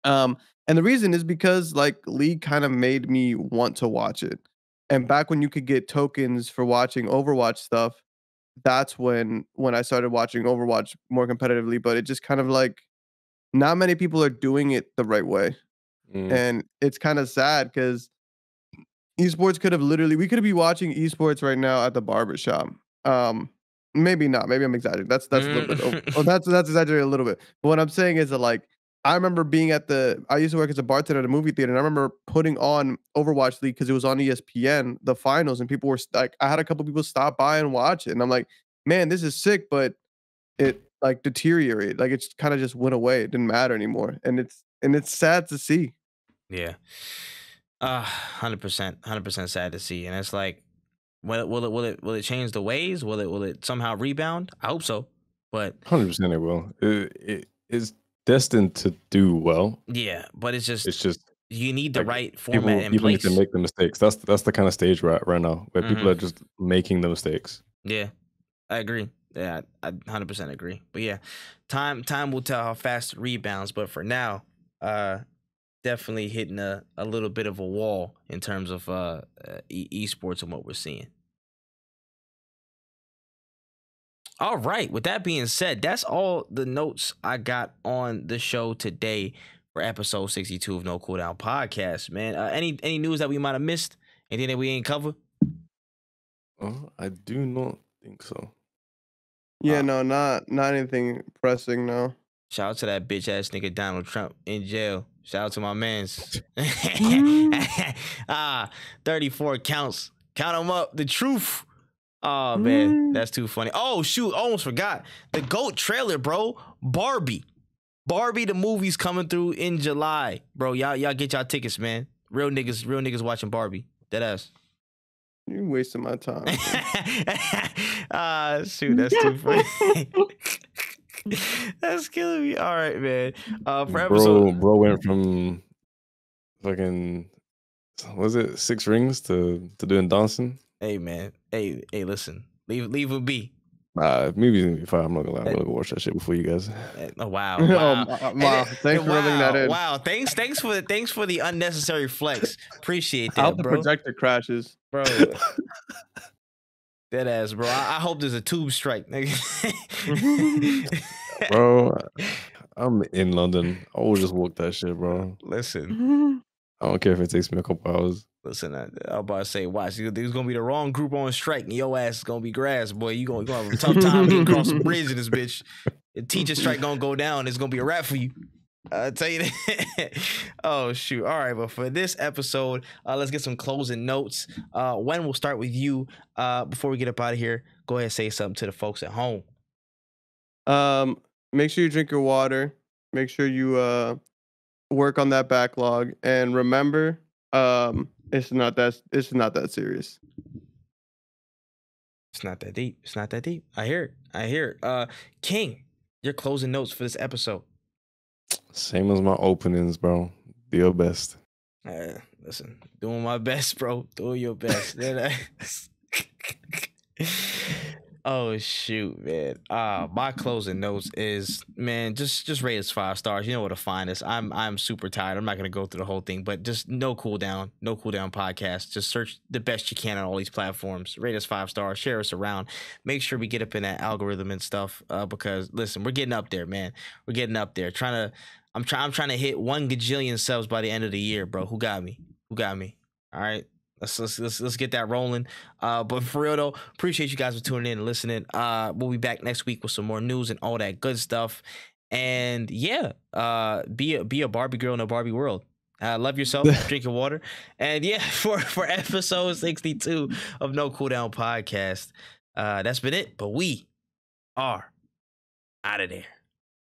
Speaker 3: And the reason is because like League kind of made me want to watch it. And back when you could get tokens for watching Overwatch stuff, that's when I started watching Overwatch more competitively. But it just kind of like, not many people are doing it the right way. And it's kind of sad because esports we could be watching esports right now at the barbershop. maybe not. Maybe I'm exaggerating. That's a little bit. That's exaggerating a little bit. But what I'm saying is that like I remember being I used to work as a bartender at a movie theater, and I remember putting on Overwatch League because it was on ESPN, the finals, and people were like, I had a couple people stop by and watch it, and I'm like, man, this is sick, but it like deteriorated. Like it kind of just went away. It didn't matter anymore, and it's sad to see.
Speaker 1: Yeah. 100% sad to see. And it's like, will it change the ways? Will it somehow rebound? I hope so. But
Speaker 2: 100% it will. It's destined to do well.
Speaker 1: Yeah, but it's just you need the
Speaker 2: like,
Speaker 1: right format in
Speaker 2: people
Speaker 1: place.
Speaker 2: need to make the mistakes. That's the kind of stage right now where people are just making the mistakes.
Speaker 1: Yeah, I agree. Yeah, I 100% agree. But yeah, time will tell how fast it rebounds. But for now, definitely hitting a little bit of a wall in terms of esports and what we're seeing. All right. With that being said, that's all the notes I got on the show today for episode 62 of No Cooldown Podcast, man. Any news that we might have missed? Anything that we ain't cover?
Speaker 2: I do not think so.
Speaker 3: Yeah, no, not anything pressing, no.
Speaker 1: Shout out to that bitch ass nigga Donald Trump in jail. Shout out to my mans. 34 counts. Count them up. The truth. Oh, man. That's too funny. Oh, shoot. Almost forgot. The GOAT trailer, bro. Barbie, the movie's coming through in July. Bro, y'all get y'all tickets, man. Real niggas watching Barbie. Deadass.
Speaker 3: You're wasting my time.
Speaker 1: Shoot. That's too funny. That's killing me. All right, man. For episode,
Speaker 2: bro went from fucking, was it 6 rings to doing dancing?
Speaker 1: Hey, man. Hey, listen. Leave him be.
Speaker 2: Maybe if I'm not gonna lie, I'm gonna go watch that shit before you guys.
Speaker 1: Oh, wow.
Speaker 3: Wow. Thanks for rubbing that in.
Speaker 1: Wow. Thanks for the unnecessary flex. Appreciate that,
Speaker 3: How the
Speaker 1: bro.
Speaker 3: projector crashes,
Speaker 1: bro. Dead ass, bro. I hope there's a tube strike, nigga.
Speaker 2: Bro, I'm in London. I will just walk that shit, bro.
Speaker 1: Listen.
Speaker 2: I don't care if it takes me a couple hours.
Speaker 1: Listen, I'm about to say, watch. There's gonna be the wrong group on strike, and your ass is gonna be grass, boy. You gonna have a tough time getting across the bridge in this bitch. The teacher strike gonna go down. It's gonna be a wrap for you. I'll tell you that. Oh, shoot. All right, but for this episode, let's get some closing notes. When we'll start with you. Before we get up out of here, go ahead and say something to the folks at home.
Speaker 3: Make sure you drink your water. Make sure you work on that backlog, and remember, it's not that serious.
Speaker 1: It's not that deep. It's not that deep. I hear it. Kxng, your closing notes for this episode.
Speaker 2: Same as my openings, bro. Do your best.
Speaker 1: Listen, doing my best, bro. Doing your best. Oh, shoot, man. My closing notes is, man, just rate us 5 stars. You know where to find us. I'm super tired. I'm not gonna go through the whole thing, but just No Cooldown Podcast. Just search the best you can on all these platforms. Rate us 5 stars. Share us around. Make sure we get up in that algorithm and stuff. Because listen, we're getting up there, man. We're getting up there. I'm trying to hit 1 gajillion subs by the end of the year, bro. Who got me? All right. Let's get that rolling. But for real though, appreciate you guys for tuning in and listening. We'll be back next week with some more news and all that good stuff. And yeah, be a Barbie girl in a Barbie world. Love yourself, drink your water. And yeah, for episode 62 of No Cooldown Podcast, that's been it. But we are out of there.